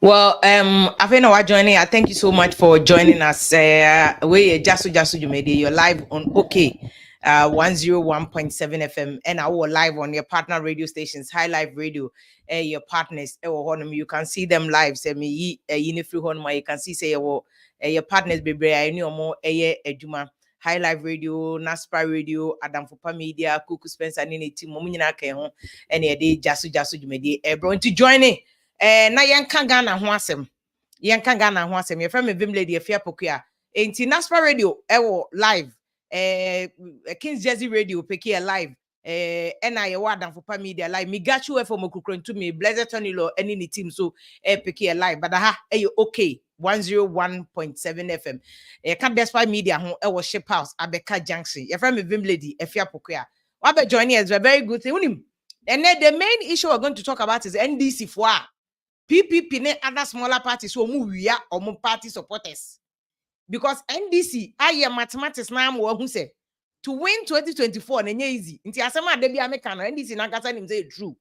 Well, I think we're joining. I thank you so much for joining us. We just you made it. You're live on OK 101.7 FM, and our live on your partner radio stations, High Life Radio, your partners. You can see them live. Say me, you can see say your partners, baby. I know more. Ejuma. High Life Radio, Naspa Radio, Adam Fupa Media, Kuku Spencer, Nini Team, Momina Keho, and just you made it. Everyone to join in. Na yenka Ghana ho asem your friend me vim lady afia pokua enti Naspa Radio ewo live Kings Jersey Radio peke live na ye Adam for media live me got you for mokukrontu me Blessed Tonilo any ni team so peke live but ha okay 101.7 FM can Despite Media ho ewo Ship House Abeka Junction your friend me vim lady afia pokua wa be joining us a very good thing unim. And then the main issue we're going to talk about is NDC for PPP and other smaller parties who we are or party supporters. Because NDC, I mathematics now who say to win 2024 and easy. Inti asema debi American NDC na kasa nim say true.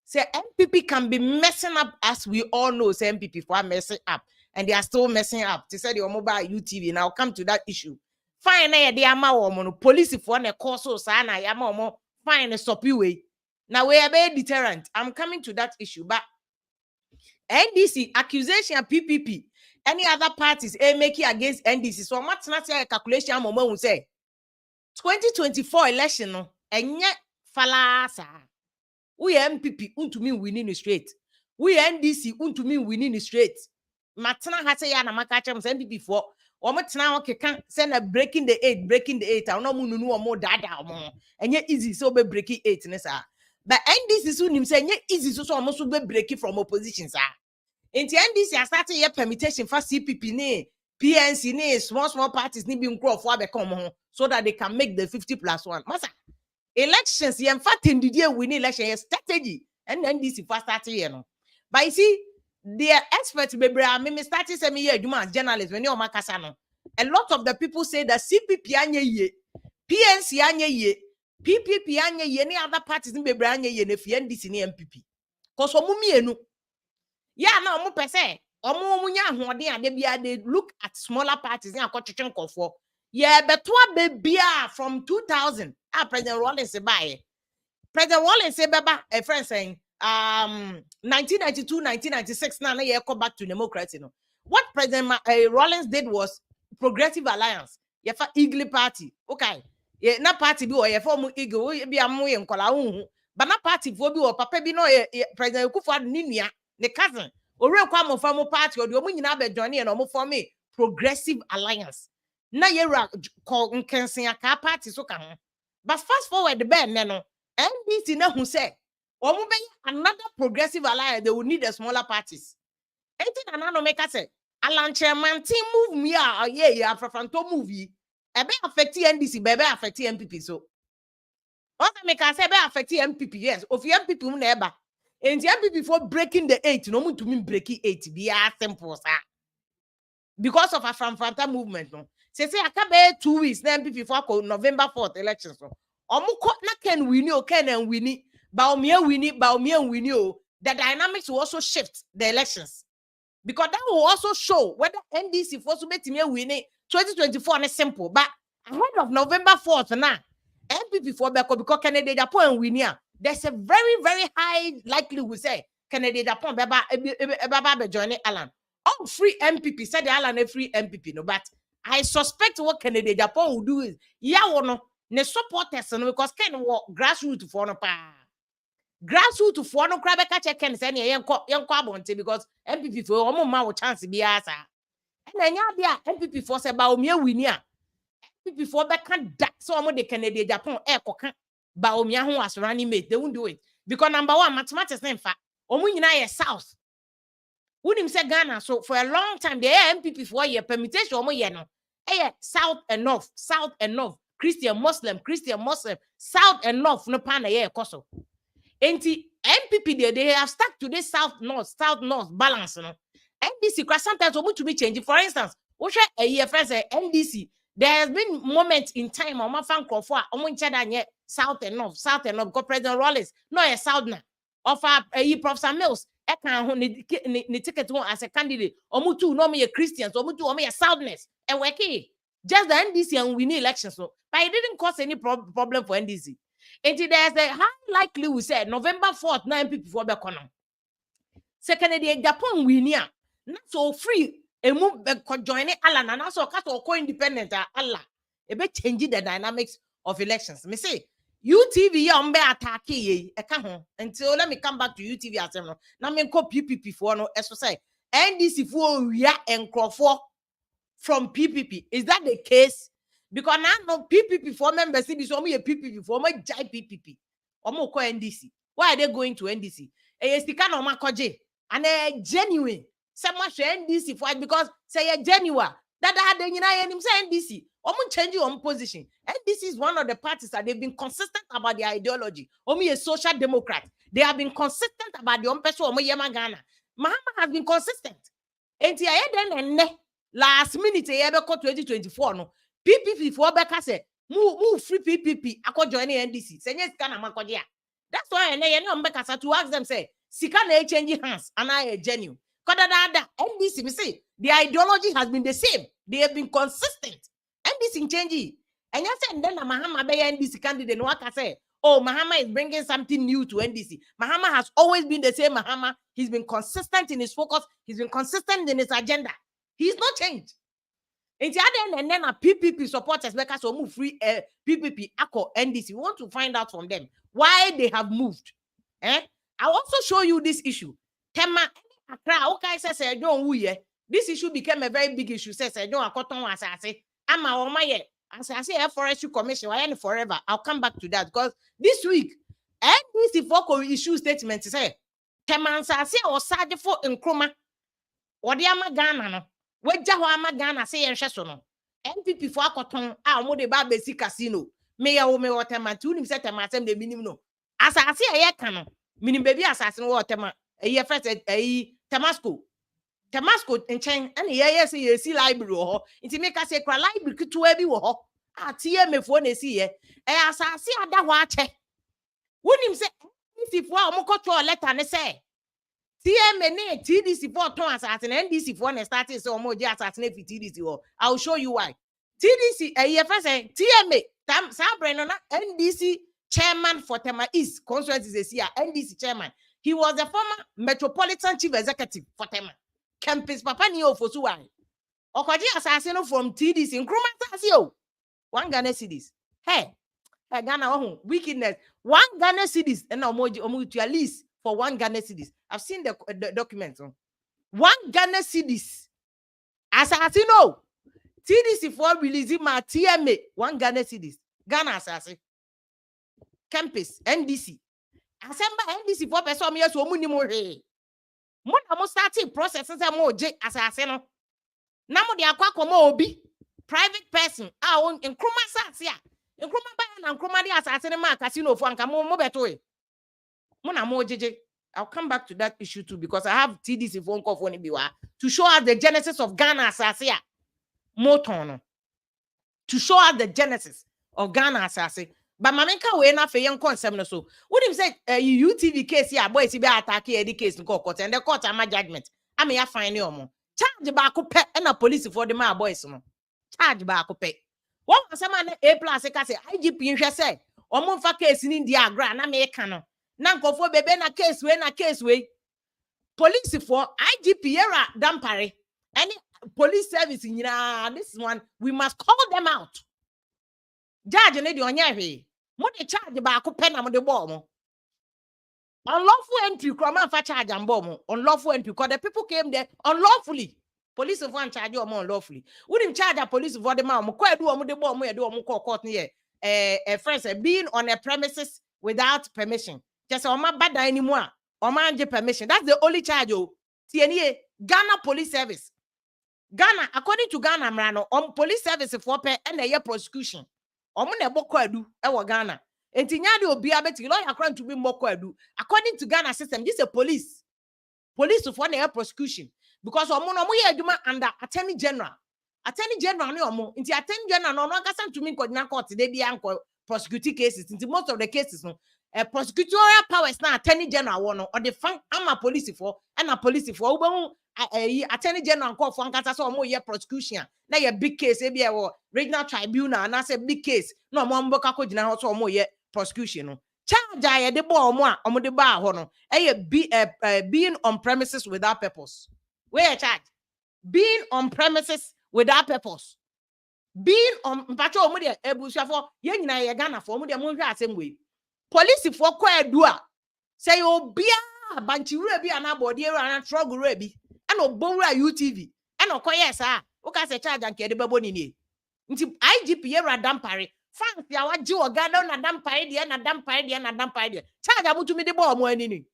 Say MPP can be messing up as we all know. Say MPP for messing up and they are still messing up. They said your mobile UTV. Now come to that issue. Fine, they are my police for a course so sana yama fine stop you way. Now we are very deterrent. I'm coming to that issue, but NDC accusation of PPP. Any other parties make it against NDC. So I'm not a calculation. Mama will say 2024 election no enye falasa. We MPP unto me winning straight. We NDC unto me winning straight. Matana hase ya na makacha msa MPP for. Omatana okeka send a breaking the eight. I no munu no more dada omo. Enye easy so be breaking 8 nesa. But NDC so nim say easy so almost be breaking from opposition sir. In the NDC I started your permutation for CPP ne PNC ne small parties ni be nkro for become home so that they can make the 50+1. Masa elections ye fact in the day win election strategy and NDC for starting here no. But you see the experts baby me started say me here as journalists when you makasa no. A lot of the people say that CPP anye ye, PNC anye ye, PPP anye ye, any other parties in baby anye ye ne fi NDC ni MPP. Cause omumienu yeah, no, mo pese. Omo munya ahoden ade bia they look at smaller parties in akotwetwen kofo. Yeah, betwa bebia from 2000. President Rawlings buy. President Rawlings say beba a friend saying 1992, 1996 now ye come back to democracy no. What President Rawlings did was Progressive Alliance. Ye fa Eagle Party. Okay. Ye na party bi o ye for mu Eagle bi amu ye nkola hu. But na party fo bi o papa bi no President Kufuor ni nua ne cousin ore kwa mo fa mo party o de omo nyina be join no mo form Progressive Alliance na ye ra ko nkensen aka party so ka ho. But fast forward the ben no NDC na hu say omo be another Progressive Alliance they will need the smaller parties. Enti na no make say Alan Chairman team move me yeah afrafanto movie e be affect NDC be affect MPP so what make say be affect MPP yes of MPP mu na eba. And the MPP for breaking the 8, no to mean breaking 8, be as simple, sir. Because of a Fanta movement, no. Say I can be 2 weeks, then MPP for November 4th elections. So, Omuko na can win you, can and win Baumia win you. The dynamics will also shift the elections. Because that will also show whether NDC for to make me winning 2024 and simple. But ahead of November 4th now, MPP for because Canada Japan and win here. There's a very, very high likelihood we say Canada Japan baba join Alan. All free MPP said the Alan a free MPP no, but I suspect what Canada Japan will do is no ne supporters no because Ken walk grassroots for no pa. Grassroots for no crab catch Ken say young abonte because MPP for omo ma chance be asa. And then MPP for say ba omi winia. MPP for back can so omo de Canada Japan koka. Baomia who was running mate, they won't do it. Because number one, mathematics in fact, Omuina South. Wouldn't say Ghana. So for a long time, the MPP for a permutation, South and North, Christian Muslim, South and North, no pan a year, Koso. Enti MPP, they have stuck to this South North balance. No? NDC, sometimes we to be changing. For instance, What a year first NDC. There has been moments in time on my fan for South and North, because President Rollins, no a Southern, offer a Professor Mills, ni ticket one as a candidate, or mutu no me a Christians, or mutu or me a Southness, and weki. Just the NDC and we need elections, so but it didn't cause any problem for NDC. And there's a high likely we said November 4th, 9 people for the corner. Second, Japan we near not so free. A move join Allah and also cut or co-independent Allah. A bit changing the dynamics of elections. Me say UTV on be attack ye until let me come back to UTV as now me call PPP for no as say NDC for we and Crawford from PPP. Is that the case? Because now no PPP for members see so me a PPP for my jai PPP or more call NDC. Why are they going to NDC? A stika no makoje and a genuine. Someone say NDC fight because say a genuine that had him say NDC. Change your position. NDC is one of the parties that they've been consistent about their ideology. Omi a social democrat. They have been consistent about the person Omo Yema Ghana. Mahama has been consistent. And then last minute 2024 no PPP for Beka say move free PPP. Ako join NDC. Say yes kana makodia. That's why to ask them say Sika na change hands and I a genuine. NDC, we say the ideology has been the same. They have been consistent. NDC change. And you say then Mahama be NDC candidate. No one can say, oh, Mahama is bringing something new to NDC. Mahama has always been the same. Mahama, he's been consistent in his focus. He's been consistent in his agenda. He's not changed. And then a PPP supporters because we move free PPP ACO NDC. We want to find out from them why they have moved. I'll also show you this issue. Tema okay, says this issue became a very big issue. Says don't say I'm a forestry commission. I am forever. I'll come back to that because this week NDC for issue statement say Tema say or Saje for Nkrumah or the Amagana no. Weja ho Amagana say yenhwe no. NPP for akoton a mo de ba besi casino. Me ya wo me Tema tu nim say Tema asem de minim no. Asase e ka no. Minim baby asase no Tema e first Tamasco nchen and yes library ho nti make say kra library kituwa bi wo ho atie mefo na si ye asase ada ho ache wonim say NDC for omokoto letter ne say TMA ne TDC for ton asase na NDC for na start say omo je asase na TDC ho. I'll show you why. TDC first TMA sabre no na NDC chairman for Tema East constituency is here NDC chairman. He was the former Metropolitan Chief Executive for Tema. Campus Papa Nio for Suwai. Okoji assassin from TDC in Krumah. 1 Ghana cedis. Hey, Ghana wickedness. 1 Ghana cedis and omo to at least for 1 Ghana cedis. I've seen the documents. 1 Ghana cedis. Assassin TDC for releasing my TMA 1 Ghana cedis. Ghana assassin. Campus NDC. Assemble NDC for person me so muni mo he. Mo na mo starting process say mo je asase no. Na mo de akwa obi private person on Nkrumah sase a. Nkrumah ba na Nkrumah de asase ne ma casino for anka mo beto e. Mo na mo jeje. I'll come back to that issue too because I have TDC phone call for Nibiwa to show us the genesis of Ghana asase a. Mo tono. To show us the genesis of Ghana asase. But Mamenka we na fe yen consem no so. What him say UTV case here boy si be attack e case no court and the court ama judgment. Am ya fine omo. Charge ba ko pe na police for the my boys no. Charge ba ko pe. One asema na A+ ka say IGP nhwe say omo fa case ni ndi agra na me ka no. Na nkofo bebe na case we. Police for IGP era dampare. Any police service nyina this one we must call them out. Judge ne di onya hwe. Mo de charge ba ko pe na mo de ball mo. Unlawful entry crime for charge and bomb. Unlawful entry because the people came there unlawfully. Police of one charge or more unlawfully. Wouldn't charge a police for the man. Mo kwa do the bomb we do mo court near first being on a premises without permission. Just on my bad anymore. Or man permission. That's the only charge oh. TNA Ghana Police Service. Ghana according to Ghana Mrano on police service for pay and a year prosecution. Omo na bokwadu e Ghana enti nya de obi abeti lawyer kran to be mokwadu according to Ghana system this is a police for na prosecution because omo no mo ye adwuma under attorney general Attorney General ne omo nti Attorney General no akasa ntumi nkɔgyina court de bia nkɔ prosecute cases nti most of the cases no prosecutorial powers na Attorney General wɔ no or the fan ama police for and a police for wobɛhu Attorney General nkɔfo ankasa sɛ omo yɛ prosecution na yɛ big case e bia wɔ regional tribunal na say big case na omo mbɔka kɔgyina hɔ sɛ omo yɛ prosecution no charge a yɛde bɔ omo a omo de ba hɔ no being on premises without purpose where charge being on premises without purpose being on mpacho omo de ebusuafo ye nyina ye Ghana for omo de mo hwe asem we police for kwa edu a say obia banchiwura bi ana body ana trogura bi ana obowura UTV ana okoye sa wo ka se charge anke de bebo ni nti IGP ye radampare fans ya waji ogada na dampare de na dampare de na dampare de charge abutumi de bo omo ani ni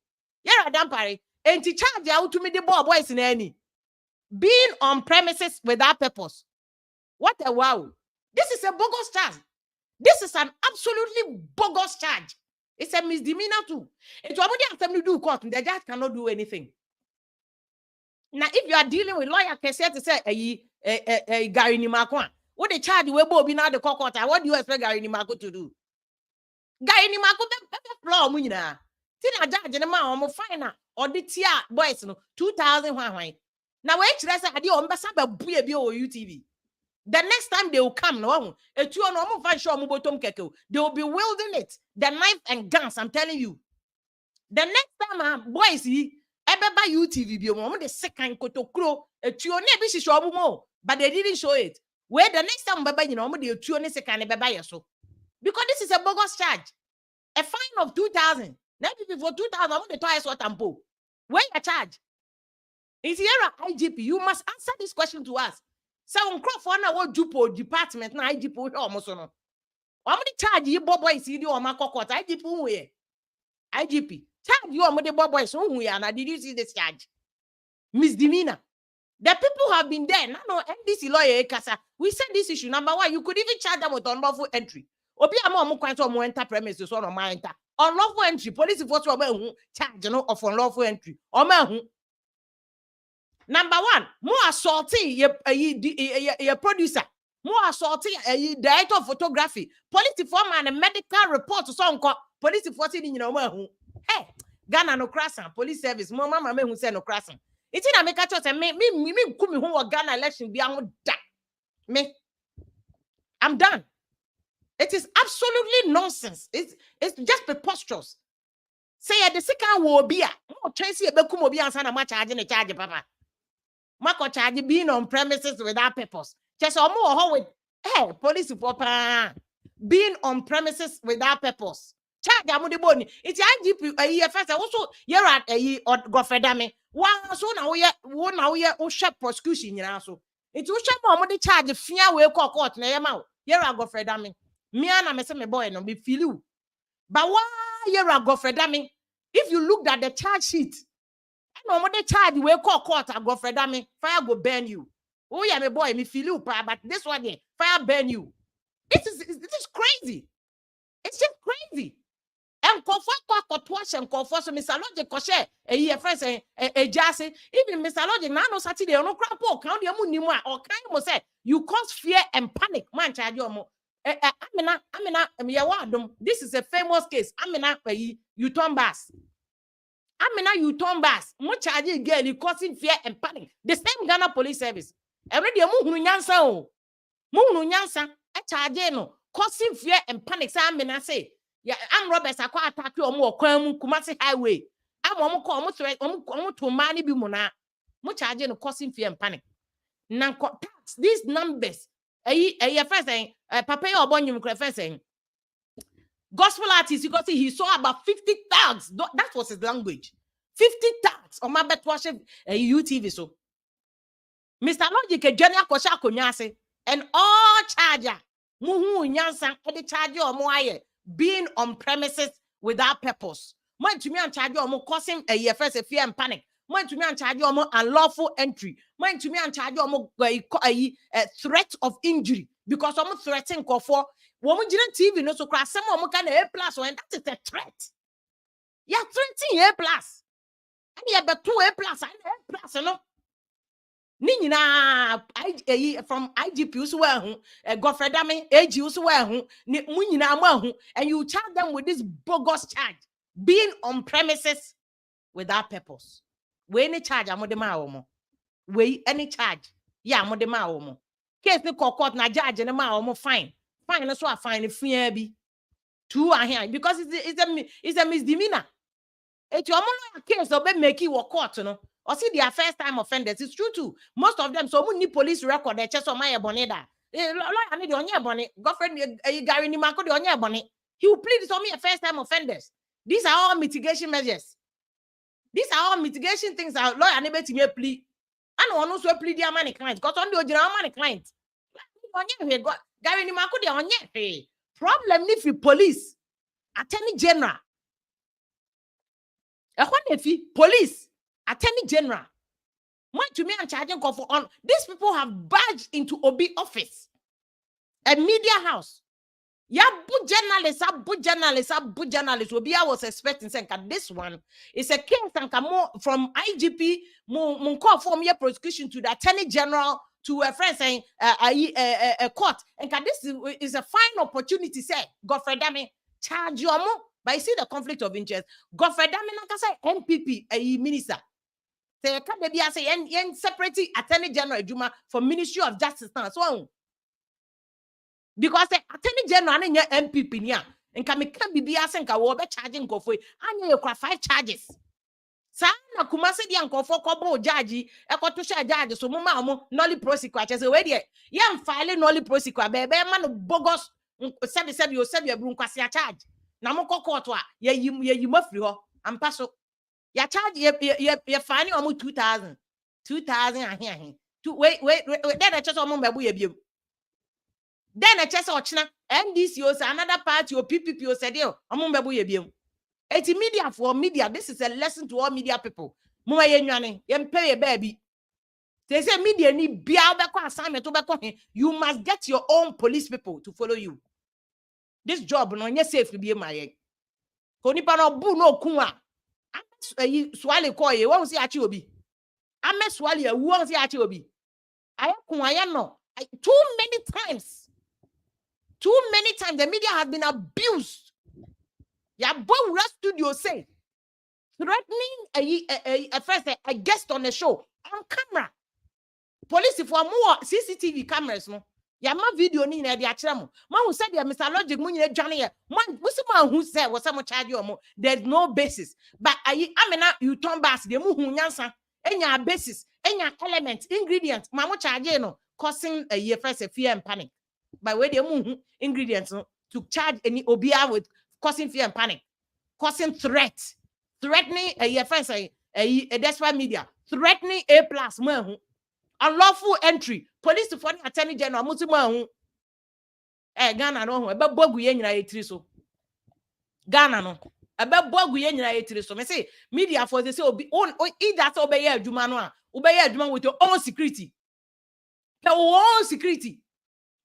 ye radampare enti charge abutumi de bo boys na ani being on premises without purpose. What a wow. This is a bogus charge. This is an absolutely bogus charge. It's a misdemeanor too. It's what they have to do court. The judge cannot do anything. Now, if you are dealing with lawyer, can say to say Gary Nimakwa, what the charge we both be now the court. What do you expect Gary Nimako to do? Gary Nimako be law munina. Tina judge the man omo fine or the tia boys no 2000 hwan. Now we actually say ade o mbasa ba bue bi o UTV. The next time they will come, no, they will be wielding it, the knife and guns. I'm telling you. The next time, boys, everybody UTV be the second kotokro, but they didn't show it. Where the next time, you know, the two second so because this is a bogus charge, a fine of 2,000. Now, for 2,000, I want the twice what I'm poor. Where you charge? Is here IGP? You must answer this question to us. So on crop for na what jupo department na IGP almost no. How many charge you boys see you on my court? IGP we IGP charge you on the boys who we are. Did you see this charge? Misdemeanor. The people have been there. No, NDC lawyer Kasa. We said this issue. Number one, you could even charge them with unlawful entry. Obi amo kwanto mo enter premises so no ma enter. Unlawful entry. Police force o charge no of unlawful entry. O ma hu. Number one, more assaulting your producer, more assaulting a director of photography, police foreman and medical report to some police forcing in your home. Hey, Ghana no crashing, police service, more mama who said no crashing. It's in a make a choice and me come who Ghana election be done. Me, I'm done. It is absolutely nonsense. It's just preposterous. Say the second will be a more Tracy a bekum be answer much charging a charge, papa. Marco charge being on premises without purpose. Just or more with police papa being on premises without purpose. Charge amudi boni. It's IGP a year first. Also, you're at a year or Goffredame. One so now we are shop prosecution. You know, so it's shop more charge if fear will call court. Now you're a Goffredame. Me and I say me boy no be feel you. But why you're a Goffredame? If you looked at the charge sheet. No more the charge we call court and go for me. Fire go burn you. Oh yeah, my boy, me feel you, but this one here, fire burn you. This is crazy. It's just crazy. And comfort twice and comfort so Mr. Logic Cochet, a year first a jassy, even Mr. Logic, now no Saturday, no crap, count your money or kind of say you cause fear and panic, man, charge your mo. This is a famous case. You turn bass. You turn bass. Mo charge again, you causing fear and panic. The same Ghana Police Service. Every day, mo nyansa, a charge no, causing fear and panic. Say, say, yeah, I'm Roberts. I quite attack you or more. Kumasi Highway. I'm almost call threat to money be mona. Mo charge no, causing fear and panic. Now, tax these numbers. First thing, Papa or Bonnie first saying. Gospel artist, because he saw about 50 tags. That was his language. 50 tags on my bed watching a UTV. So, Mr. Logic, a general Kosha Kunyase, and all charger, Muhu Yansan, the charger or Moye, being on premises without purpose. Mind to me and charge you more causing a year first a fear and panic. Mind to me and charge you more unlawful entry. Mind to me and charge you more a threat of injury because I'm threatening for. Woman didn't TV no so cross some kind of A plus and that is a threat. Yeah, 13 A plus. And you have 2 A plus and A plus, no. Nina from IGP so well, Godfrey Dame, AG so well, Munina, and you charge them with this bogus charge, being on premises without purpose. We any charge, I'm the ma we any charge, yeah, I'm the ma case the court na judge and ma fine. Fine, that's what I find it be. Two are here because it's a misdemeanor. It's your case of make you a court, you know. Or see their first time offenders. It's true too. Most of them, so many police record they just on my bonnet. I need on your bonnet. Girlfriend, Gary Nimako on your bonnet. He will plead on me a first time offenders. These are all mitigation measures. These are all mitigation things our lawyer unable to make plea. I don't want to plead their money clients because on the original money clients. Gary Nimako on your problem if you police, attorney general. Police, attorney general. Want to me and charging for on these people have badged into OB office, a media house. Yeah, book journalists. Obi I was expecting saying this one is a case and come from IGP, call for me prosecution to the attorney general to a friend saying a court. And this is a fine opportunity. Say, Godfrey Dame, charge your more. But you see the conflict of interest. Godfrey Dame say MPP, a minister. Say, can be say and separate attorney general Juma for Ministry of Justice now. So because the attorney general and your MPP niya, and can be asking ka wo be charging go for and you 5 charges. Sa na kuma se di anko for kobo judge e ko to share judge so mama mo nolly prosecute say we dey yam file nolly prosecute be man bogus said you brun kwase charge na mo court a ye mafri ho ampa so ya charge ye fine o 2000 ahe wait then I just o mo be ye biem. Then I just ochina NDC o say another party or PPP o said yo omumbebu ye biem. It's media for media. This is a lesson to all media people. Muma ye nwane ye pay ye baby. They say media ni bia obeko assignment obeko you must get your own police people to follow you. This job no nye safe be my ye. Ko nipa no bu no kunwa. Ayi swale ko ye won si achi obi. Ame swale e won si achi obi. Aye kunwa ye no. Too many times the media has been abused. Ya boy studio say threatening a guest on the show on camera. Police for more CCTV cameras no. Ya ma video ni na de akere mo. Ma who said ya Mr. Logic mu nyina dwane ye. Man who say was some charge you mo. There's no basis. But amena you turn back the mu hu nyansa. Enya basis, enya element, ingredient. Ma mo charge no causing a year first fear and panic. By way the mu ingredients no to charge any obia with causing fear and panic, causing threatening a friends that's why media threatening A+ unlawful entry, police to find attorney general mutumu Ghana no ebe bogu ye nyina etiri so Ghana no ebe bogu ye nyina etiri so me say media for they say obi either so obey adwuma no a obey adwuma with your own security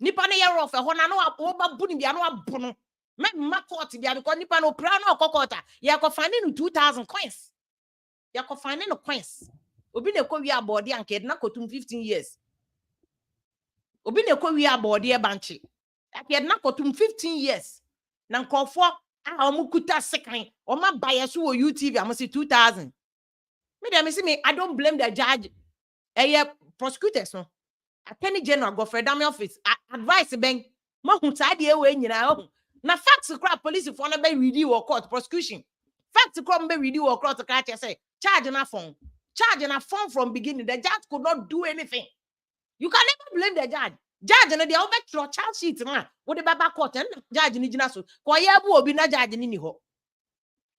nipa ne ye rough ho na no oba bu ni bia no abu no me court bia because nipa no pra no kokota ya ko fine no 2000 coins ya ko fine no coins obi ne ko wi abode anke na kotum 15 years obi ne ko wi abode e banche ya na kotum 15 years na nkofo a omukuta second o ma buy so wo UTV am say 2000 me dem say me I don't blame the judge prosecutors no attorney general Godfrey Dame office advice ben ma hu sa de we nyina na facts crap police for no be ready or court prosecution facts crap be ready or court ka say charge na phone from beginning. The judge could not do anything. You can never blame the judge na dey obet your charge sheet na wo de baba court and judge ni gina so ko ye bu obi na judge ni ho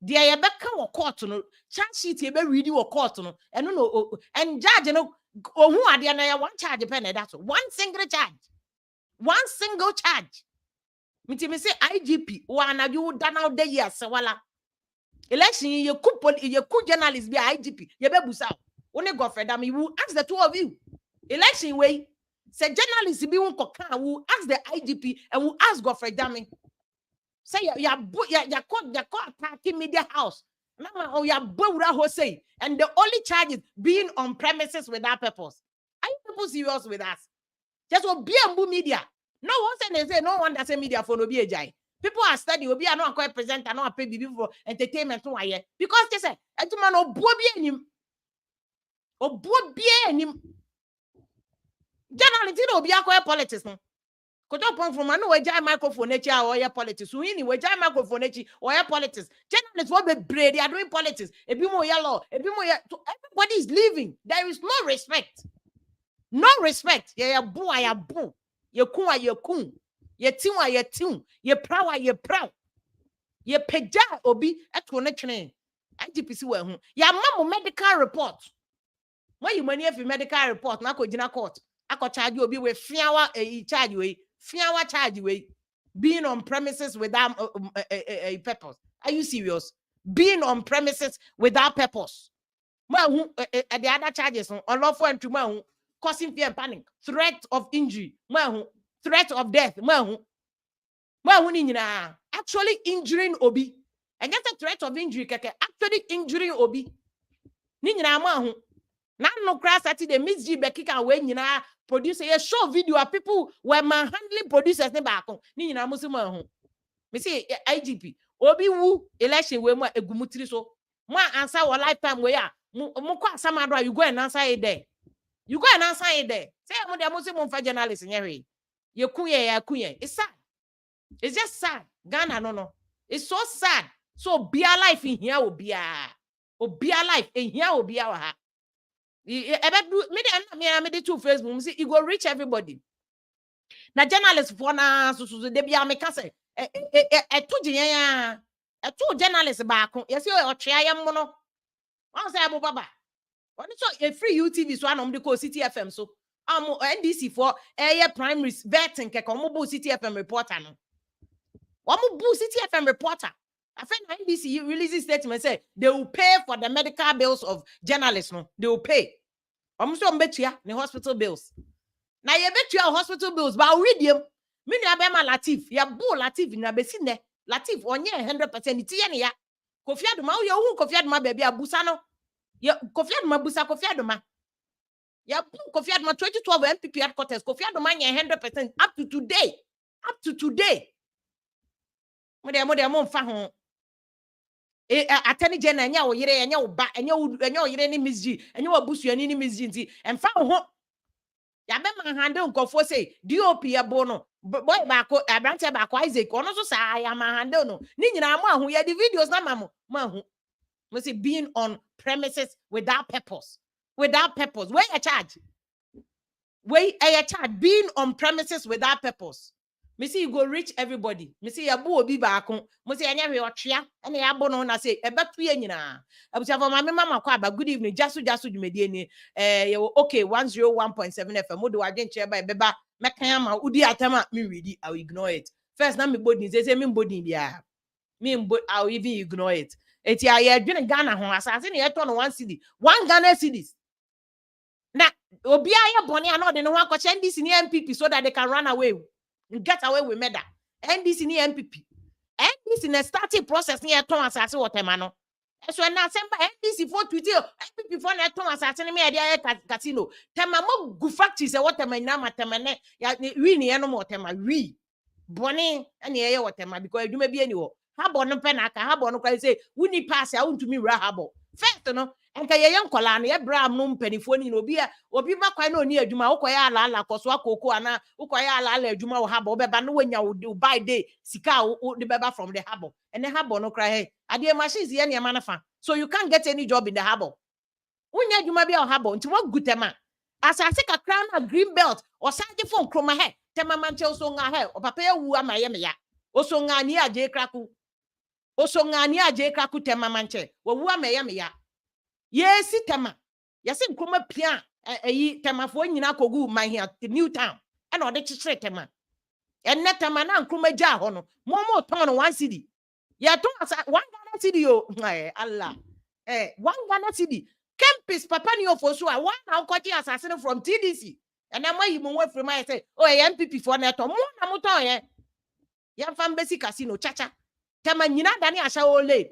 de ye be ka wo court no charge sheet ye be ready or court no no and judge no ohun ade na ya one charge pen that one single charge me say IGP wana you done out the years wala election ye ku journalist be IGP ye be busa one Godfrey Dame you will ask the two of you election way say journalist be won kokan will ask the IGP and will ask Godfrey Dame say ya court attacking media house now ya bowra ho say and the only charge is being on premises without purpose. Are you people serious with us. Just will be a media. No one said they say no one does a media for no be a jai. People are studying, will be a no quite present and not pay for entertainment. Because they say, a man or bobby him. Or bobby him. Generally, it will be a quiet politics. Could not point from a jai microphone or your politics. We need a jai microphone or your politics. Journalists will be brave, they are doing politics. A bit more yellow, a bit more. Everybody is leaving. There is no respect. No respect. Yeah, boo, I am boo. Ye kun, ye kun. Ye tiwa, ye tiw. Ye prow, ye prow. Ye peja obi at connection. NDC we ya mamu medical report. When you money for medical report, na ko jina court. Ako charge you obi we fiawa charge we. Fiawa charge we. Being on premises without purpose. Are you serious? Being on premises without purpose. The other charges on unlawful entry, causing fear and panic, threat of injury, threat of death, actually injuring obi. And that's a threat of injury, actually injuring obi. Nina no crash at the Miss G Bekika when produce a show video of people where manhandling producers back on Nina Musima. Me see IGP obi wu election we a gumutri so one answer our lifetime we are you go and answer it there. You go and answer it there. Say I'm the Muslim for journalists in here. You kuye. It's sad. It's just sad. Ghana no. It's so sad. So be alive in here will be alive in here will be our me two Facebook. See, it will reach everybody. Now journalists for na so they be make say two journalists back. Yes, you are try mono. I say Abu Baba. What is a free UTV so I the City FM so NDC for air primary vetting ke City FM reporter no. Wamu City FM reporter. I think NDC releases statement say they will pay for the medical bills of journalists no. They will pay. Wamu so mbetua the hospital bills. Now you bet your hospital bills, but I'll read them. Mini abema Latif, ya bu Latif na besine. Latif onye 100% iti ye ya. Kofi Adoma o ye Kofi Adoma baby abusa no. Ya Kofi Adoma busa Kofi Adoma. Ya bu Kofi Adoma 2012 MPP headquarters Kofi Adoma nye 100% up to today. Up to today. Mo mfa ho. Attorney General nya wo yire nya wo ba nya wo yire ni Miss G nya wo busu ni Miss G nti emfa ho. Ya be man handle nkofo say DOP ya bono boy baako abrante baako Isaac ono so sa ya man handle no ni nyina mo ahu ya the videos na mamo ahu mo say being on premises without purpose where you charge being on premises without purpose. Me see you go reach everybody. Me see ya bu obi baako mo say anya hwe otwea na ya bo no na say e beto ye nyina abusia for mama kwa ba good evening jasu dwumedie ni okay 101.7 FM mo de wadwen che ba beba mekan ma udi atama me ready I will ignore it first na me body say me body bia I will even ignore it eti aye dwene Ghana ho asase na ye to no 1 cedi 1 Ghana cedis na obi aye bone ana de no akwache NDC ni MPP so that they can run away. Get away with murder. NDC ni MPP. NDC na starting process ni eton asase wotema no. So na semba NDC for Twitter, MPP for na eton asase ni me ade casino. Tema mo gu factory se wotema na matema ne ya wi ni eno wotema wi. Boni ene ye wotema because adwuma bi ani wo. Habo no pe na aka habo no kwa say wuni pass ya untumi wura habo. First no enka ye nkola na ye bram no mpanifo ni obi makwa na oni adwuma ukoya ala koso akoko ana ukoya ala adwuma wo habo beba no wanya wo buy day sika wo de beba from the habo and the habo no cry hey ade machines ye ne ma fa so you can't get any job in the habo unya adwuma bia wo habo nti wo gutema asase kakra na green belt o saje fon kroma he tema manche so nga he o papa ewu amaye me ya o so nga ni aje kraku tema manche wo wu amaye me ya yesi tema yesi nkroma pia temafo nyina kogu mahia new town and ode chichire tema enne tema na nkroma gya ho no momo ton no 1 cedi ya ton 1 Ghana cedi o Allah 1 Ghana cedi campus papa ni ofosu a one na ukochi assassin from TDC and am yi mo wafre my say oh MPP for na to mo na mo ton ya fam basic casino chacha tema nyina dani asha ole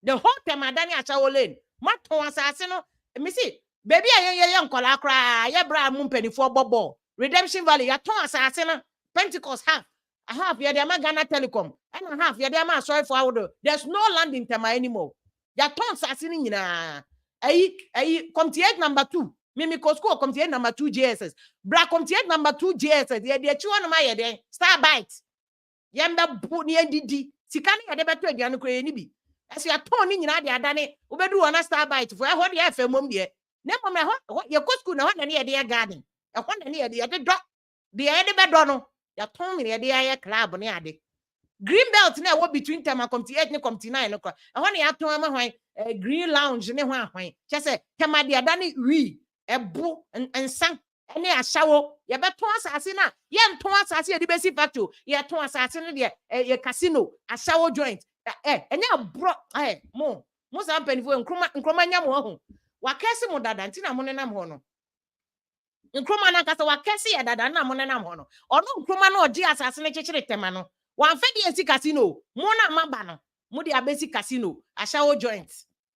the whole tema dani asha ole maton assassin no me see baby aye nkola kra ye bra mu mpanifo bobo Redemption Valley ya ton asase na Pentecost half ya de ma Ghana Telecom and half ya de ma sorry for awdo there's no land in Tema anymore ya ton asase ni nyina ayi comtier number 2 mimi ko school comtier number 2 JSS bra comtier number 2 JSS ye de chi wonu ma ye de Starbite yemba bu ni endidi sika ni ye de beto aduane kro ye ni bi ese ya ton ni nyina de adane obedu wona Starbite for ho de afemom de na mama ho ye ko school na ho na ye de garden e ho na ye de do de ye de bedo no ya ton ni ye de ye club ni ade green belt na wo between Tema comty 8 ni comty 9 no kwa e ho na ya ton ama hwan green lounge ni ho ahwan che se Tema de adane wi ebu ensan ene ahyawo ye beton asase na ye nton asase ye de besi factory ye ton asase no de ye casino ahyawo joint enya bro mo sa mpanifo nkroma nya mo ho wakese mo dada nti na mo nenam ho no nkroma na kasa wakese ye dada na mo nenam ho no ono nkroma na oji asase ne kekere Tema no wan fe de esi casino mo na maba no mo de abesi casino ahyawo joint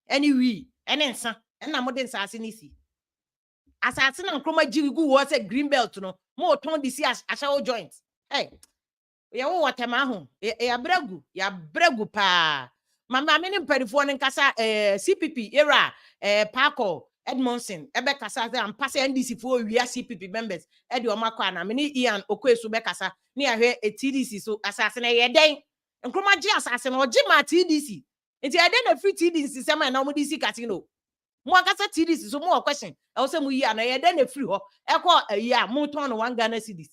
wi ene nsa na mo de nsase ni si asase na nkroma jirigu wo se green belt no mo ton disi ahyawo joint ye wo Tema ho ya bregu pa mama me ne mpanifo ne nkasa CPP era Parko Edmondson ebe kasa say am pass NDC for wia CPP members e de o makwa na me ne Ian Okwesu be kasa ne ahwe TDC so asase na ye den nkroma ji asase na oji ma TDC enti e den na free TDC sema na mo DC casino mo akasa TDC so mo question e wo se mo yi ana ye den na free ho e ko ayi a mo ton no 1 Ghana cedis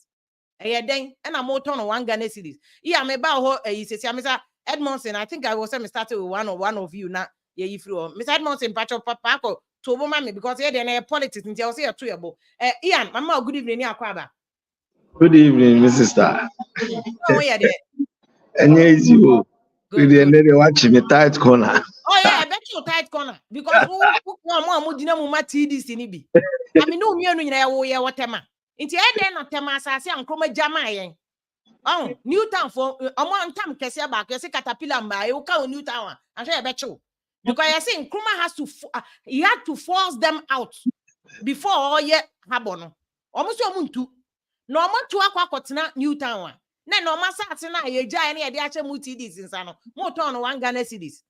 e ye den e na mo ton no 1 Ghana cedis iya me ba ho ayi sesi amesa Edmondson, I think I was started with one of you now. Yeah, if you Mr. Edmondson, Pacho Papa, to mommy because here then politics and tell say a 2 year Ian, Mama, good evening, Yakwaba. Good evening, Mrs. Star. Oh, yeah, there. And yes, you. Good. And then you watch me tight corner. Oh, yeah, I bet you tight corner because who Mudina Muma TDC Nibi. I mean, no, you know, yeah, whatever. Into then not Tema Sassi and Chroma Jama. Oh, Newtown for a one time Kessia back, you say Caterpillar, you count Newtown. I say I bet you. Because I say Nkrumah has to, he had to force them out before all yet habono. Almost your moon too. No more to aqua Newtown. Then no massa na ye giant at the actual multidis in Sano. More ton 1 Ghana cedis.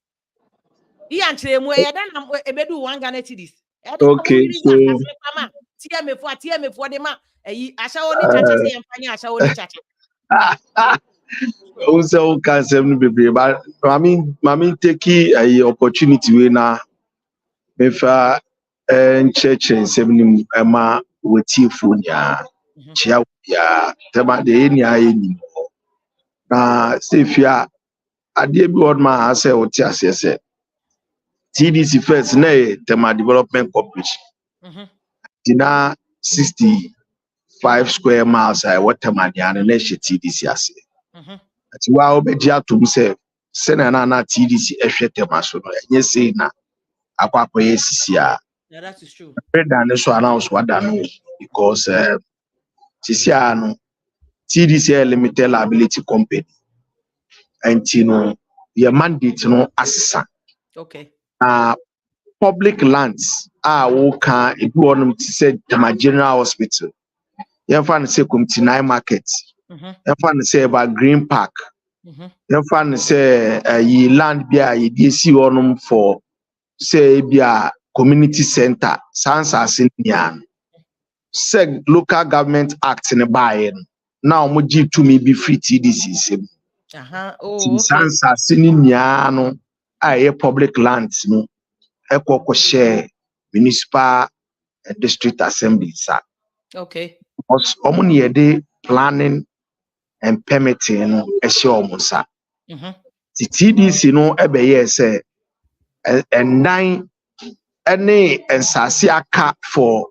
He and Tremwe, then I'm a bedu 1 Ghana cedis. Okay, so TM for the man. I shall only touch and I shall only touch. also can send me, but I mean, take a opportunity when if church and 7 Emma with Tifunia, Chia, Tema de any na if ya ade bi word man has say what ya say TDC first na Tema Development Corporation. Tina 65 square miles what Tema dia na TDC ase. Ati wa obeji atom say na na TDC ehwe Tema so no enye say na akwakoye sisi a. Yeah, that is true. President so announce what that no because sisi a no TDC limited liability company. And you know your mandate no asesa. Okay. Public lands wo can if you want to say Tema General Hospital. You find say Community 9 Market. You find say about Green Park. You find say ye land bia ye DC onum for say bia community center sansa senian. Say local government act in a buy now mo give to me be free TDC. Oh, okay. Sansa senian no a public lands no ekoko share municipal district assembly sa. Okay. Because omuni de planning and permitting no ehye omusa. The TDC no ebeye say and nine any ensase aka for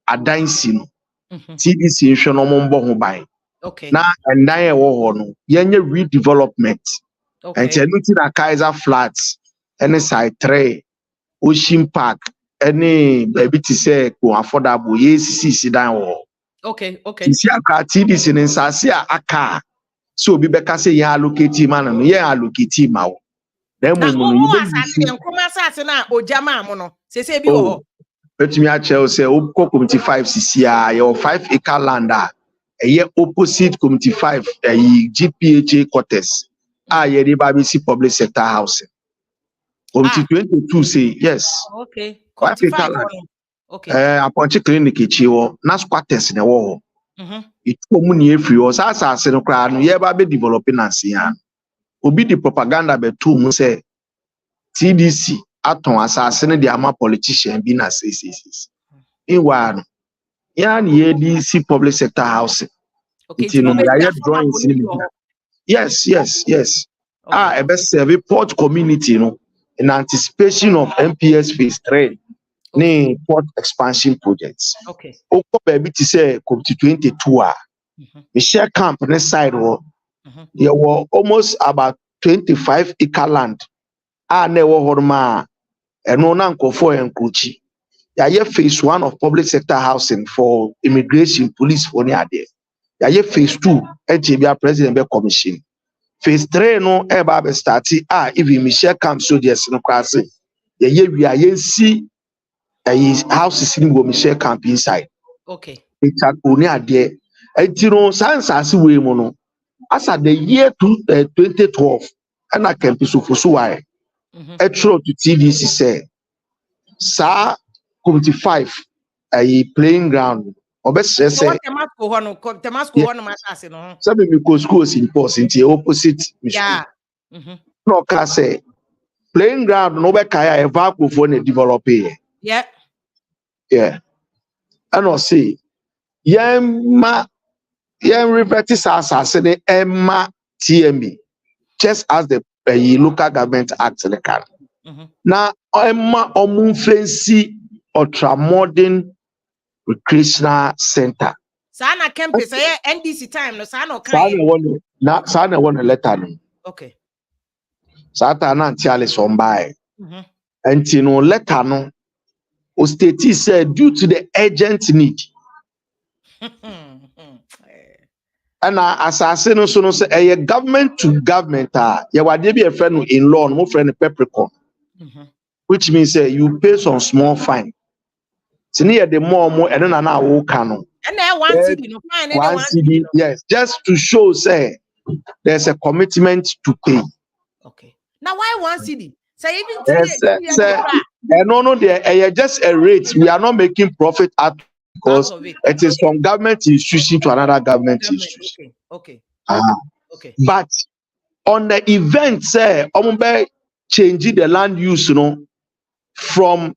adansi no TDC hwe no mombo ho ban. Okay. Na and nine e wo ho no yenye redevelopment. Okay. And chenuti na Kaiser Flats any side 3 Ocean Park any baby to say go affordable yes dan wo. Okay. Sisi aka TDC ne nsase aka so obi beka say ya allocate man no ya allocate ma wo. Na Na mumu no asase Nkrumah asase na ojama mo no sese bi wo ho. Betumi akyerɛ sɛ wokɔ committee 5 sisi a yɛwɔ 5-acre land a ɛyɛ opposite committee 5 GPHA quarters a yɛde ba bɛsi public sector housing. Committee 22 say yes. Okay. Committee 5 okay. Apɔnkye clinic echi wɔ na squatters na ɛwɔ hɔ. Itu omu ni efiri hɔ saa asase no koraa no yɛba be developing ansia. Obi di propaganda betu mu sɛ TDC aton asase no de ama politician bi na say. Meanwhile no ya na yɛde public sector housing. Okay. Drawings yes. Ebe serve port community no in anticipation of MPS phase 3. Ne port expansion projects. Okay. Oko baby to say committee 22 a. We share camp on this side there were almost about 25-acre land. Ne wo horma eno na nkofo enkrochi. Ya phase 1 of public sector housing for immigration police for near there. Ya phase 2 HBA president be commission. Phase 3 no eba be starti even we share camp soldiers no kwase. Ya we are see houses in wo share camp inside. Okay. It's at only a day. Etino sans we mono. As at the year 2012, and I can be so for so why. Etro to TDC say, Sa committee 5 a playing ground. Obviously, say, some because schools in post in the opposite. Yeah. No, can say playing ground, no back I ever for a developer. Yeah. Yeah. And I'll say, Yem revert assassin Emma TMB, just as the local government act the can. Now, Emma Omunfrensi ultra-modern recreational center. Sana campus, NDC time, no Sana Sana one letter. Okay. Sata na Tialis on by. And Tino letter no. Osteti said due to the urgent need. And assassin so no say a government to government you were be a friend in law no friend peppercorn. Which means you pay some small fine. So near the more and then na wo can. And then one city no fine one city yes just to show say there's a commitment to pay. Okay. Now why one city? Say even no, there just a rate. We are not making profit out because it is from government institution to another government institution. Okay. Okay. But on the event, say, changing the land use, from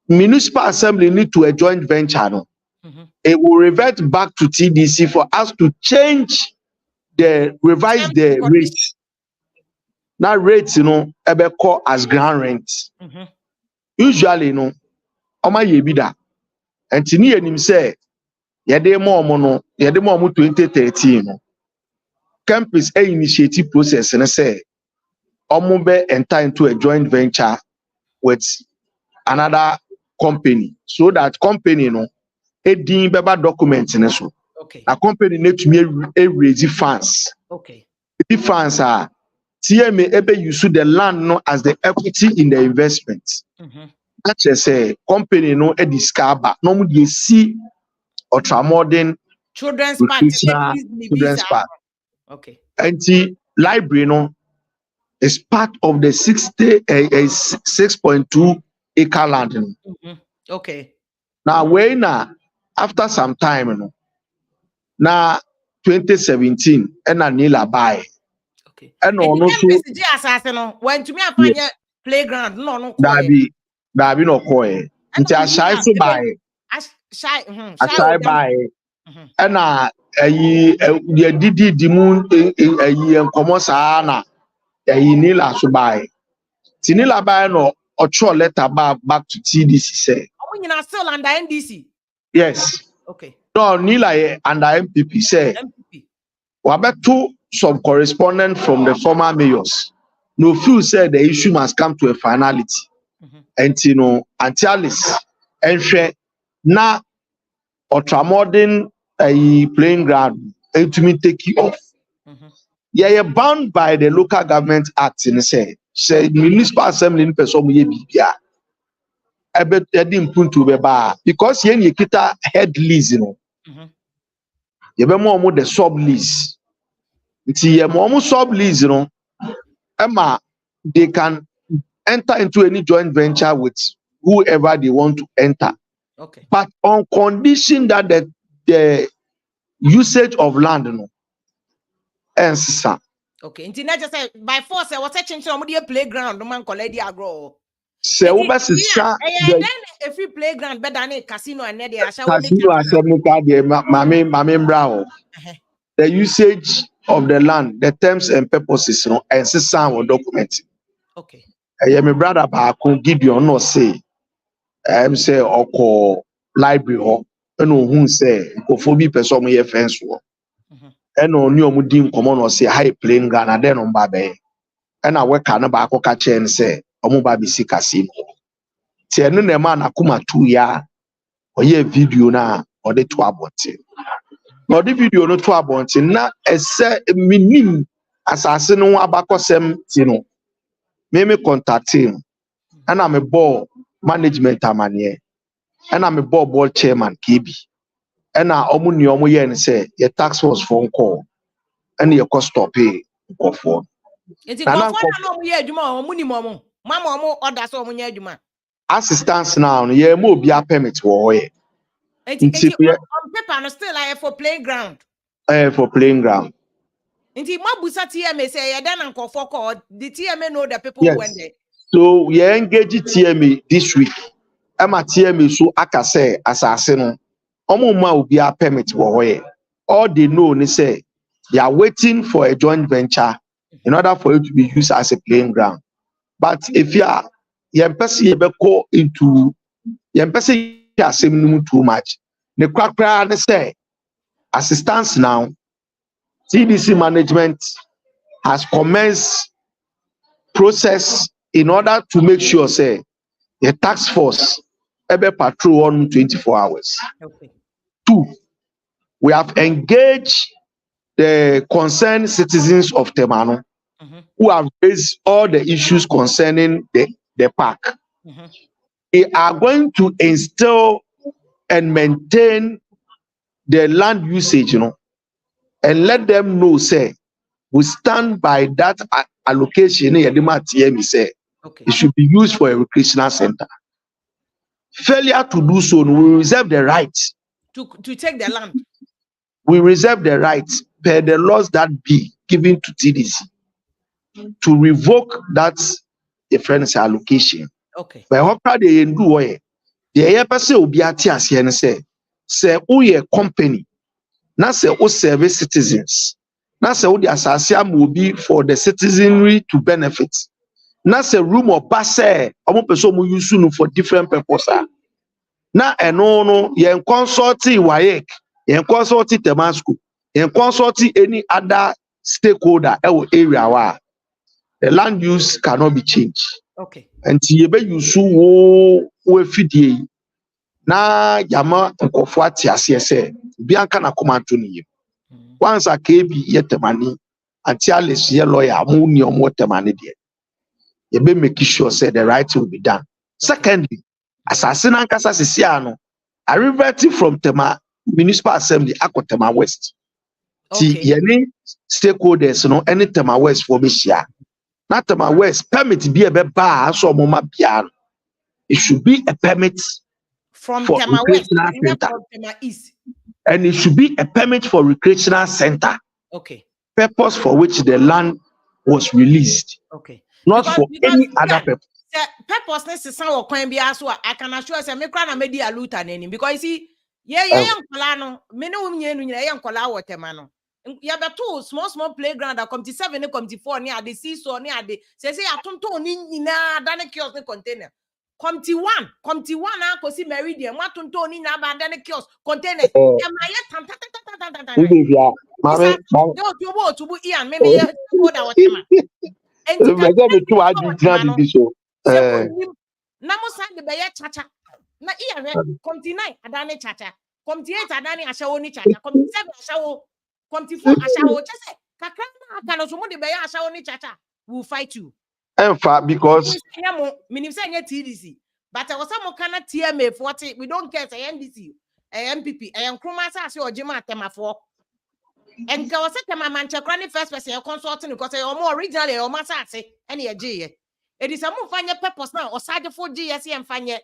municipal assembly to a joint venture, it will revert back to TDC for us to revise the rates. Now rates, ebe call as ground rent. Usually, oma yebida. And tini enim say, yede mo 2013. Campus initiative process and say, omo be enter into a joint venture with another company. So that company, edin beba documents in so. Okay. A company need to me raise funds. Okay. The funds are TMA ebe use the land as the equity in the investment. That's just a company a discover. No you see ultra-modern children's park. Okay. And the library is part of the 6.2 acre land. Okay. Now after some time now 2017 and Nila buy. Okay. And also when to me I find playground no Dabi no koe. Nti ashai so buy. Ashai buy. And ye didi dimu enkomo saa na Nila so buy. Nila buy no ocho letter back to TDC say. You still under NDC? Yes. Okay. No, Nila under MPP say. MPP. Wabetu some correspondent from the former mayors. No few said the issue must come to a finality. And Antialis and na ultra-modern playing ground to me take you off. You're bound by the local government act in say municipal assembly in person. ebe edim puntu beba because yen yekita head lease no yebe mo the sub lease nti ye mo sub lease no ema they can enter into any joint venture with whoever they want to enter, but on condition that the usage of land no ensisa. Okay, nti na just say by force was a change on the playground no man collect the agro. Se wo besisa then if you playground better than a casino and there casino asemika de mame mbra the usage of the land, the terms and purposes no ensisa on document. Okay. My brother baako Gideon no say say oko library ho and ohun say nkofo bi person mo ye fence wo and oni omu di nkomo no say high playing ground and then on ba be and na weka na baako ka chen say omu ba bi si casino ti enu na ma na kuma tu ya oye video na ode to abonte na ode video no to abonte na ese minim asase no abakosem ti no me contact him and I'm a board management amanye and I'm a board chairman KB and I omuni omoye and say your tax force phone call and your cost to pay go for assistance now yeah mo be a permit wo ye on paper no still like for playground for playing ground nti mabusa TMA say ya dan nkofo call the TMA know the people who went there. So we engage TMA this week. Ema TMA so aka say asase no. Omo ma obi a permit wo hoye. All they know ni say they are waiting for a joint venture in order for it to be used as a playing ground. But if you are yempese yebeko into yempese asem too much. The kwakra ne say assistance now TDC management has commenced process in order to make sure say the task force ever patrol on 24 hours. Okay. 2, we have engaged the concerned citizens of Temano who have raised all the issues concerning the park. They are going to instill and maintain the land usage, and let them know say we stand by that allocation say it should be used for a recreational center. Failure to do so, we reserve the right to take the land. We reserve the right per the laws that be given to TDC to revoke that difference allocation. Okay. But how can they do it? The person will be at and say we company, not say we service citizens, not say the association will be for the citizenry to benefit. Not say room or passe, omo person mu use for different purposes. Na no yen consulti WAEC, yen consulti Temasco, yen consulti any other stakeholder area where the land use cannot be changed. Okay. And yebe yusu wo fidie na yama nkofo atiase se bianka na komanto ni. Once a KB yetemani anti Alice ye lawyer mu ni omo temani de. Yebe make sure say the right will be done. Secondly, assassin and Casa Siciano are reverting from Tema Municipal Assembly Akko Tema West. Okay. Any stakeholders no any Tema West for Mishia. Not Tema West permit be a bar so mama piano. It should be a permit from Tema West, from Tema East. And it should be a permit for recreational center. Okay. Purpose for which the land was released. Okay. Not because any other purpose. Purposeness is some can be as well. I can assure say me cry na me di aluta neni because you see young no me no young kola whatever no ya beto small playground that come to 7 come to 4 near the seesaw near the say atonto ni nyina dan kiosk ne container come to 1 ko si meridian watonto ni nyina ba dan kiosk container ya maye tan yo to bu Ian me ya go da whatever and Namusa de Baya Chacha. Na iya come to 9 adane chacha. Come to 8 adane ashawo ni chacha. Come to 7 ashawo. Come to 4 ashawo. Just say kakana kana somo de Baya ashawo ni chacha. We'll fight you. In fact, because minim say TDC. But I was some kind of TMA 40. We don't care. Say NDC, MPP, and Krumasa, so Jima Tema4. And Kawasaka Mancha Cranny first person consulting because I more originally or Masasi, any a G. It is a more fine purpose now, or side for GSC and fine yet.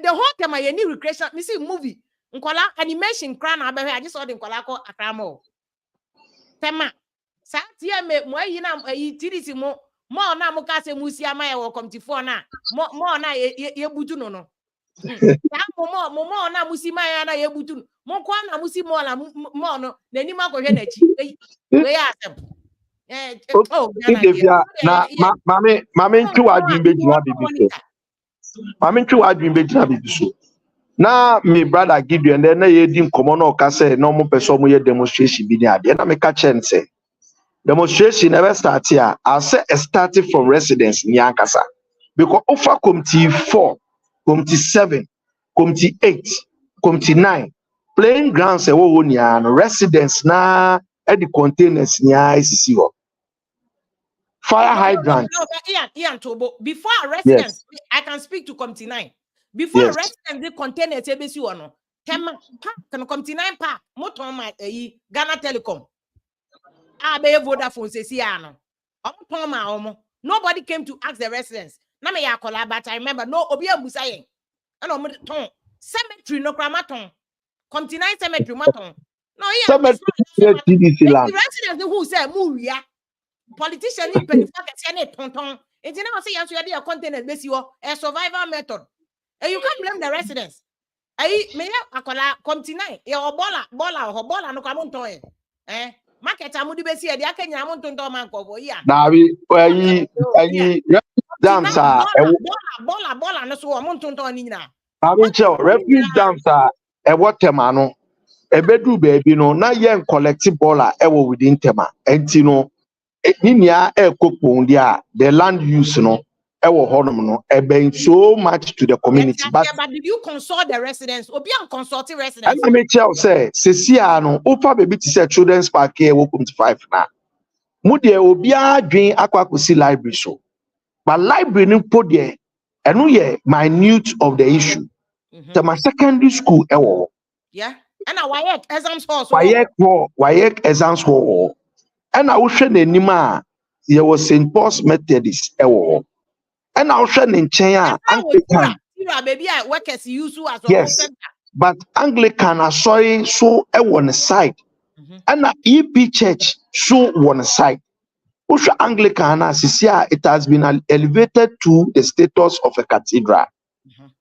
The whole time I need recreation, me see movie. Nkola animation crown I just saw the Nkola ko akramo. Tema. Sa tia me mo yi na TDC mo na mo ka se musia ma e welcome to phone na. Mo na ye butu no no. Ya mo na musi ma ya na ye butu. Mo kwa na musi mo na mo no na ni ma ko hwe na chi. We ya asem. Na mame ntwe wadwin begyina bibi so. Mame ntwe wadwin begyina bibi so. Na me brother Gideon then na ye di nkomo na oka say na omo pese omo ye demonstration bi ni ade na me ka chen say demonstration never start here. I say started from residents in Yankasa. Because offer committee 4, committee 7, committee 8, committee 9, playing grounds e wo nia no residents na e the containers nia isisi ho. Fire hydrant. No, Ian Tobo. Before residents, Yes. I can speak to committee 9. Before residents, the containers ABC or no. Tema can committee 9 park. Motor my Ghana Telecom. Abe Vodafone says Siano. Nobody came to ask the residents. Na me yakola, but I remember no Obia Busaye. And on ton cemetery no cramaton. Committee 9 cemetery maton. No, Cemetery TDC land. Residents who say Muria. Politician in penny pockets any tonton. It's never say answer your content base you a survival method. And you can't blame the residents. I may akola continue. Your bola no come on market amudi besi e dia kenya amontonto man ko ya. Na we dams are bola no so amontonto ni nyina. Refuge dams are e water no e bedu baby no na yen collect bola e wo within tema enti no ninia e kokpon dia the land use no e wo honom no e been so much to the community. But did you consult the residents? Obi an consulting residents. And Michelle say sesia no ofa baby to say children's park here welcome to 5 na mu de obi adwen akwakosi library so but library no po de eno ye minute of the issue. To my secondary school e wo yeah and why exams hall so why exams hall and I wo hwe n'anim a there was St. Paul's Methodist e wo and I wo hwe n'enchen a Anglican baby I workers use as yes but Anglican sorry so e wo on side and EP church so one side. Usha Anglican it has been elevated to the status of a cathedral.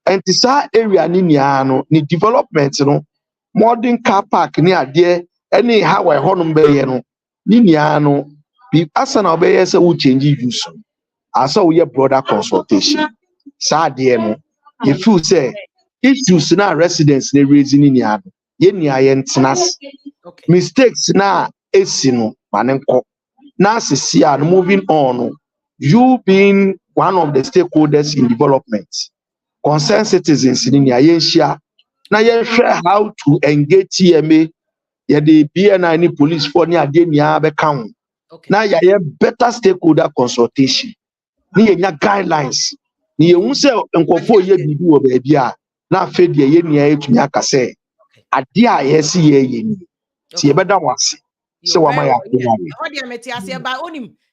And this area ni development no modern car park near there any how I honum be no ni no be asana obey say we change use. Asa we broader consultation. Sa there no you feel say issues na residents they raising ni no ye ni ayentenas mistakes na esino manenko na sisia moving on you being one of the stakeholders in development concerned citizens in Ayensia na ye share how to engage TMA ye the BNI ni police for ni ade ni abeka na ye better stakeholder consultation ni ye nya guidelines ni ye hu se nkofo ye bibi wo ba bia na afedie ye ni etumi akase ade a ye se ye ni ti ye beda wase se wa ma ya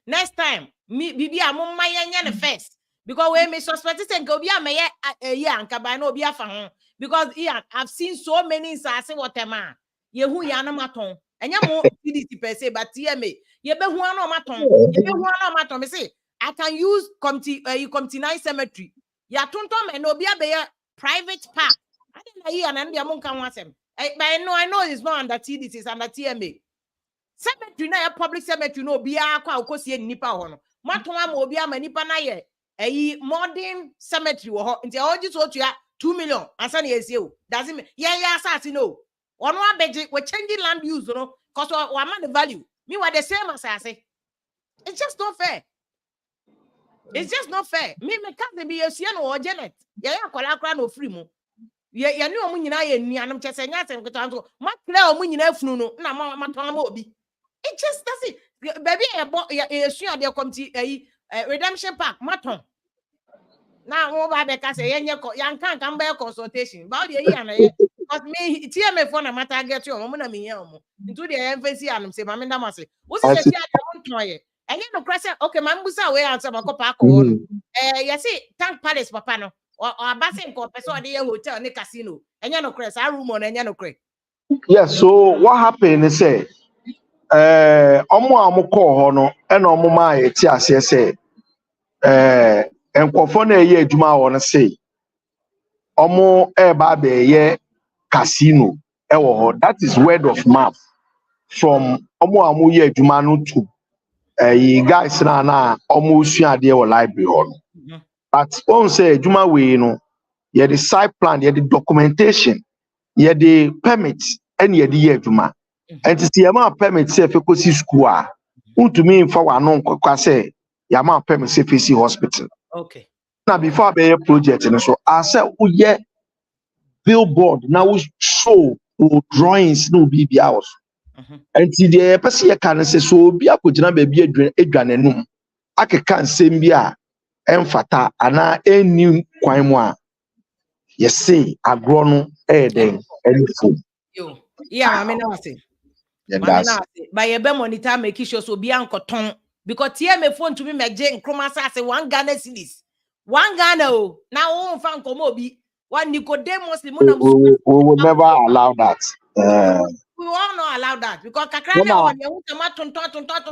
next time me bibi amumma yenya ne first because we me suspect say obi ameye yeah anka by no obi afa ho because yeah I've seen so many sase whatever ye hu ya na maton enya mo PDC per se but TMA ye be hu na maton me say I can use committee 9 cemetery ya tonton me no obi abeye private park I don't know and dem mo kan wasem but I know it's not under TDC it's under TMA. Cemetery na public cemetery no bia kwa okosie nipa ho no maton ama obi ama nipa na ye modern cemetery wo ho nti o ji so tua 2 million asa na yesie o does it ya asase no ono abeje we changing land use no cause we am the value me we the same asase. It's just not fair. It's just not fair. Me can be yesie no o Janet ya akola akra no free mu ye ni omu nyina ye nuanom chese nya asem keto anto makra omu nyina afunu no na maton ama obi. It just doesn't. Baby, a sure they come to redemption park, maton. Now mobile beka say yan kan be consultation but the year na ye because me tie me phone na matter get you mo na me yan mo into the emphasis and say mama ndam ase wo se say tia mo ntoye enye no krese okay man busa we answer makopa akọ no you see tank palace papa no or abase nko person de hotel ne casino enye no krese a room no enye no krese. Yes, so what happened is say ọmụ amụkọ họ no ena ọmụ ma eti ase say nkọfọ na eye adwuma họ no say ọmụ eba be ye casino ewo họ. That is word of mouth from ọmụ amụ ye adwuma no to guys na ọmụ suade wọ library họ no. But on say adwuma we no ye the site plan, ye the documentation, ye the permit and ye the ye adwuma. And to see a man permit say fekosi school a untumi mfa wano nkwa say ya man permit say fesi hospital. Okay. Now before be a project and so I say uye billboard now we show drawings no be house. And the person you can say so be akogina baby adwanenum akeka nsem bi a emfata ana eni kwan mu a ye say agro no den enifo. Yo yeah mama na say by a monitor make sure so be ankoton because tie me phone to me meje nkroma say 1 Ghana cedis 1 Ghana oh now won fan komo bi one Nicodemus we will never allow that. We will not allow that because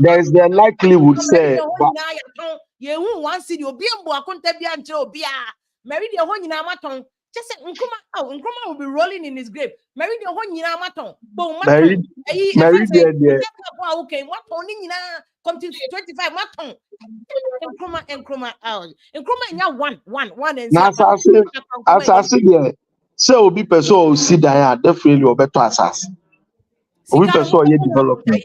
there's the likelihood say you one city obi mbo akonta bi anche obi a Mary de ho nyina maton just say nkroma will be rolling in his grave. Mary de ho nyina maton bo maton okay maton ni nyina come to 25 maton nkroma out nkroma nya one and asase there say obi person o si dan definitely obeto asase obi person o ye development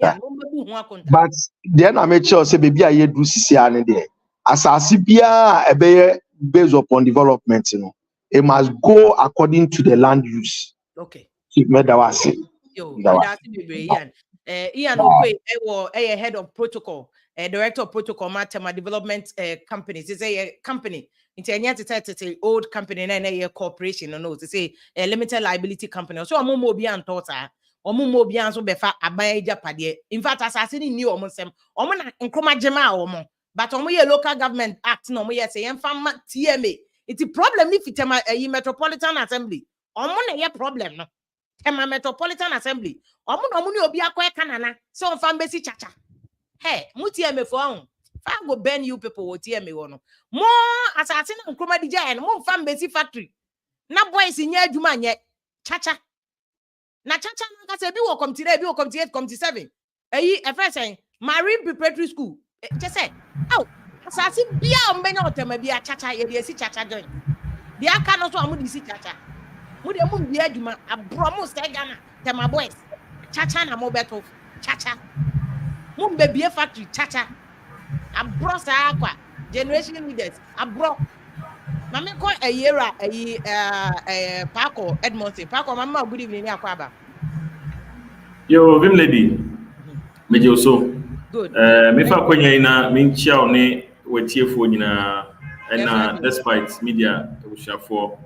but then I make sure say baby aye do sisi ane there asase bia ebeye based upon development you know it must go according to the land use. Okay. That's Ian. Ian Okwe, head of protocol, director of protocol, Matema development companies. It's a company. It's a old company and a corporation. No, it's a limited liability company. So I'm more beyond thoughts. Omo bian so befa aban Japade. In fact, assassin new omonsem. Omo na nkroma jema omo. But omo ye local government act no omo ye say enfama TMA. It's a problem if tema metropolitan assembly. Omo na ye problem no. Tema metropolitan assembly. Omo no omo ni obi akwa kanana. So onfam besi chacha. Hey, mu TMA for on. Fa go burn you people wo TMA wono. Mo assassin nkroma DJ and mo fam besi factory. Na boys nya adwuma nye chacha. Na chacha na ka say bi wo committee bi wo committee 8 committee 7 e first saying marine preparatory school just say oh asasi bia o mbenya otema bia chacha ye de si chacha join bia ka no so amu di si chacha mu de mu bia adwuma abro mu say Ghana tema boys chacha na mo beto chacha mu mbebie factory chacha abro sa akwa generation leaders abro mama ko ayera Paco Edmonton Paco mama good evening ni akwaba yo vim lady meje so good me fa kwanya ina me nchia one watiefo nyina na despite media ushafo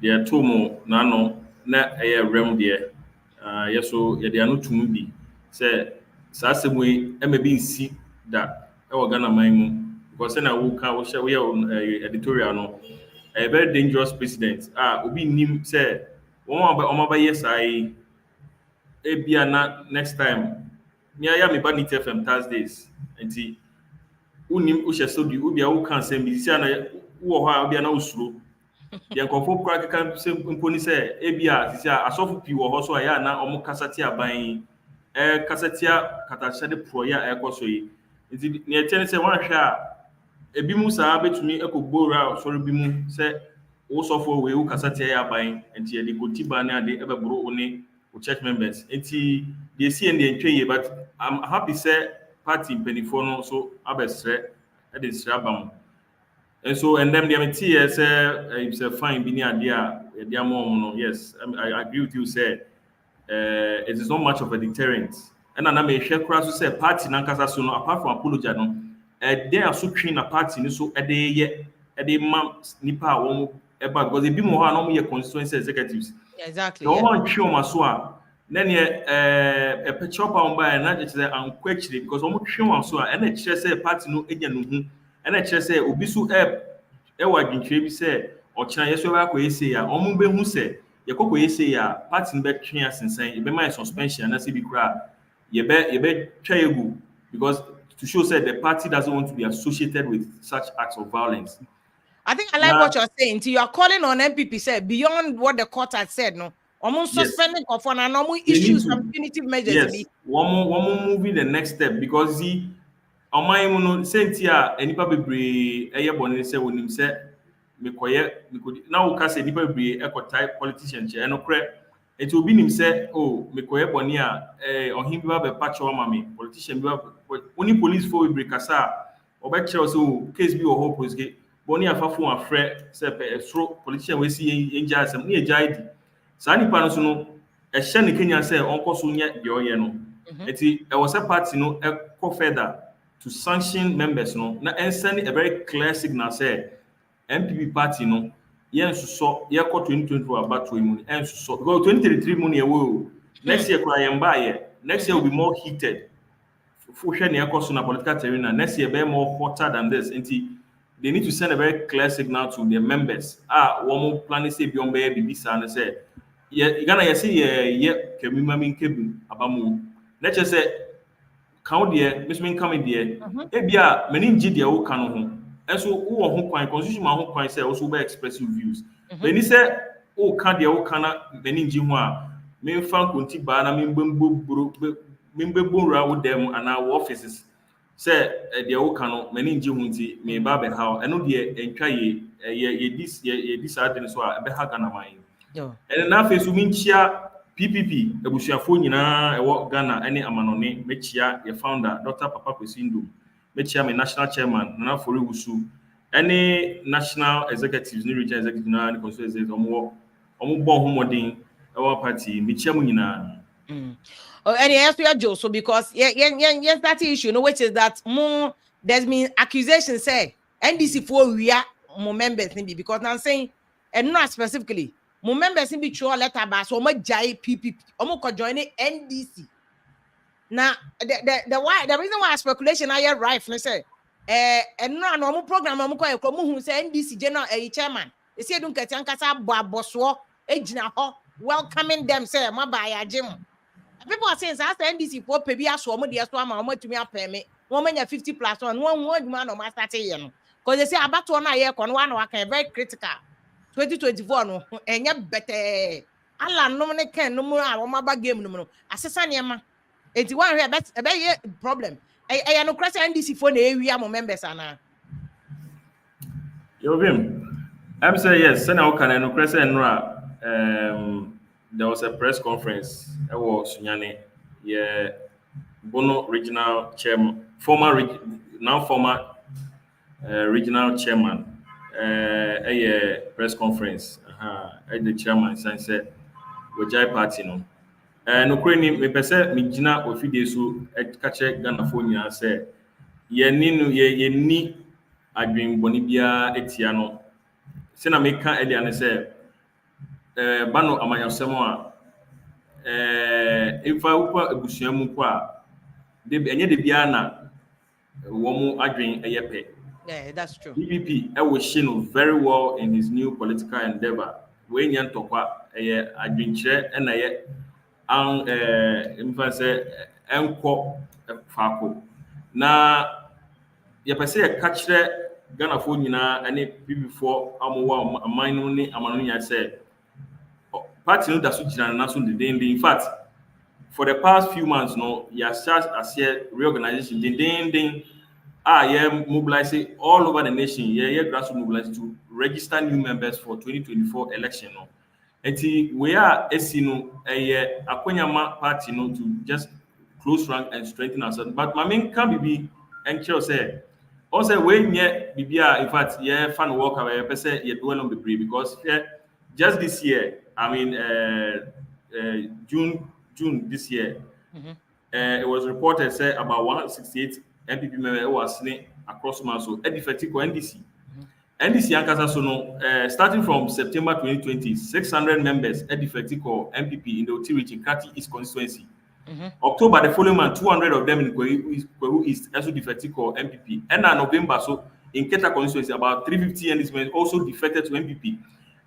de atomo na no na rem de yeso ye de anu tum bi se sa semwe emabi nsi da e wo Ghana man mu because na wo ka wo share we editorial no a very dangerous president obi nim say won ba yes I ebia na next time me aya me ba nit FM Thursdays enti unim wo so di obi a wo kan say bi sia na wo ho a obi na usuro de nkofo kra kan say mponi say ebia sia asofu pi wo ho so aya na omo kasati aban kasatia katashade proya ekoso yi enti ne etiene say wan hwe a ebi mu saa betumi ekobora soro bi mu se wo sofo we wo kasate ya ban enti e de gotiba na ade ebebro one wo church members enti dey see and dey ntwe but I'm happy say party penifo no so abesre e dey sra bam and so and them dey say it's a fine bi ni ade a e dey amom no yes I agree with you say it is not much of a deterrent and na me hwe kra so say party na nkasa so no apart from apology no they are so train a party so they ye the mam nipa one eba because they be more no more constituency executives. Exactly. The Yeah. one twi on so a then a picture on by and not say am quickly because one twi on so and e kire say party no enya no hu and e kire say obi so e wa dwintwe bi say o kira yeso ba ko yesi ya omo be hu say ye kokko yesi ya party no be twi asensan e be my suspension na say bi kra ye be twa egu because to show say the party doesn't want to be associated with such acts of violence. I think I like Now, what you're saying. Until you are calling on MPP, said beyond what the court had said, no. Almost yes, suspending of one and almost they issue need some to. punitive measures. Yes, one more moving the next step because see, on my own senti a enipa bebree eye bone say wonim say mekoye mekodi na wo ka say enipa bebree ekota politician che enokre enti obi nim say oh mekoye bone a ohim bi ba be patch o ma me politician bi ba oni police for bebree kasa obe kire say oh case bi wo ho police ke bone afafo afre say estro politician we see enja asem ne enja idi saa nipa no so no ɛhyɛ ne Kenya sɛ ɔnkɔ so nyɛ deɛ ɔyɛ no enti ɛwɔ sɛ party no ɛkɔ further to sanction members no na ɛnsend a very clear signal sɛ MPP party no yɛnsosɔ yɛkɔ 2024 abatoɔ mu no ɛnsosɔ because 2033 mu ne ɛwɔ o next year koraa yɛn baayɛ next year will be more heated wohwɛ ne ɛkɔ so na political terrain na next year bɛyɛ more hotter than this nti they need to send a very clear signal to their members wɔn plan sɛ bi wɔn bɛyɛ biribi saa no sɛ Ghana yɛsɛ yɛ kɛmima mi nkɛbi abamu na kyerɛ sɛ kaw deɛ mesome nka me deɛ ebi a m'ani ngye deɛ woka no ho ɛnso wowɔ ho kwan constitution ma ho kwan sɛ wo so wobɛ express your views m'ani sɛ woka deɛ woka na m'ani ngye ho a memfa nkonti baa na membɛbɔ wura wo dam anaa wo offices sɛ deɛ woka no m'ani ngye ho nti meba bɛhaw ɛno deɛ ɛntwa yɛdi saa de no so a ɛbɛha Ghana man yi and na afei so menkyia PPP abusuafoɔ nyinaa ɛwɔ Ghana ɛne amanɔne mekyia yɛ founder Dr. Papa Kwesindo mekyia me national chairman Nana Fori Wusu ɛne national executives ne regional executives na ne constituency ɔmo bɔ ho mmɔden ɛwɔ party mekyia mu nyinaa and yes, we are Joe. So because yes, that issue, no, which is that more there's been accusations said NDC for we are more members maybe because now I'm saying and not specifically more members in be true letter bass or my jai PPP or join NDC. Now the reason why speculation I right for say and no normal program I'm going who say NDC general chairman. They say don't get yankasa boswo ejina ho welcoming them say my buy gym. People are saying that NDC for pay biya so mo dey so ama mo tumi apɛ me won manya 50 plus 1 won adwuma no ma start here no because they say abato na ye kɔ no wa na very critical 2024 no enye better ala no ne kan no mu a wo maba game no no asesa ne ma enti wan hwe be problem e no cross NDC for na ewia mo members ana yo vim I'm say yes send how can no cross enra there was a press conference ɛwɔ Sunyane yɛ Bono regional chairman now former regional chairman ɛyɛ press conference the chairman san sɛ wɔgyae party no nokore ni mepɛ sɛ megyina ofidie so ka kyerɛ Ghanafoɔ nyinaa sɛ yɛni adwenbɔne biara atia no sɛna meka earlier ne sɛ ba no amanyɔsɛm a mfa wokɔ abusua mu kɔ a ɛnyɛ de biara na wɔn adwen ɛyɛ pɛ. Yeah, that's true. PPP ɛwɔ no very well in his new political endeavor. Wei nyɛ ntɔkwa ɛyɛ adwenkyerɛ ɛna ɛyɛ mfa sɛ ɛnkɔ faako na yɛpɛ sɛ yɛka kyerɛ Ghanafoɔ nyinaa ɛne PPP-foɔ amowɔ aman no ne amano nyinaa sɛ party no da so gyina na so dendenden in fact for the past few months no yɛahyɛ aseɛ reorganization dendenden mobilize all over the nation grassroots mobilize to register new members for 2024 election no enti we are esi no akwanyama party no to just close rank and strengthen ourselves but my main can be enkyerɛ sɛ also we nyɛ bibia in fact fan work away pɛ sɛ yɛ dwell on the brave because just this year I mean June this year it was reported say about 168 MPP members was across Maso defective NDC NDC ankasa so no starting from September 2020 600 members defected call MPP in the Oti region Krati East constituency. October the following month 200 of them in Kweru East also defected call MPP. And in November so in Keta constituency about 350 NDC men also defected to MPP.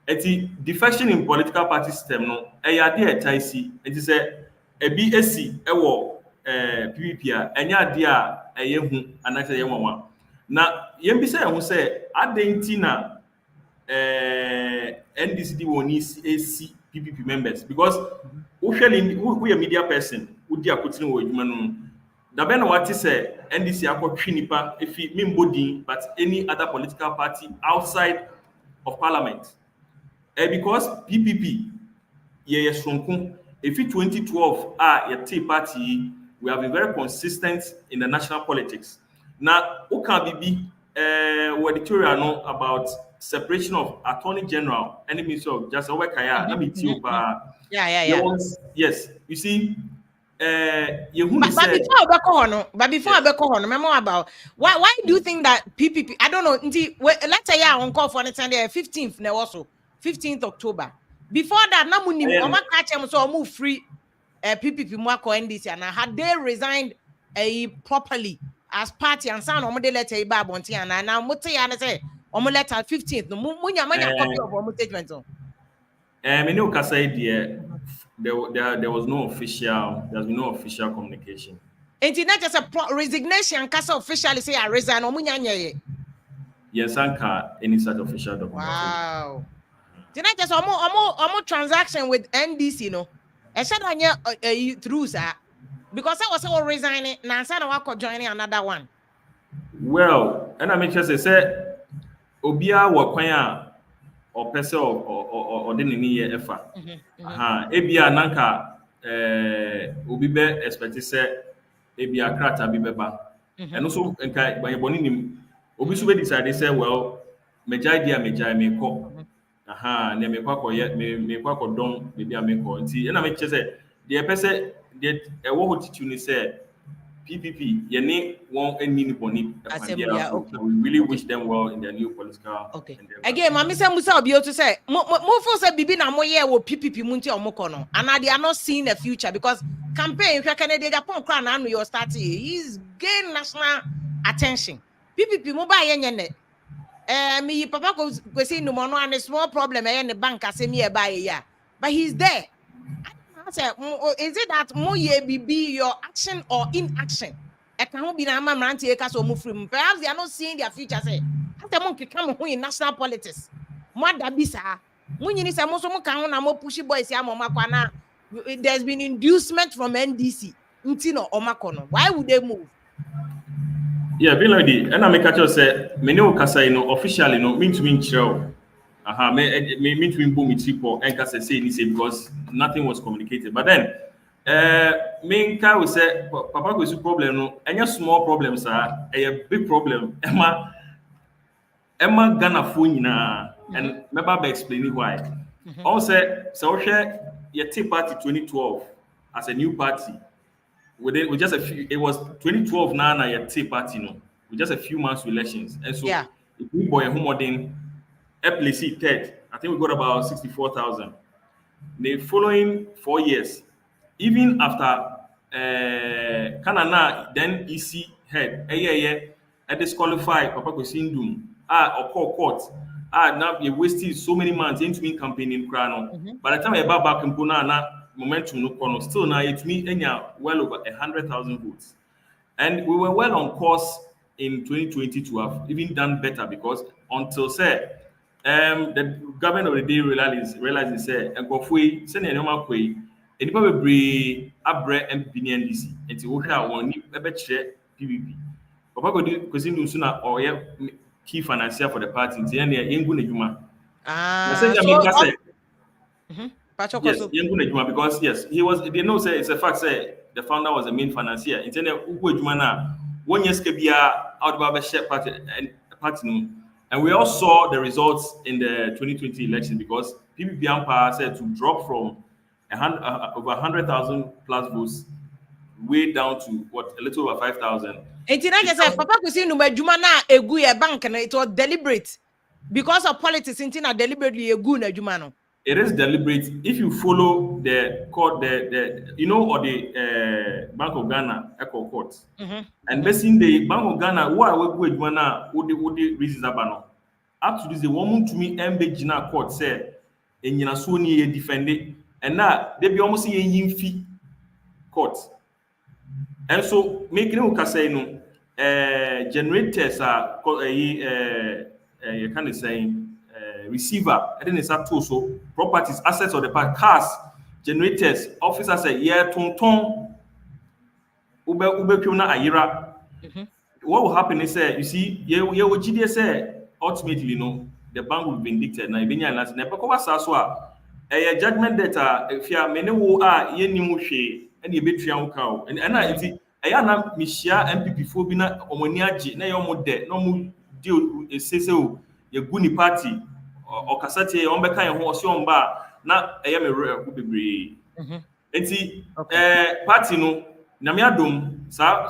The defection in political party system no eyade etaisi it is a BSc ewo PPP a enya de a eyehu anase yewanwa na yembisa ehu say adenti na NDC di woni AC PPP members because we a media person who di akotini wo adwuma no da be na what say NDC akotwe nipa efi membodi but any other political party outside of parliament. Because PPP, yes, from if 2012 your party, we have been very consistent in the national politics. Now, who can be editorial know about separation of Attorney General and the Minister of Justice? Yes, you see. But before I go on, remember about why do you think that PPP? I don't know. Let's say on call for the 15th now also. 15th October. Before that, na muni oma catch them so move free PPP mwako NDC and had they resigned properly as party and sound omo de letter iba bonti and now mote ya na say omo letter 15th no munya copy of omo statement on. Me no kasa there was no official communication. And it's not just a resignation kasa officially say I resign omunya nye. Yes, anka any such official document. Wow. Did I just almost transaction with NDC, no? I said on your through sir, because I was all resigning. Now I said I was joining another one. Well, and I mean just say, Obia wakwanya or person or didn't need efa. Ebia nanka obibe expect say ebia krata bibeba. And also enka by boni nim obi so decide say well mejai me ko. Ne me kwa koye me kwa kodon bibia me ko nti na me che say the person the wo hotitu ni say PPP ye ne won ani ni boni we really wish them well in their new political endeavor. Again mama say musa obi o to say mo for say bibi na mo ye wo PPP mu nti o mo ko no and they are not seeing the future because campaign if Canada Japan crown na no your starting he's gain national attention PPP mo ba ye nyene me papa go say no more and a small problem in the bank as me buy ya but he's there. I say is it that mo ye be your action or inaction e can be na mamranti e ka so mo free perhaps they are not seeing their future say after mo come in national politics mo da bi sa mo nyini say mo so mo kan na mo push boys ya mo makwa na there's been inducement from NDC nti no o makono why would they move? Yeah, be like the and I make a say me no kasa no officially no mean to mean chiro. Me mean to mean boom it people and kasa say ni say because nothing was communicated. But then me nka we say papa go see problem no any small problems are a big problem. Emma Ghana phone nyina and remember be explaining why. Also so share your tea party 2012 as a new party. With just a few, it was 2012 now a tea party, no, with just a few months to elections. And so, if we boy who more than FLC third, I think we got about 64,000. The following 4 years, even after Canada, then EC head, I disqualify Papa Kosindum, or call court. Now you wasted so many months into me campaigning crown. By the time I back in Puna, momentum no corner still now it me well over 100,000 votes and we were well on course in 2020 to have even done better because until say the government of the day realizing say enkofui say na normal kwei enipa bebre abre MPP NDC enti wo hwa won ni ebe kire PPP papa go di Kosindum so na oye key financier for the party enti na yengu na dwuma Yes, because yes, he was. They know say it's a fact. Say the founder was the main financier. Internet one year out of share party and we all saw the results in the 2020 election because PPP Ampa said to drop from over 100,000 plus votes way down to what a little over 5,000. Papa Kosindum juma na egu e bank na it was deliberate. Because of politics, intina deliberately a good adwuma. It is deliberate. If you follow the court, the you know, or the Bank of Ghana Echo Court, and basically the Bank of Ghana, who are we going to would the reasons about up to this, the woman to me, MB court said, and you know, so near defended, and now they be almost a fee court. And so making you say no, generators are you kind of saying. Receiver, and then it's up to so properties, assets of the park, cars, generators, officers say, yeah, tonton, ube na ayira. What will happen is, you see, you GDS say, ultimately, no, the bank will be vindicted. Now, even and last, never cover Saswa, a judgment data, if you are many who are ye nimushe, and you betray cow, and I see, I am Mishia MPP for bina omoniaji, na yomo de, no mu deal, say so, your guni party. Or Cassati, on Becca and Horse on bar, not a yammer would be brave. Party no, Namiadum, some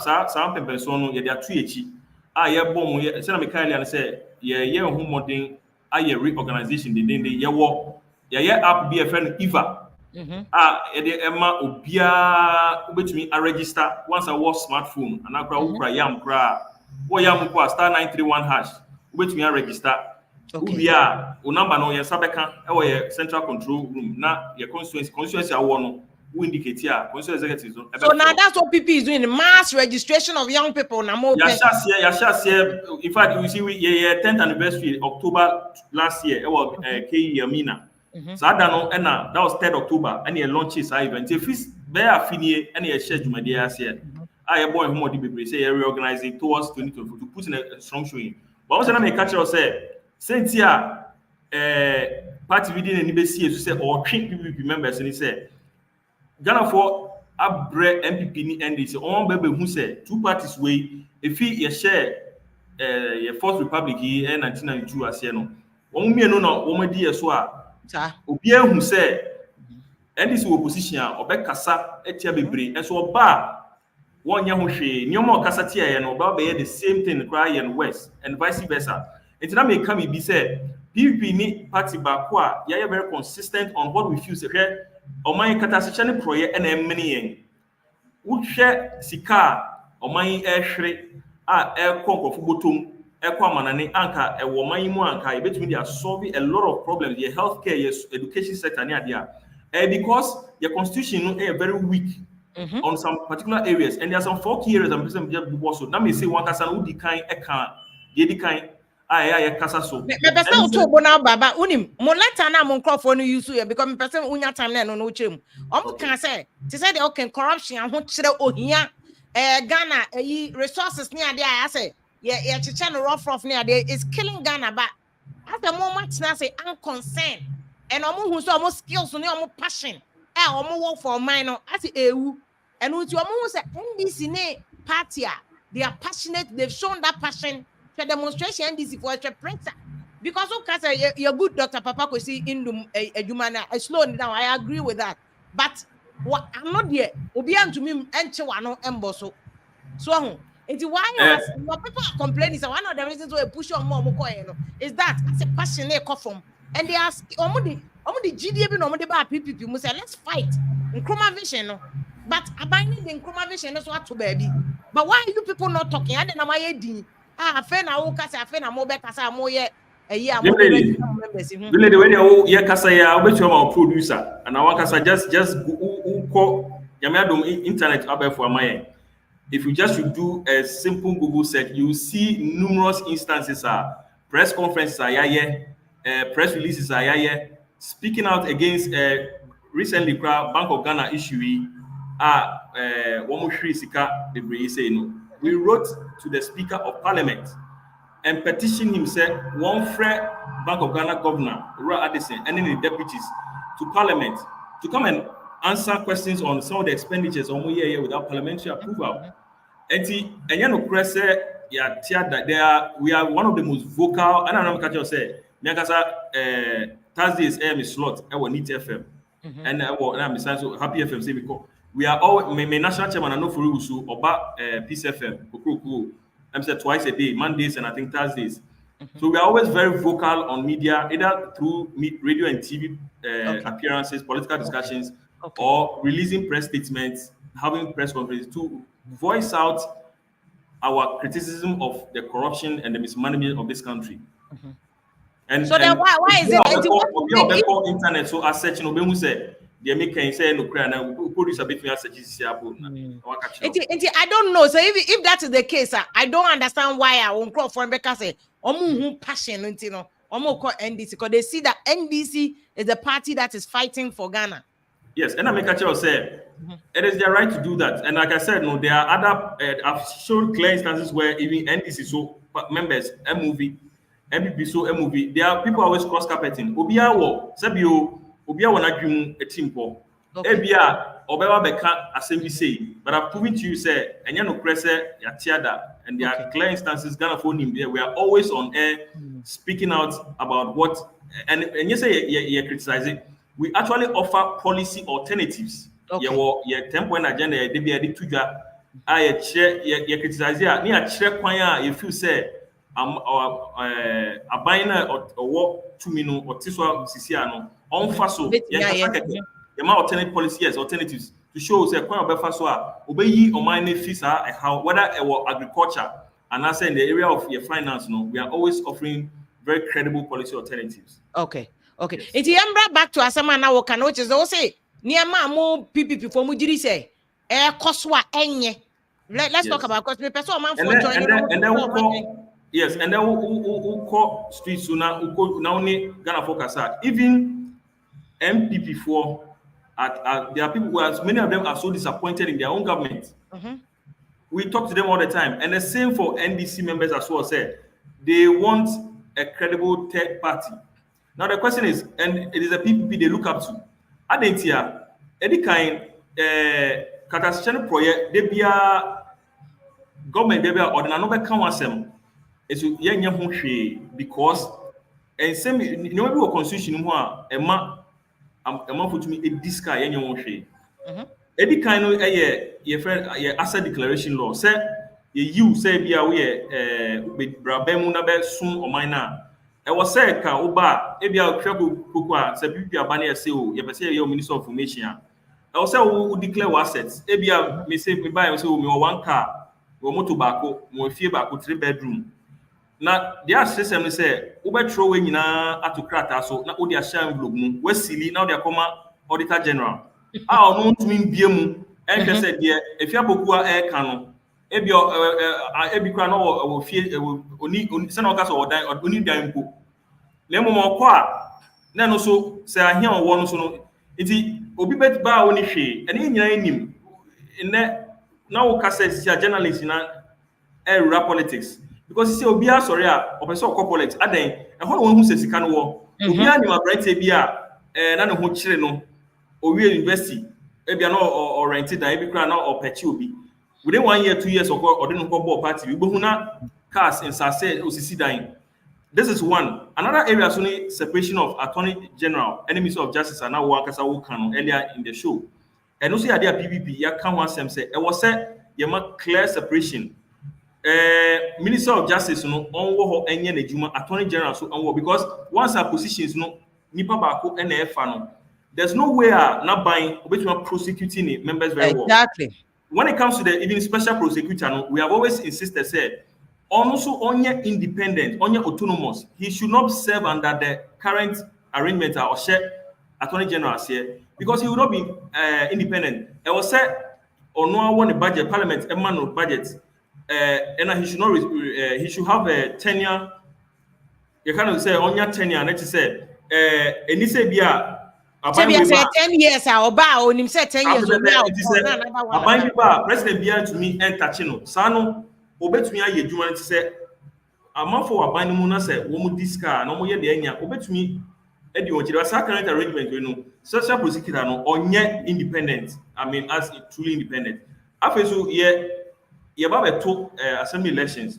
person, ye are 3 I bomb, send me kindly and say, ye home modding, I reorganization, the day ye walk, ye up be a friend Eva. Emma Obia, which me I register once I was smartphone, and I cry yam cry. What yam star 931 hash, which me I register. We are number no Sabeka, our central control room. Now, your constituency, I want to indicate here. Executives. So now that's what PP is doing, mass registration of young people. In fact, you see, we 10th anniversary October last year. It was K Yamina. So I don't know, that was 3rd October, and he launches our event. If it's very affiliate, and he schedule my day as here. I boy who more debate say reorganizing towards 2022 to put in a strong showing. But also, I catch you say. Since here, party within any base to say or treat PPP members and he said Ghana for abre MPP NDC on baby who said 2 parties way if he share a Fourth Republic in 1992 as you know. One me no one dear so Obia who said NDC opposition or back kasa etia bebre and so bar 1 year who she no more kasatia and about the same thing cry and west and vice versa. It's not may come be said PPP ni party back ya very consistent on what we feel say or my catastrophe project and many would share sika or my air air conquer bottom air manane anka a woman mu anka between they are solving a lot of problems the healthcare yes education sector near there because your constitution is very weak on some particular areas and there are some 4 key areas and just so that may say one person who decline a kind kasa so. Me person to bona baba unim mo letter na mo crofo no use here because me person unya time na no chem. Omo kan say to say the okay corruption ho kire ohia Ghana resources ni ade I say ye chicha no rough ni ade is killing Ghana but at the moment na say unconcerned and omo hu so omo skills ni omo passion omo work for mine no ati ewu and uti omo say NDC ne party they are passionate they've shown that passion. The demonstration NDC for a printer because okay you're good Dr. Papa could see in the I slow down I agree with that but what I'm not there obian to me enche wano emboso so it's why what people are complaining so one of the reasons why push on more is that as a passionate coffin and they ask omudi GDA be no omudi ba PPP mu say let's fight Nkrumah vision no but abaning the Nkrumah vision is what to baby but why are you people not talking and then am I din afena wo kasa afena mo be kasa mo ye mo members really the way you ye kasa ya obetu ma producer and I want kasa just call yamiadom internet abefo amaye if you just should do a simple Google search you will see numerous instances press conferences press releases speaking out against recently Bank of Ghana issue one more sika the say no. We wrote to the Speaker of Parliament and petitioned him, said, one Bank of Ghana Governor, Roy Addison, and then the deputies to Parliament to come and answer questions on some of the expenditures on year without parliamentary approval. And you know, press we are one of the most vocal, and I don't know what you say, Thursdays AM slot, our NEET FM, and I'm so happy FM say because we are all my national chairman I know for you so about Peace FM I'm said twice a day Mondays and I think Thursdays So we are always very vocal on media, either through radio and TV appearances, political discussions, or releasing press statements, having press conferences to voice out our criticism of the corruption and the mismanagement of this country. And so then why is it internet so as such no be say they make say no cry na produce a bit me as such I don't know. So if that is the case, I don't understand why I won't call for Rebecca say omu passion you know omu call NDC because they see that NDC is the party that is fighting for Ghana. Yes, and I make a say it is their right to do that. And like I said, no, there are other I've shown clear instances where even NDC so members MOV MPP so MOV there are people always cross carpeting. Obia wo sebio obia wana dwum a team po. Ebia obeba beka assembly say, but I've proven to you say enya no press ya tiada and there are clear instances Ghana phone him there. We are always on air speaking out about what and you say you criticize it. We actually offer policy alternatives. Yeah, 10-point agenda they be able to ja I you criticize ya ni a chere kwan a you feel say abina or what 2 minutes or tiswa sisia no on faso yeah alternate policy yes alternatives to show say kwan obefa so a obeyi oman na fisa how whether agriculture and as in the area of your finance no we are always offering very credible policy alternatives. Okay. If you back to Asama now can which is also near mo PPP for mujiri say koswa enye. Let's talk about because the person man for joining and then we call yes and then we call streets now only Ghana focus even MPP4 there are people who are many of them are so disappointed in their own government. We talk to them all the time and the same for NDC members as well said they want a credible third party. Now the question is, and it is a PPP they look up to. Adentia, any kind catastrophic project, they be a government, they be a or no be council. It's young because and same you know constitution who are a man for to me a disca young any kind of your friend asset declaration law say you say be aware with brabemu na be soon or minor. I was said ka oba ebia hweko kokwa se PPP abane ese o ye pese ye minister of information I was say we declare our assets ebia me say me buy say me one car we motor bako mo fie bako 3 bedroom na their system say we throw we nyina atokrata so na odi ahia envelope mu we sili na odi akoma auditor general no ntumi biemu enhwe say de efia bokua e ka no ebi kra no wo fie oni se na oka so odan oni dan mpo le mo ko a na no so se ahia owo no so no enti obi bet ba oni hwe ene nyina enim ene na wo ka se journalist na era politics because say obi asori a opese corporate adan e ho won hu se sika no wo obi ani ma bright bi a na ne ho kire no owie university ebia no or rented da ebi kra na opechi obi within 1 year 2 years or didn't go party we go na cars in sase osisi dying. This is one. Another area is only separation of attorney general enemies of justice and now workers earlier in the show and also idea PPP ya can one sem say it was said you make clear separation minister of justice no on wo enye na juma attorney general so on because once our positions no nipa baako na efa no there's no way na buying obetuma prosecuting members very well. Exactly. When it comes to the even special prosecutor, no, we have always insisted, said, also only independent, only autonomous. He should not serve under the current arrangement or share attorney general here because he will not be independent. It was said, or no one a budget, parliament, a man of budget, and he should not. He should have a tenure. You cannot say only tenure. Let's say, and he say, "Bia." Say 10 years oba onim say 10 years oba president bia to me enter no sano obetumi aye dwuma nti say amafo aban no mu na say wo mu diska na mo ye de anya obetumi edi o kire sa current arrangement we no social prosecutor no onye independent I mean as truly independent afeso ye ba beto assembly elections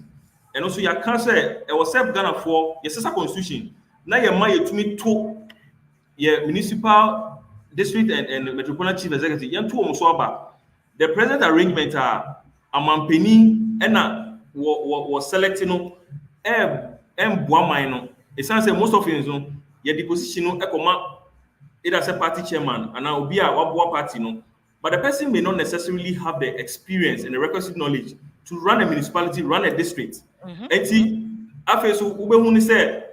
and also ya can say e was self Ghana for your sister constitution na ye ma ye tumi to municipal district and metropolitan chief executive yan two so aba the present arrangement amampeni na was selecting boa no it sounds say most of you no your deposition no ekoma either say party chairman and now be a waboa party no, but the person may not necessarily have the experience and the requisite knowledge to run a municipality, run a district. And after so ube say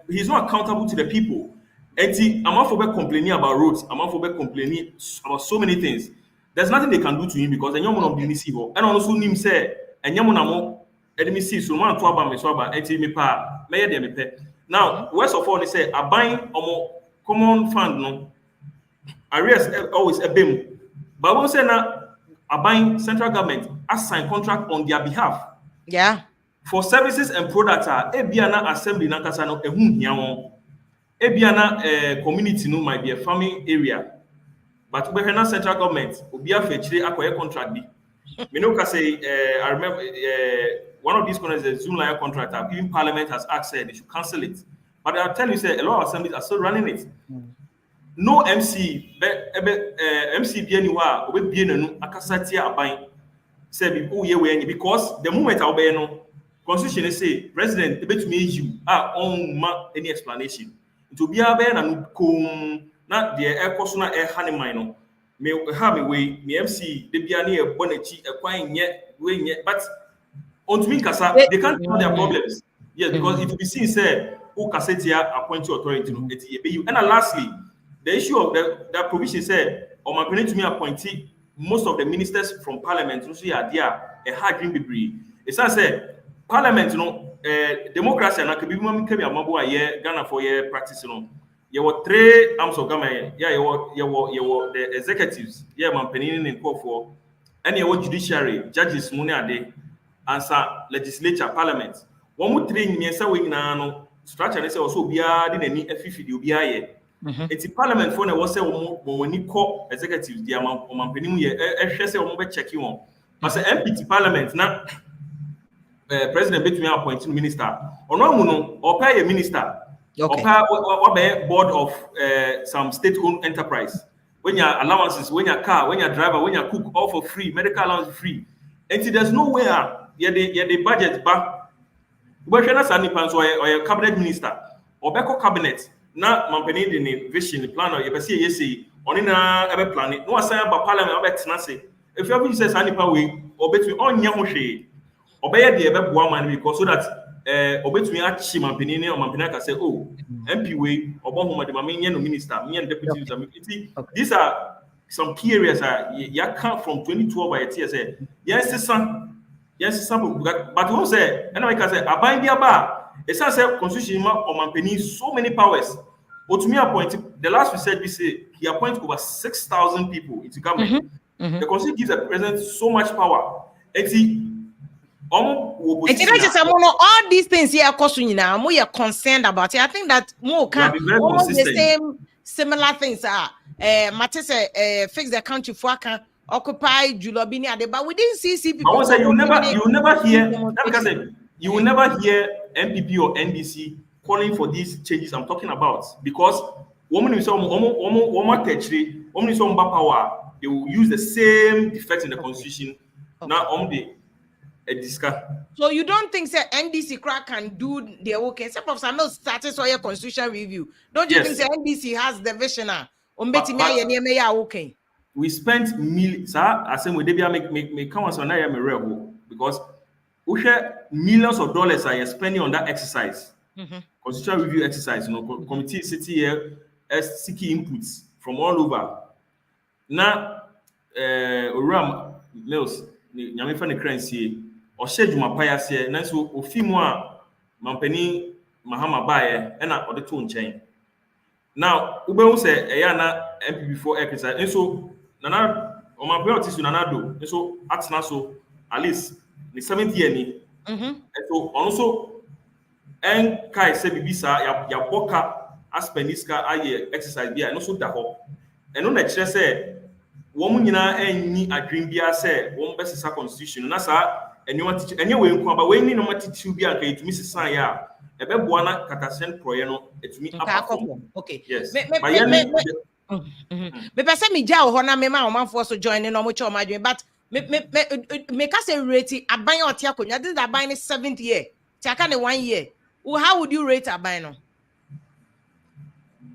he's not accountable to the people. And I'm not for complaining about roads, I'm not for complaining about so many things. There's nothing they can do to him because the young man be civil. And also him say and young man enemy see so man to about me so about me pa me pay. Now, worst of all, they say a buying common fund no arrears always a bim. But we say now a buying central government assign contract on their behalf. Yeah. For services and products are ebiana assembly na kasa no ehun hia won. Ebiana community no might be a farming area. But we na central government obi afechire akoye contract bi. Me no ka say I remember one of these contracts is a Zoom line contract. Even Parliament has asked they should cancel it. But I'll tell you, say a lot of assemblies are still running it. No MC, MC be anywhere, we be no akasati aban. Say people here because the moment I'll be no constitution say president debate me you on any explanation. It will be a ben and kum not the air persona air honey no. Me have me way me MC the be any a bonechi a quine yet way yet but on to me kasa they can't solve their problems. Yes, because it will be seen said who Cassetia appoint to authority to and lastly, the issue of that provision said, or my to me appointee most of the ministers from parliament who see idea a hard dream degree. It's not said parliament, democracy and I can be a year Ghana for year practice. You were three arms of government, you were the executives, man penning in call for any judiciary, judges, money a day, answer legislature, parliament. One would train me no structure say also be didn't any FFD be here. It's parliament for was say when you call executives the amount of mampeni here say we check you on. But say MPT parliament now president between appointing minister or no or pay a minister or pay board of some state-owned enterprise. When your allowances, when your car, when your driver, when your cook, all for free, medical allowance free. And there's nowhere the budget back. But when a cabinet minister or back cabinet, now mampeni the vision, the plan, or you see, yes, on in a planet. No, I say about parliament, I bet say. If you have says Sanipa way, or between on Yamushe, obey the Ebe Buaman because so that obey me at Shima Penini or Mampinaka say, oh, MP way, or Bohoma, the Maminian minister, me and deputy. These are some key areas. You come from 2012 by TSA. Yes, son. Yes, some but who say, and I can say, I bind the bar. It's not say constitution or Mampeni so many powers. But to me, appointed the last we said, we say he appointed over 6,000 people into government. The constitution gives the president so much power. All these things here, now we are concerned about it. I think that more can almost the same similar things are. Matisse fix the country for can occupy Julobini, but we didn't see people. I will say you never hear. Because you will never hear MPP or NDC calling for these changes I'm talking about because woman is power. They will use the same defects in the constitution. Now on the discuss. So you don't think that NDC crack can do their work? Except of some status or your constitution review. Don't you think the NDC has the vision? Okay. We spent millions. I say we make come on rebel because we share millions of dollars are spending on that exercise. Constitutional review exercise. Committee city here seeking inputs from all over. Now, Ram Mills, Yami Fanny Crancy, or Sheduma Payas, Nansu, Ofimwa, Mampeni, Mahama Baye, and or the tone chain. Now, Ube say, Ayana MP before exercise, and so Nana, or my priorities to Nanado, and so at Naso, at least the 7th year, and so also, and Kai said, Bibisa, Yaboka, Aspeniska, aye, exercise, and also Daho. And on next year, say, woman any a dream be say, one best constitution, and that's and you want to anyway, but when you know what to be a Mrs. Saya, a Bebuana Catasen Proyano, it's me. Okay, yes. Me person me jaw hona me ma o man for so join no mo my dream, but me ka say rate aban o tia konya this aban 7th year Chakane 1 year. Well, how would you rate Abino?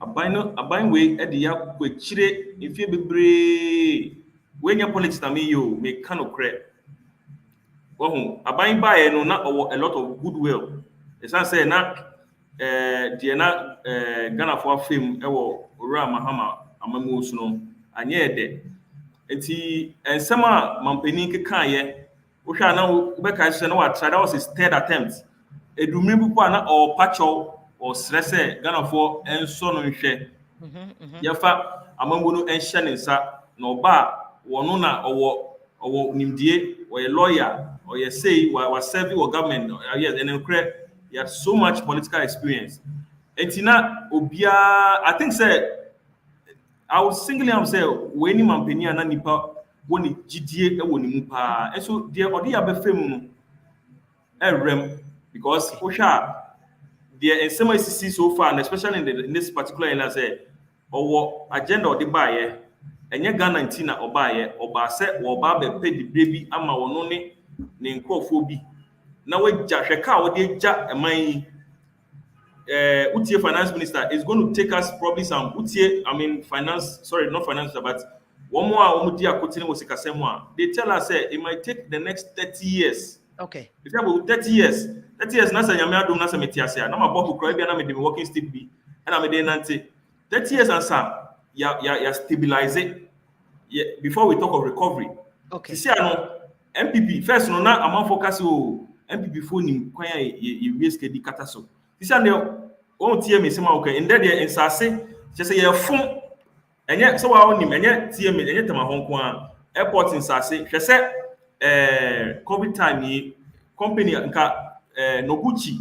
Abine way at the yak with chire if you be when your politics na me you make kind of crap. Well, Abine by no not a lot of goodwill. It's not say not Diana Ghana for film ewo Ura Mahama Amamus no and yeah de. And some mampeni keka ye wohwa na wobɛka sɛ na watra that was his third attempt edumiri bu kwa na ɔpakyɛw ɔsrɛ sɛ Ghanafoɔ ɛnsɔ no nhwɛ yɛfa amambu no ɛnhyɛ ne nsa na ɔba a wɔno na ɔwɔ nimdie ɔyɛ lawyer ɔyɛ sei wa serve wɔ government yes and nkorɛ he had so much political experience enti na obiara I think say I was singling am say when him mampeni ana nipa woni gidie e woni mu pa and so there odi abefem no rem because osha there in some CC so far and especially in this particular area say owo agenda odi baaye enye Ghana ntina obaaye oba se wo ba be pe di ama wono ne nkofo bi na wagya hweka odi gya eman Utie finance minister is going to take us probably some Utie, I mean finance, sorry, not finance, but one more they tell us it might take the next 30 years. Okay. If you have 30 years, nasa nyame adom nasa metiasia. Na maboko kra bia na me dem working stick bi. Na me dey nante. 30 years and sa ya stabilize it. Yeah, before we talk of recovery. Okay. See ano MPP first no na am focus o MPP phone nim kwan ye risk di kata so. This and on TM is okay. And then the insase just say phone and yet so I only and yet TM and yet my Hong Kong airport insase. She said COVID time ni company nka Noguchi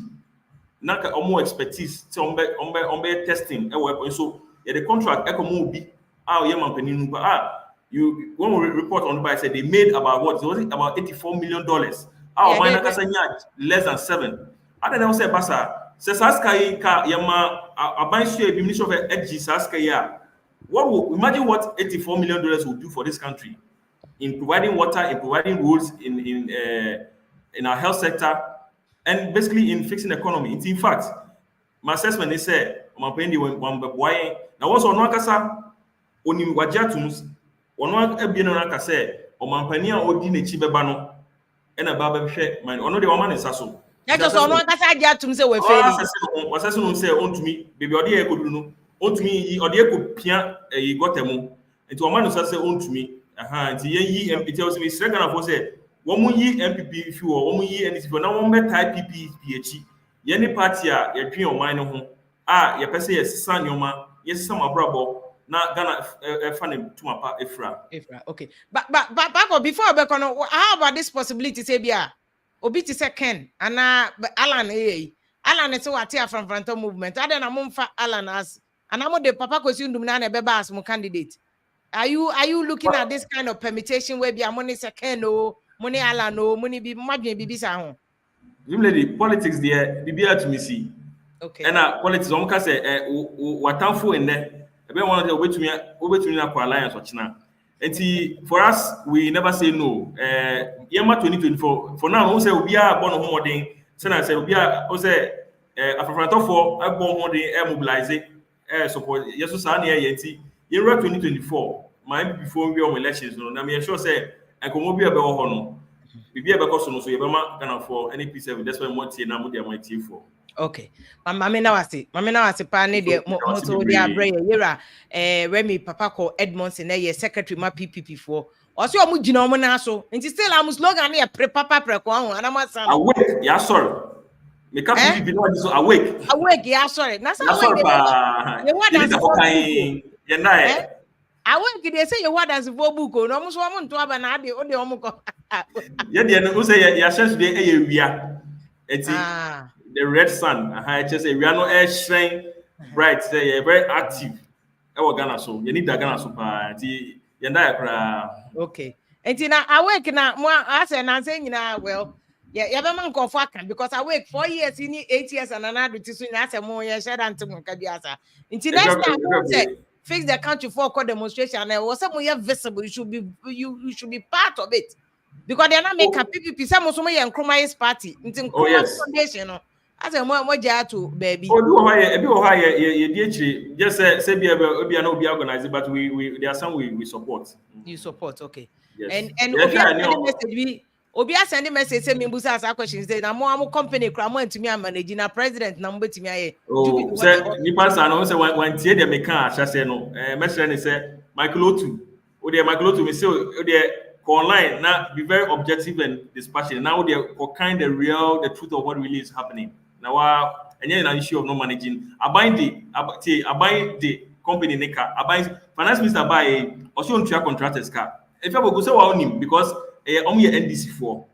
naka omo expertise to ombe testing so the contract ekomo bi ye mampani nu you when we report on by said they made about what was it about $84 million man naka sanya less than 7 other than say basa se saskai ka yama abansho e minister of energy saskai ya what will imagine what $84 million will do for this country in providing water, in providing roads, in our health sector, and basically in fixing the economy. It's in fact, my assessment is say, now also on Wakasa, on him wajatums, on one ebino Nakase, or Mampania or Dine Chibebano, and a barber share, my honor the woman is also. That was on Wakasa Jatum say we're failing. Was as say on to me, baby, or the echo, no, on to me, or the echo pia, you got a move, and to a man who say on to me. Nti yi it tells me strength na for say wo mu yi MPP fi wo mu yi NDC for na wo be type PPP echi ye ni party a ye twen oman no ho ye pese ye sisa nyoma ye sisa mabrabo na Ghana fa ne tuma pa efra okay but before we go how about this possibility say bia obi ti say Ken ana Alan Alan say what here from Frontal movement ade na mo mfa Alan as ana mo de papa Kwesi Ndum na be ba as mo candidate. Are you looking at this kind of permutation where be a money second no money ala no money be madwen bibi sa ho? Lady politics there bibia to me see. Okay. And politics on ka say watamfo in there. Ebe one of the obetumi na alliance ochina. Enti for us we never say no. Yema 2024 for now we say obia born ho modern. Say na say obia o say afrafranto for born ho den mobilize support yeso sa na yenti year 2024 my before we on elections no na me sure say enkomo bi ebe ho no bibi ebe ko so no so ye be ma Ghana for NP7 that's why mo tie na mo dey my tie for. Okay. Mama na wase pa ne de mo so dey abre yera Remy papa ko Edmondson na ye secretary ma PPP for oso omo gina omo na so nti still am slogan na ye pre papa pre ko ho ana ma san awake ya sorry me ka PPP no so awake ya sorry na so awake ye what that yeah, nice. I want to say you what as book no mo so mo nto aba na ade o de omo ko. Yeah, the say ya share today wia. The red sun, just say we are no air shine bright, say you're very active. Ghana so you need that Ghana so party. Okay. And na awake na mo ase na say nyina well. Yeah, be man ko for kan because I work 4 years in 8 years and another to so na say mo ye share that ntim ka biasa. Until next time say fix the country for demonstration and was some more visible. You should be part of it. Because they are not make a PPP. Some of them Nkrumah's party. It's in Nkrumah foundation. No, as a more to baby. Oh, do higher, a bit higher, ye just say be no be organized, but we there are some we support. You support, okay. Yes. And Yes, Obia sending message we Obia sending message say me busa ask questions say na mo company kra mo antimi manage na president na mo betimi aye. Oh, say nipa san no say when tie dem make ahya say no message ni say Michael Otu. O dey Michael Otu me say o dey online now be very objective and dispassionate. Now they kind the truth of what really is happening. Now and then an issue of not managing. I bind the company nika. I bind finance minister buy also on track contractors car. If you go say what him because only NDC for.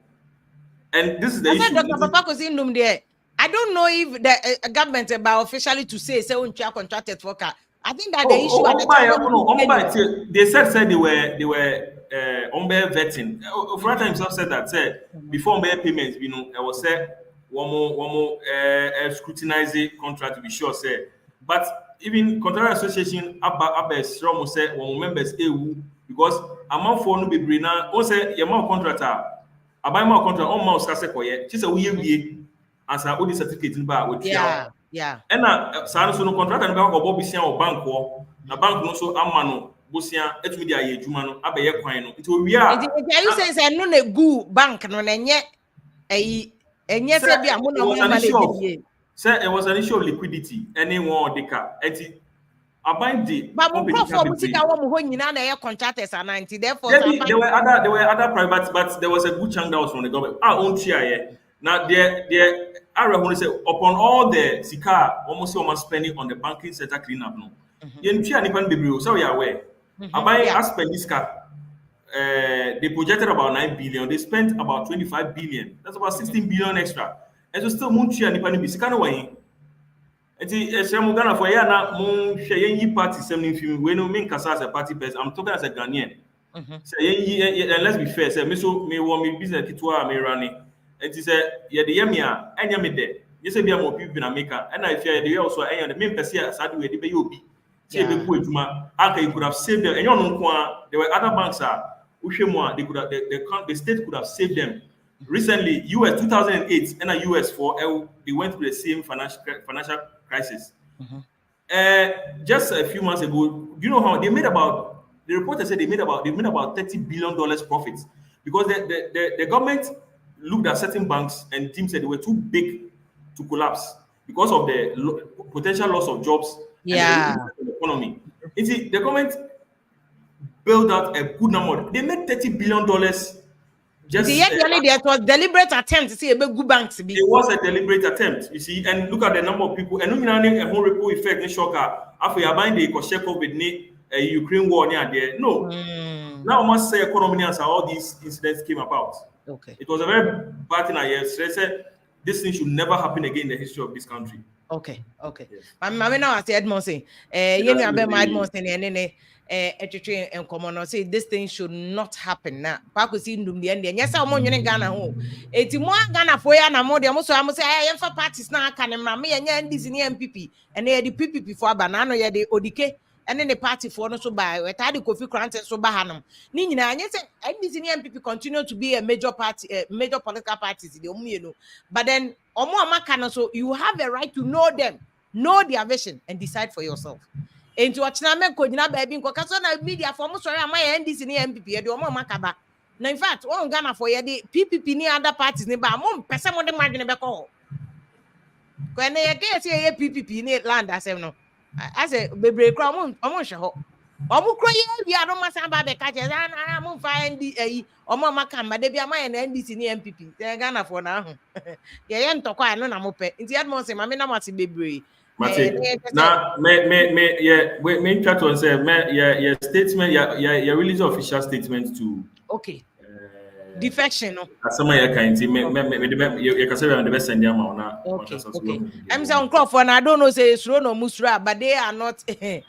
And this is the issue. Dr. Papa was in room there. I don't know if the government about officially to say on track contracted for car. I think that the issue at the time they said they were Umbe vetting. Frata himself said that before Umbe payments, I was said one more scrutinize the contract to be sure say. But even contract association Abba Strong say one members because amount for no be brina. O say your amount contractor. Abai more contract on mouse kase koye. She say we as a odi certificate in ba with yeah. And saa so no contract and go go bisia o bank wo. Na bank no so ama no bosia etumi dia ye adwuma no abeye kwan no. Nti owi a you say no na gu bank no na nye enye say bia mo na mo manage. Say it was an issue of liquidity. Anyone deka. Enti abai the but for mutika wo mo ho nyina na ye contractors and 90 therefore there were other private but there was a good chunk that was from the government. Own here. Now I want to say upon all the sika almost spending on the banking sector cleanup no. So we are aware. I spend this car. They projected about 9 billion. They spent about 25 billion. That's about 16 billion extra. And so still Munchi and Nipan Bisika no way. It's Ghana for ya na mon share party 70 we no mean kasa as a party person. I'm talking as a Ghanaian. Say and let's be fair. Say me want me business kitwa me running. It is a ye the yemia enya me there. You say be more people in America and I fear the also enya the main person aside we dey obi. Say be ku adwuma. Aka you could have saved them. Enyo no kwa there were other banks they could have the state could have saved them. Recently, US 2008 and a US they went through the same financial crisis. Just a few months ago, do you know how they made about? The reporter said they made about $30 billion profits because the government looked at certain banks and teams said they were too big to collapse because of the potential loss of jobs and the economy. The government built out a good number. They made $30 billion. Just it was deliberate attempt to see a good banks. It was a deliberate attempt, you see, and look at the number of people. And a whole ripple effect in shocker. After you're buying the Kosheko with Ukraine war near there. No. Now I must say economy answer all these incidents came about. Okay. It was a very bad thing. They said this thing should never happen again in the history of this country. Okay. Yes. My now I say Edmondson. You know about my Edmondson and common say this thing should not happen now. Pakusi ndum the end. Yes, I'm on Ghana home. Eti mo Ghana for ya na mo de mo so am say I am for parties now can me and NDC ni MPP and they the PPP for banana ya the odike and then the party for no so by we tadi Kofi Krante so ba hanam. Ni nyina anye say NDC ni MPP continue to be a major party major political parties the omu you know. But then omo amaka no so you have a right to know them, know their vision and decide for yourself. Into watching me kojina baby nko kaso na media for mo sorry am NDC ni MPP e de omo makaba. Na in fact on Ghana for ye the PPP ni other parties ni ba mo pese mo de madwene be ko. Ko na ye ke say ye PPP ni land asem no. I say bebre kra omo hwe ho. Omo kro ye wi ado masan ba be ka che na mo fa NDC omo maka ma de bia ma ye na NDC ni MPP. Te Ghana for na ho. Ye ntokwa no na mo pe. Nti Edmond say ma me na mate bebre. Now, me try to say, your statement, your release official statement to defection. No, some of your kind, you can say the best send them out. Okay. I'm saying Crawford, I don't know say it's no Musra, but they are not. They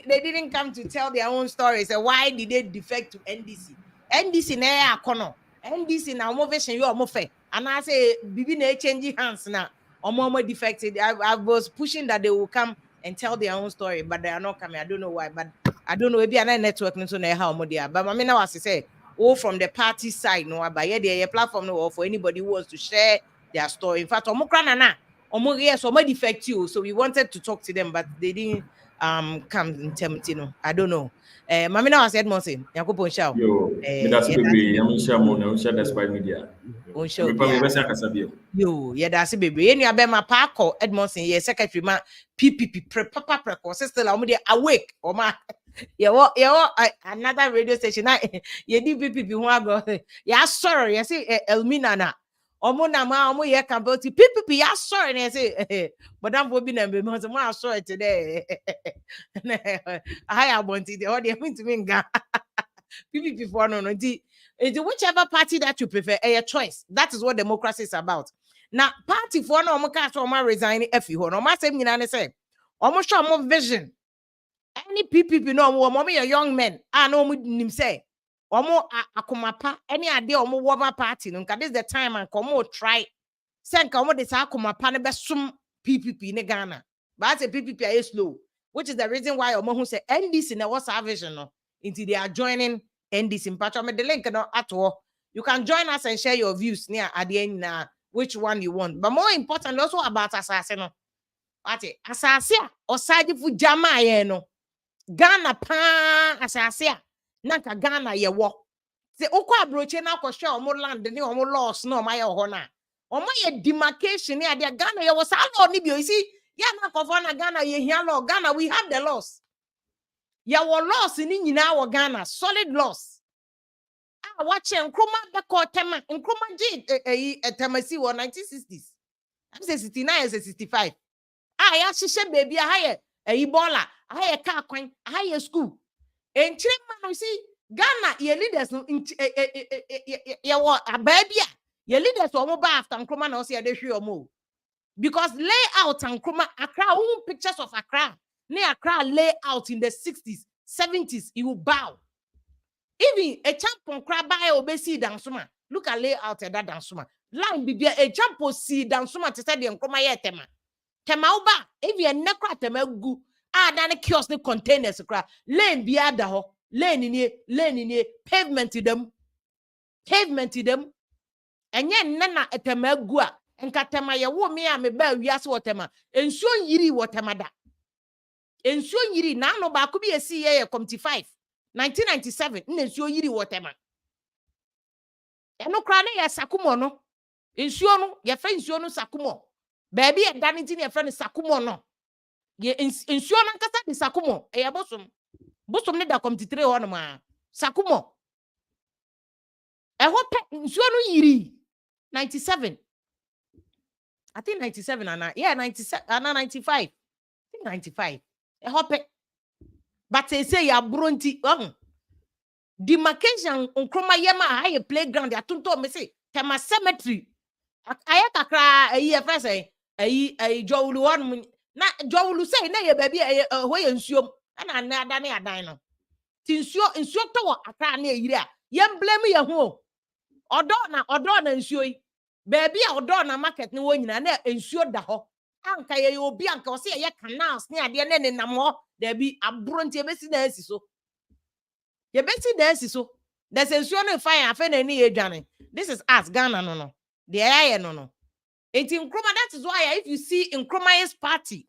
didn't come to tell their own stories. So why did they defect to NDC? NDC na kono. NDC na motivation you are fair. And I say, bibi na changing hands now. Omo defected. I was pushing that they will come and tell their own story, but they are not coming. I don't know why, but I don't know. Maybe another network so how they are. But I mean, now as I say, or from the party side no but yeah the platform no for anybody who wants to share their story. In fact yes defect you, so we wanted to talk to them but they didn't come in terms. I don't know. Mamina was Edmondson Yakupon Shaw. Yo, me that's baby. I'm share more. I'm share despite media. On show Me probably best akasabio. yo yeah that's baby any abema parko Edmondson yeah secretary ma PPP papa preco still awake or ma yeah another radio station yeah di PPP who go yeah sorry you see Elmina na omo na ma omo yeah campbell PPP yeah sorry na say but I'm be na be mo sorry today I want it all they mean to me nga PPP for no whichever party that you prefer, a choice. That is what democracy is about. Now, party for no more resigning if you no more same you say almost show more vision. Any PPP no more a young men. I know him say more akumapa any idea or more warmer party. No, this is the time and come more try. Send come this akumapa ne best sum PPP ne Ghana. But I say PPP is slow, which is the reason why who say NDC na what's our vision no until they are joining NDC in patch. The link at all. You can join us and share your views near at the end which one you want. But more important also about assassin. Assassin or side for Jama no Ghana pa assassin. Nanka Ghana ye walk. Say okwa broche na ko share omo land ni omo laws no my hona. Omo ye demarcation near the Ghana ye was all ni bi you see. Ya na ko na Ghana ye here law. Ghana we have the laws. Ya were laws in our Ghana, solid laws. Watch Nkrumah beko tema Nkrumah G temasi 1960s. I'm say 69 and 65. Ya shishe baby a Ebola, a car coin, a school. And children see Ghana your leaders no a baby. Your leaders were mobile after Nkrumah no see they show more. Because layout Nkrumah Accra pictures of Accra. Near Accra layout in the 60s, 70s, you will bow. Even a champion crab by obesi dansuma. Look at layout at that dansuma. Line be a champion see dansuma to study and come my tema. Temauba, if you necra temegu, dan a kiosk the containers cry. Lane be at the ho, lane in here, pavement to them. Pavement to them. And yet nana at temegua. And katamaya wo me a me bell yas watema. And so yiri watemada. And so yiri na no ba could be a CA committee 5 1997 nsuo yiri whatever eno kra na ya sakumo no nsuo no ye fa nsuo no sakumo baby e dan nti na ye fa no sakumo no ye nsuo no nkasa di sakumo e ya bosom ne da committee 3 ho no ma sakumo e ho pe nsuo no yiri 97 I think 97 and yeah 97 and 95 I think 95 e ho pe. But they say ya bronti demarcation Nkrumah yema high playground ya tunto me say tema cemetery aya kakra ayi first ayi jowulu one na jowulu say na ye baby ho ye nsuom na ada na adan no ti nsuo to akra na yiri a ye blame ye ho odo na nsuo yi baby a odo na market ni wo nyina na nsuo da ho anka ye obi anka o say ye canals ni ade na ne nam ho there be abronti ebesi na asi so ye besi na asi so there's nsuo no fire afa na ni edwane. This is us Ghana no the aye no enti Nkrumah. That is why if you see Nkrumah's party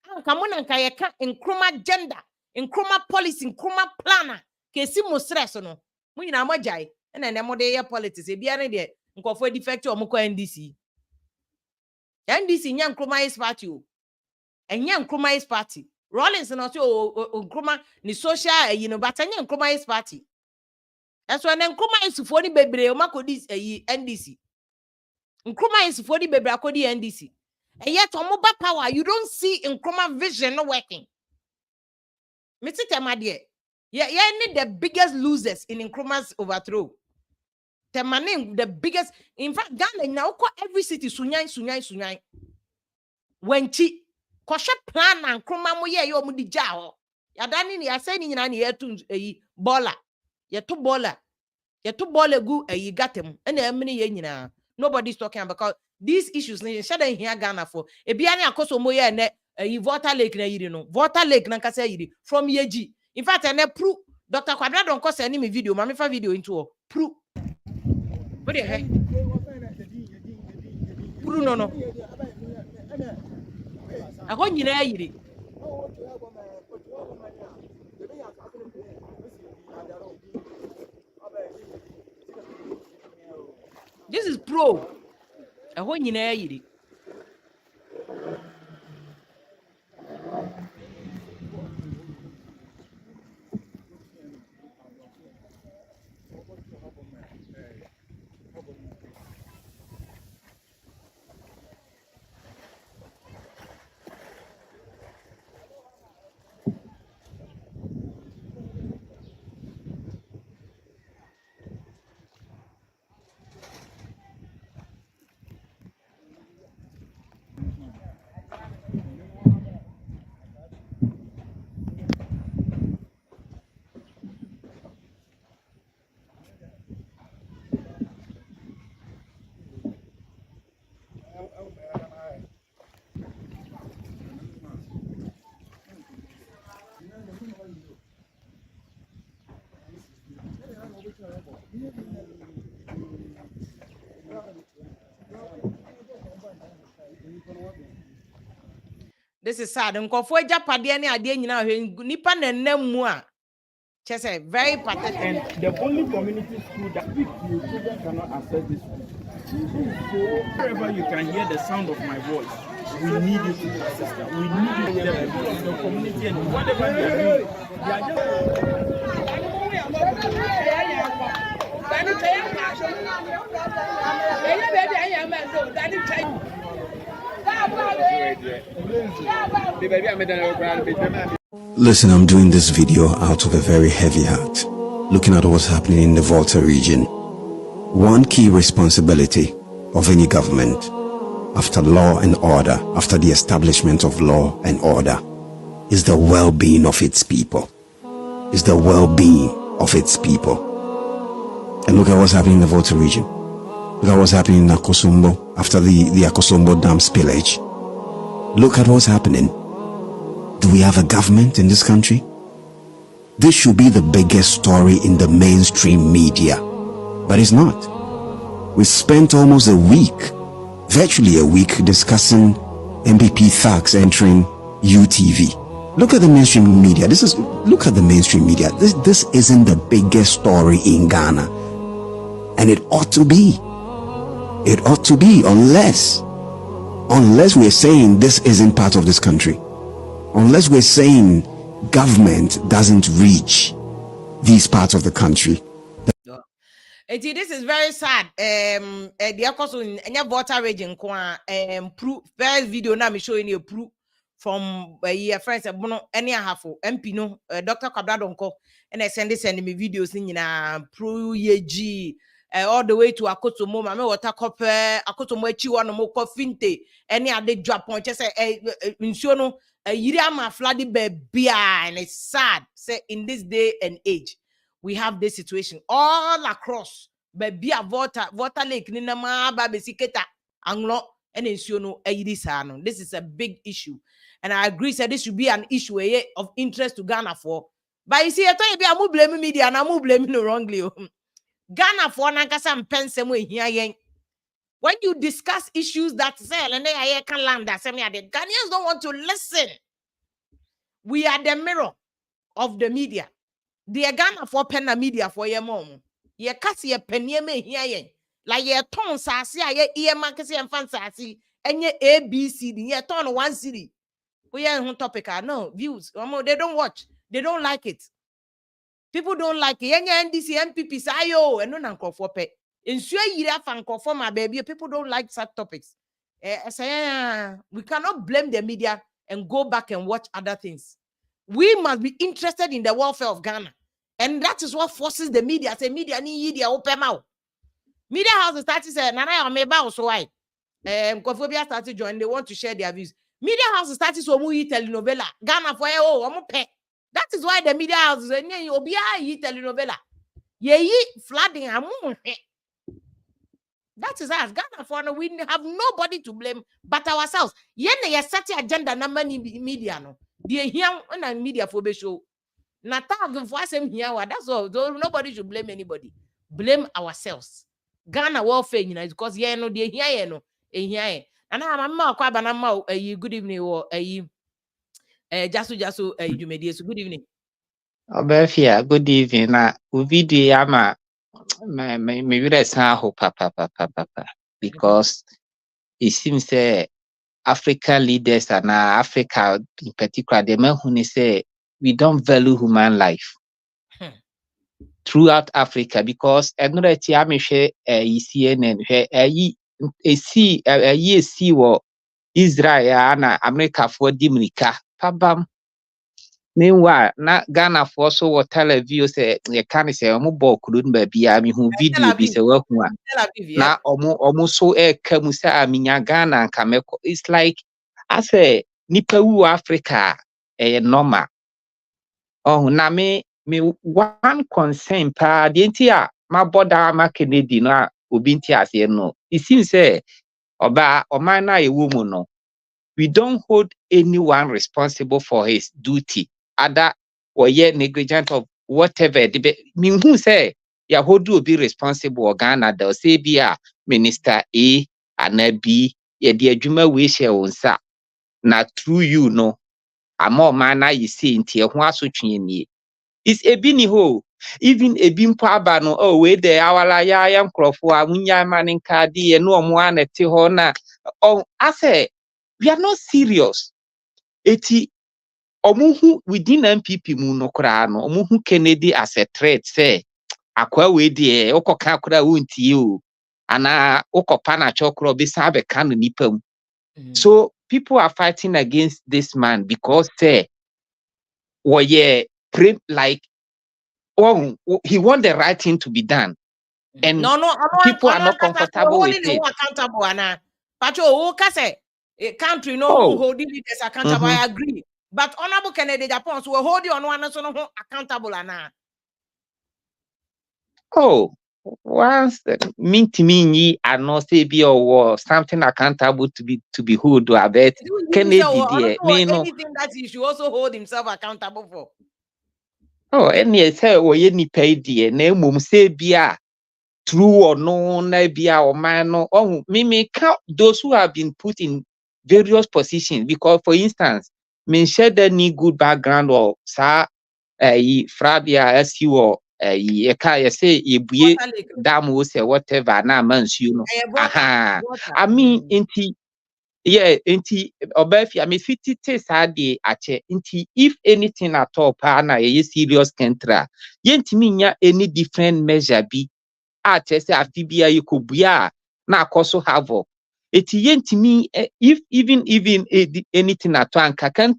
anka mo na anka ye ka Nkrumah gender Nkrumah policy Nkrumah planner kesi mo stress no mo nyina mo jai na ne mo de ye politics e bia ne de nkofo defect o mo ko NDC nya Nkrumah's party o enya Nkrumah's party Rollins no say Nkrumah ni social but enya Nkrumah's party eso na Nkrumah isufo ni bebre o makodi NDC Nkrumah isufo ni bebre akodi NDC and yet omoba power you don't see Nkrumah vision no working. Mr. Temade yeah need the biggest losers in Nkrumah's overthrow. Temane the biggest, in fact Ghana now every city sunyan wenchi koshe plan na Nkrumah mo ye yo mo di ja ho ya dani ni ase ni nyina ni yetu bola yetu bola gu gatem na emini ye nyina. Nobody's talking about because these issues ni shada here Ghana for e bia ni akoso mo ye ne Water Lake na yiri no Water Lake na kasa yiri from yeji. In fact ene pro Dr. Kwadrado nko send me video ma me fa video into Pro. What the heck? Pro no. I want you there. This is pro. I want you there. This is sad. Nkofo Japade ne ade nyina nipa nenam mu a chese very pathetic. And the only community school that your children cannot access this school. So wherever you can hear the sound of my voice, we need you to assist them. We need you to the people of the community and whatever you are doing. They are Listen, I'm doing this video out of a very heavy heart, looking at what's happening in the Volta region. One key responsibility of any government, after law and order, after the establishment of law and order, is the well-being of its people. Is the well-being of its people. And look at what's happening in the Volta region. Look at what's happening in Akosombo after the Akosombo Dam spillage. Look at what's happening. Do we have a government in this country? This should be the biggest story in the mainstream media, but it's not. We spent almost a week, virtually a week, discussing MPP thugs entering UTV. Look at the mainstream media. Look at the mainstream media. This isn't the biggest story in Ghana, and it ought to be. It ought to be, unless we're saying this isn't part of this country. Unless we're saying government doesn't reach these parts of the country. This is very sad. The also in any Volta region, proof first video now me showing you proof from your friends. Any half MP no Dr. Kabradonko, and I send me videos in pro yeji. All the way to Akotomo, mame water copper, Akotomo chiwa no mo finte, any other drop point. Just say, insuno, yiriama floody baby, and it's sad. Say in this day and age, we have this situation all across. Baby, water lake, ninama, baby, siketa, anglo, and insuno, ayidisano. This is a big issue, and I agree. That this should be an issue of interest to Ghana for. But you see, I tell you, I'm blaming media, and I'm blaming no wrongly. Ghana for nankasa mpensem we hia yen. When you discuss issues that sell and they can land that same the Ghanaians don't want to listen. We are the mirror of the media. The Ghana for pen media for your mom. Ye kasi ye penye me hia yen. Like ye ton sasi ye ear markesi and fancy and ye ABCD ye ton one city. We are on topic. No views. They don't watch. They don't like it. People don't like it. NDC, MPP, sayo, and no nanko for pay. Ensure yira fanko for my baby. People don't like such topics. We cannot blame the media and go back and watch other things. We must be interested in the welfare of Ghana. And that is what forces the media. Say media ni yidi open mouth. Media house started saying, Nana Ameba also why? Kophobia started joining. They want to share their views. Media house started so much telenovela. Ghana for pay. That is why the media houses are telenovela. Ye flooding. That is us. Ghana for we have nobody to blame but ourselves. Ye set agenda number media no. They here on media for show. Natag for some here. That's all. Nobody should blame anybody. blame ourselves. Ghana welfare, you know, because yeah, no, they hear no, here. And I'm quite banana. Good evening, or just you made this. Good evening. Obafia, good evening. Video ama me read ho papa because it seems African leaders and Africa in particular, the men who say we don't value human life throughout Africa because another time CNN see what Israel and America for Dimrika pabam. Meanwhile, na Ghana for so what television say you can say ball couldn't be who video be say well na omo so kamu say aminya Ghana kameko. It's like I say nipa wu Africa normal. Oh na me one concern pa the entia my border ma Kennedy no obi ntia ase no. It seems say oba oman na e woman no. We don't hold anyone responsible for his duty. Other or yet negligent of whatever. Mean who say ya who do be responsible or Ghana they'll say be a minister A and B ye the juma we share on sa. Na through you know a more manner you see in tear so chini. It's a bini ho. Even a bim pabano, oh, wait there, our yam crop for a munya manning cardi and no one at Tihona. Oh, I say, we are not serious. Eti omuhu within MPP mu no kra no omuhu Kennedy as a threat say akwa we die okoka kra wontie o ana okopa na chokro be sabe kan nipa mu. So people are fighting against this man because say like he want the right thing to be done and people are not comfortable with it. Accountable Pacho a country no holding leaders accountable. I agree. But Honorable Kennedy Japan will hold you on one so no accountable ana. Oh, once mean to me I not say be or something accountable to be hold or bet Kennedy there. Anything that he should also hold himself accountable for. Oh, any say any pay dear name say be true or no na be or man no. Oh, me count those who have been put in various positions because for instance, me share the need good background or sa Frabia as you or you say you be dam will say whatever na man's you know. Aha. I mean inti Obefi, I mean 50 taste ade ache inti if anything at all pa na ye serious contra. Yentimi any different measure be ache say afibia you could be na koso havoc. Eti yentimi if even anything at all can't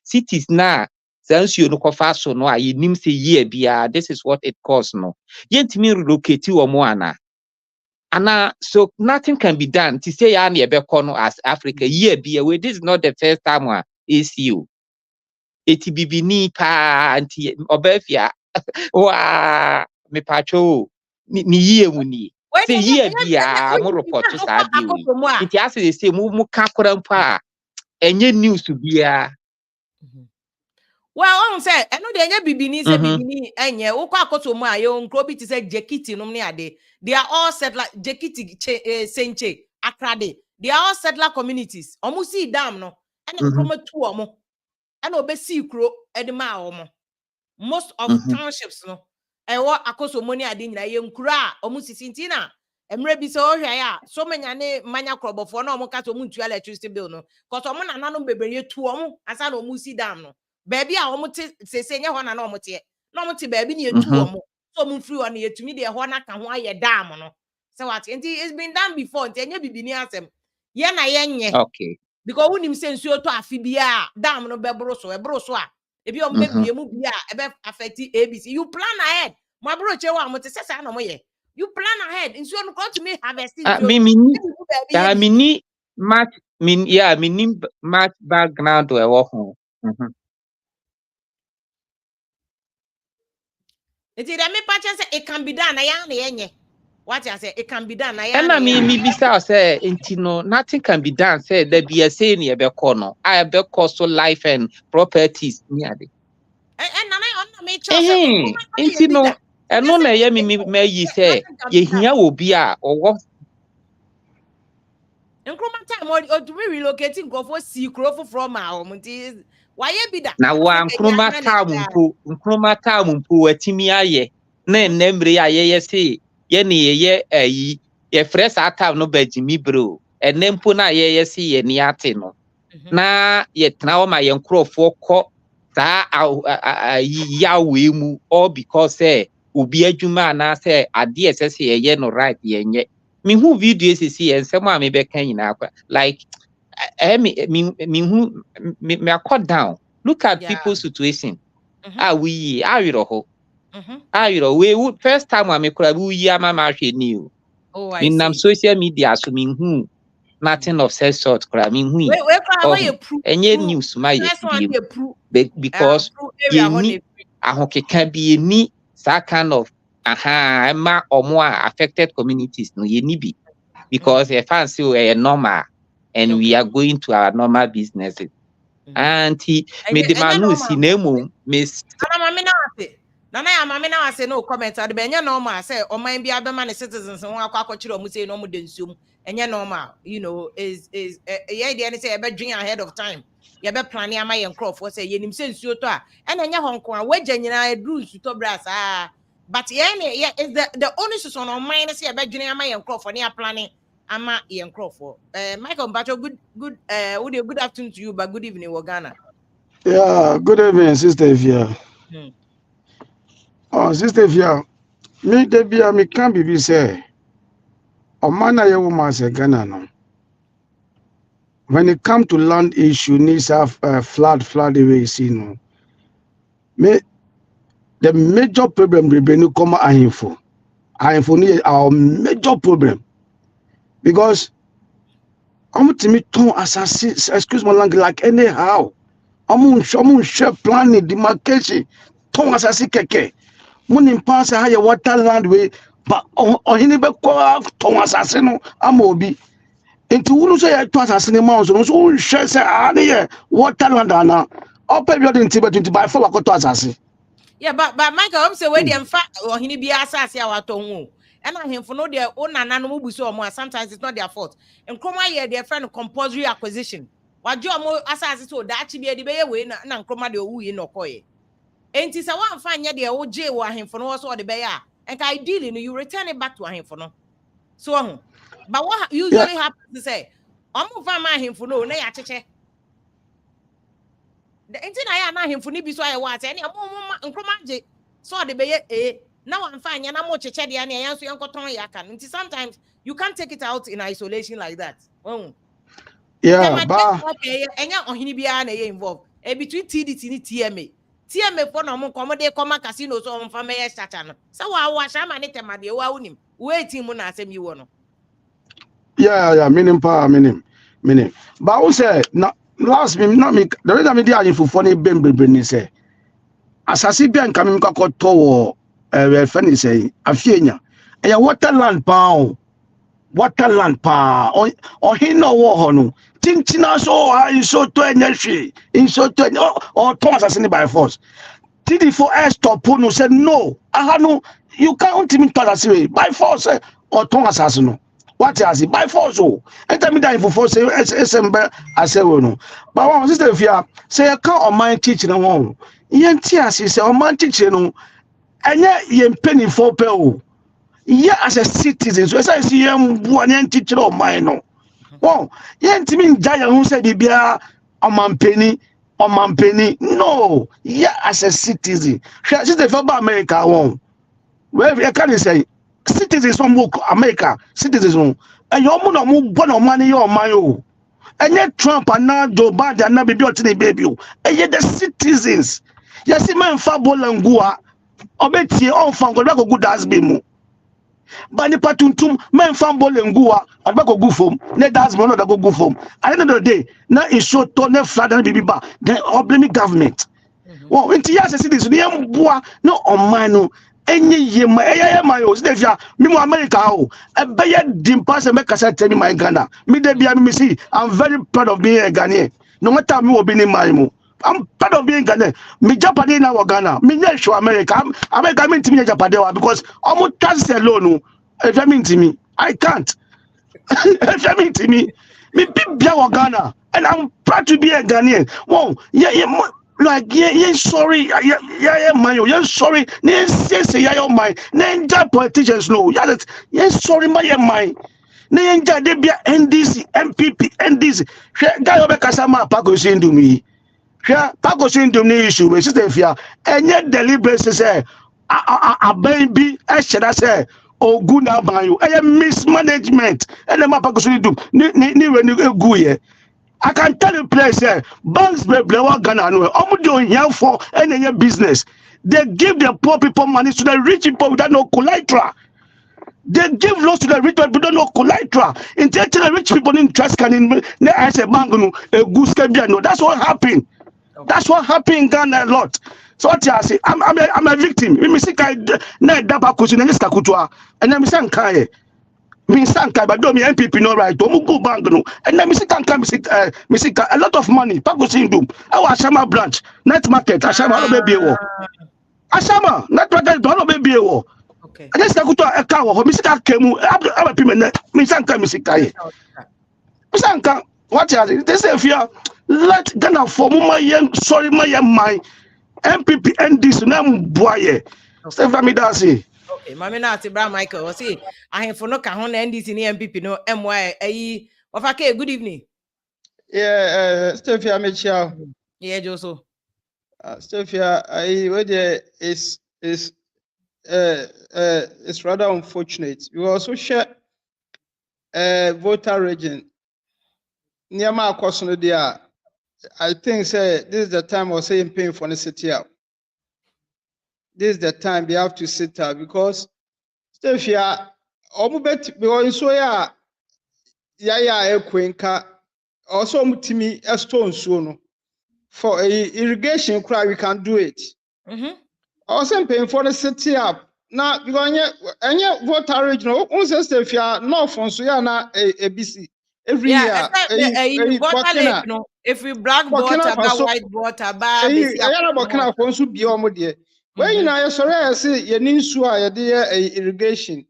cities na since you no kofa so no ayi nim say year bia this is what it costs no. Yentimi relocate o mo ana. So nothing can be done to say as Africa year be away. This is not the first time is you. It be ni pa anti Obefia. Wa me pacho ni year muni. Say year be mo report to sa bi we. It has to say mu kakura pa enye news to be Well, on say, I know the bibini say bibini enye wo kwa akoto mu aye onkro bi ti say Jekiti no ne ade. They are all settler Jekiti Senche Akrade. They are all settler communities. Omu si dam no. And promo two omo. And obesi kro edema omo. Most of townships no. E wo akoso mu ne ade nyina ye nkura omu sisintina. Emre bi say ohwe ya so manya ne manya krobofo na omu ka to omu ntua electricity bill no. Cause omu na nanu bebreye tu omu asa na omu si dam no. Baby a omote sese nye ho na na omote na omote baby na etu omo so omo free on yetumi de ho na ka ho aye dam no so what it's been done before enye bibini asem ye na ye nye okay because unim se nsuo to afi bia dam no bebro so a ebi omo bebie mu bia ebe affect ABC you plan ahead my bro che wa omote sese na omo ye you plan ahead nsuo no come to me harvest mini match background we wo ho it can be done. What I say, it can be done. And I mean, maybe say, nothing can be done. Say there be a say near be corner. I be cost so life and properties near the. And I make sure. And no na ye me yi say ye hia obi a owo Nkroma time or to be relocating go for see crofo from our munti. Why ye be that? na wa nkroma tam mpo watimi aye na enemre aye ye say ye ne ye ayi ye fresh atam no bajimi bro enempo na ye say ye ni ate no na ye tena o ma ye nkrofo kọ saa yawe mu all because obi adwuma na say ade esese ye no right ye nye me hu video sisi ye nsem a me be kan nyina akwa like me hu me akọ down. Look at people's situation. We are you ho. We first time we could we mama new. Oh, I in social media so me hu nothing of such sort kra me hu. Enye news ma because ye ni ahokeka bi ni that kind of ma omo affected communities no ye ni bi because they fancy we normal and we are going to our normal businesses. Auntie, me the manu si nemu miss. Nana ya mama na ase no comment ade be nya normal say oman bia be man citizens won akwa kire omu say no mu de nsum enya normal you know is ye dey any say e be dwen ahead of time ye be plan ama ye nkrofo say ye nim say nsuo to a ena nya honko a wagya nyina edru nsuto bras but ye is the only solution on mine say e be dwen ama ye nkrofo ne a planning ama ye nkrofo Michael Mbacho good afternoon to you but good evening Ghana. Yeah, good evening sister Ifya. Oh, sister Ifya, me debia me can be say omana ye woman say Ghana no. When it come to land issue needs have flood away see no. Me the major problem we bring come ahinfo ni our major problem because to ton assassin excuse my language like anyhow I'm share planning demarcation ton assassin keke money pass higher water land way but on hini be ko ton assassin no amobi into who say ton assassin ma so share say water land na up building tibe 20 by 4 ko ton assassin. Yeah, but Michael, I'm say where the fact or he be assassin our tongue. And I him for no their own and no so more. Sometimes it's not their fault. And come here, their friend compulsory acquisition. What you more assassin so that be a debate way and come the woo in Okoye. And tis a one fine yet the old J war him for no so the bear. And ideally you return it back to him for no. So but what usually happens to say, I'm find him for no, nay, I the internet na him for ni bi so aye what any nkroma so the be now I'm fine na mo cheche de na yan so yan koton ya kan nti sometimes you can't take it out in isolation like that. Yeah, ba enya ohini bia na involved between TDT ni TMA for no mo komo de koma casino so on fa me chacha no so wa sha ma ne tema de wa unim waiting mu na asem yi wo no. Yeah, minim. But who say na last me not me the reason me dey for funny bembebre ni say asase bia nka me kwakoto wo fani say afienya e water land pa on hino wo ho no tintina so so to energy in so to or to asase ni by force TD4 stop no say no no you can't even touch asase by force or to asase no. What is it by force? Oh, and tell me that for force, SMB, I say, no. But one sister, if you say, I can't on my teaching alone. Yen tears, he said, on my teaching, and yet yen penny for pay. Yeah, as a citizen, so as I see him, one teacher of mine. Oh, yen to me, giant who said, Bibia, on my penny. No, yeah, as a citizen. Sister, for America, won't. Well, I can't say. Citizens from America, citizens, and your money, your money, and yet Trump and now Joe Biden and now baby, and yet the citizens, yes, man, Fabo Langua, Obeti, on Fango, good as Bimu. Bani Patuntum, man, Fambo Langua, and Bako Gufum, net as Mono that go Gufum. At the end of the day, now it's so tone flat and baby, then all blaming government. Well, into yes, citizens, no on mine. Any year my me America a better dimpas and make us tell me my Ghana. Me de be me see I'm very proud of being a Ghanaian. No matter me will be in my I'm part of being Ghana. Me Japanese now Ghana. Me not show America. America mean to me Japanese because almost trust alone. If I mean to me, I can't. If I mean to me Bia Ghana, and I'm proud to be a Ghanaian. Whoa, like sorry, yeah, sorry, yeah, my, politicians no, yeah, sorry, my. Nenja de bia NDC, MPP, NDC. Guy obe kasama pako sindu mi. Pako sindu ni issue we sister fia. Enye deliberate say aban bi e sheda say ogun na ban yo. Eye mismanagement. Ene ma pako sindu ni we ni egu ye. I can tell you place say banks be wa Ghana no. Omo do here for any business. They give the poor people money to the rich people without no collateral. They give loans to the rich people, don't know collateral. Intellectually rich people in trust can in as a bank a goose can be no. That's what happened. That's what happened in Ghana a lot. So what I say, I'm a victim. We see kai na daba kusi na niska kutwa. And then me say kai. Me say kai but do me MPP no right. Don't go bank no. And then me say kai me say a lot of money. Pakusi ndum. Our Ashama branch, night market, Ashama no be wo. Ashama, night market don't be wo. Okay. I just go to a car or Mr. Kemu, I'm a payment, Misanka Misikai. Misanka, what are they say if you let Ghana for my young, sorry, my MPP and this name boy. Stephen Midasi. Okay, Mamina Tibra Michael, was see, I have for no Kahon NDC MPP no MY of okay, good evening. Yeah, Stefia Michel. Yeah, Joso. Stefia, it's rather unfortunate. We also share voter region. Near my question there, I think say this is the time of saying paying for the city out. This is the time they have to sit out because Stefia, omubet because so ya ekwenka also mutimi a stone soon for irrigation cry we can do it. Also paying for the city up. Now because any voter region, once if you are north from so na ABC every year. If we black water, white water, when you know sorry say you need to irrigation.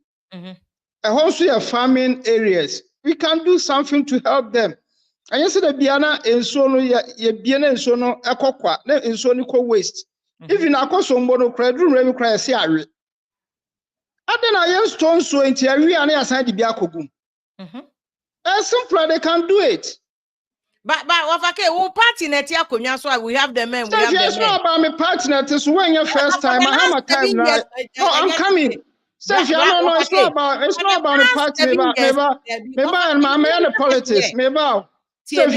Also farming areas. We can do something to help them. And you say the biana and so no ye biana and so no ekokwa na and so no waste. Even akoso mbono cry room we cry say are. Aden ayen stone so enti awi an asan di bia kogum. Simple they can do it. But okay, one party net ya konya so we have the men, we have the men. It's not about me party net so when your first time I have a time now. No, I'm coming. Steph, no, it's not about the party maybe I'm politics maybe. Steph,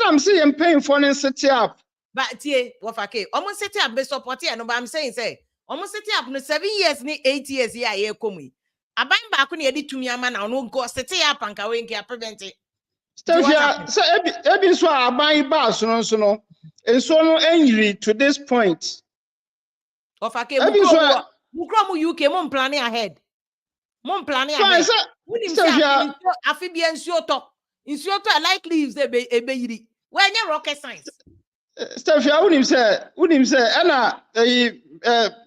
I'm saying paying for the city up. But okay, almost city up be support here no but I'm saying say almost city up no 7 years ni 8 years here ye komu. Aban ba ko na yedi tumi ama na no go city up anka we nka prevent it. Steph, so ebi so aban ba so no enso no enyiri to this point. Of okay, Mukro UK mon planning ahead. Mon planning ahead. Steph, afibia nsuo to like leaves ebe yiri. When you rocket science. Steph, unim say na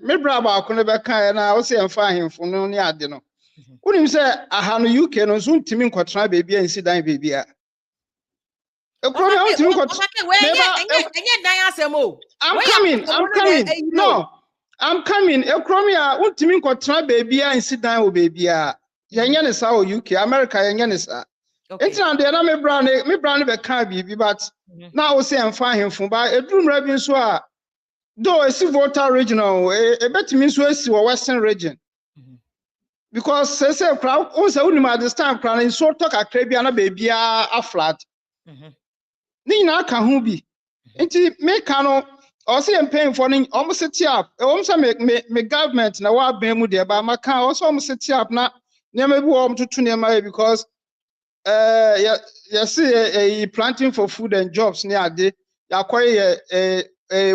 me braba ko ne be kan na o say emfa ahemfo no ne ade no. Unim say aha no UK no so ntimi nkotra baby ansi dan baby a. I'm coming. No. I'm coming. Ekromia untimi nkotra baby ansi dan o baby a. Yenya ne sa o UK, America yenya ne sa. It's not the me brand be kan bibi but now say emfa ahemfo ba edrum rabin so a though a voter regional e betimi so asi wo western region. Because say crowd once we need this time crowd in so talk akra bia na baby a flat. Ni na ka ho bi. Enti me ka no o say paying for ni almost set up. Almost me government na wa ban mu de ba maka also almost set up na nema bi wo mtutu nema because you see planting for food and jobs near ade yakoye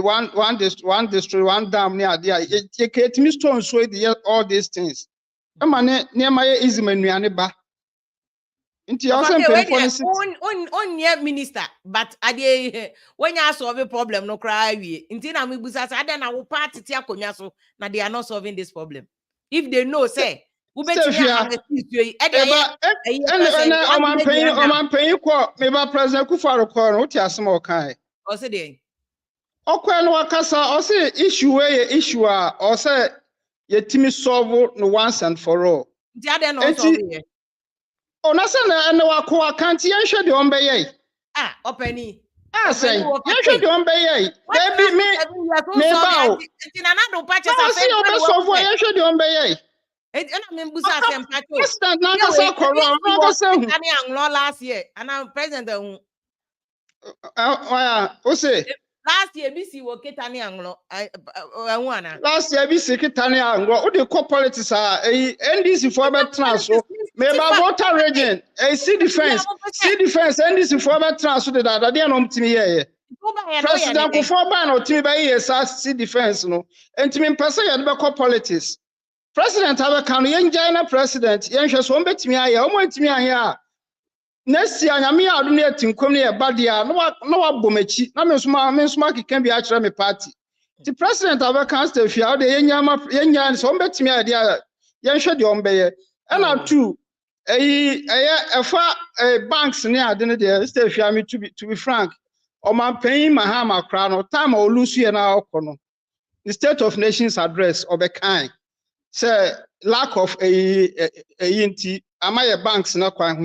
one district one dam near ade you get me stone so all these things. Nema ye easy manuane ba Nti also mpanyinfo no sit on minister, but ade when you solve a problem no cry we. Nti na me busa say ade na wo party ti akonya so na they are not solving this problem. If they know say we betimi amesisi yi eba and oman panyin ko me ba president Kufuor ko no ti asem o kai. O say dey. Okwa no wakasa o say issue we issue a o say yetimi solve no once and for all. Nti ade no solve here. Ona say na wako akanti yen hwe de ombeye. Ah, openi. Say yen hwe de ombeye. Dey be me ba o. Nti na do patches say o be solve yen hwe de ombeye. And I mean, Busa Sempato. President Nankasa Koro, Nankasa. Tani Anglo last year, and I'm president. Ose. Last year, BC was Tani Anglo. Last year, BC Tani Anglo. Who the co politics are NDC for better transfer. Maybe water region. See defense. NDC for better transfer. That they are not to me. President Kufuor ban or to me by see defense. No, and to me, person you have politics. President Abakano yen China president yen hwe so mbetimi aye o mwetimi aye a next year nyame ya adu na etinkom na ye badia na wabomachi na me nsoma keken bi a kire me party the president Abakano stay fia de yen so mbetimi aye dia yen hwe de ombeye na two efa banks ne ade ne de stay fia me to be frank o man paying Mahama kra no time o lusu ye na okono the state of nations address obekan say lack of ANT amaye banks na kwa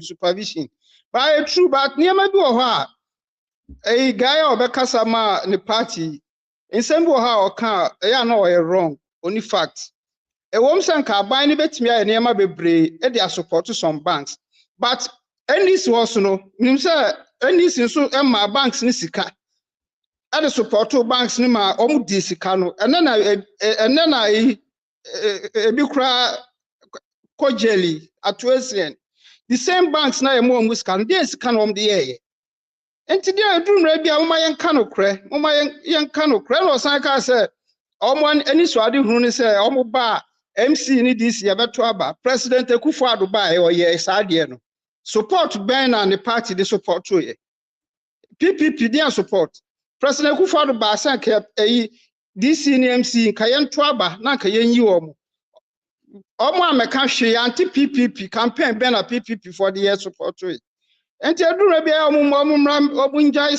supervision but true but niam bi wo ho a guy obekasa ma ne party nsem bi wo ha o ka ya na o wrong only fact e wom sanka ban ne betimi aye niam bebre e dey support some banks but NDC also no nim say NDC so emma banks ni sika e dey support banks ni ma omu di sika no enena ebikra kojeli atwesian the same banks na emo muskan this can the ye enti dia adumra bia mo mayen kanokre mo mayen kanokre no san ka say omo ani so ade hunu ni say omo ba MC ni this ye beto aba president Kufuor ba e oye saade no support ben na the party the support to ye PPP dia support president Kufuor ba san ka DC ni MC kayen to aba na kayen yi omo ameka hwe anti PPP campaign ben na PPP for the year support to it enti adura bia omunjai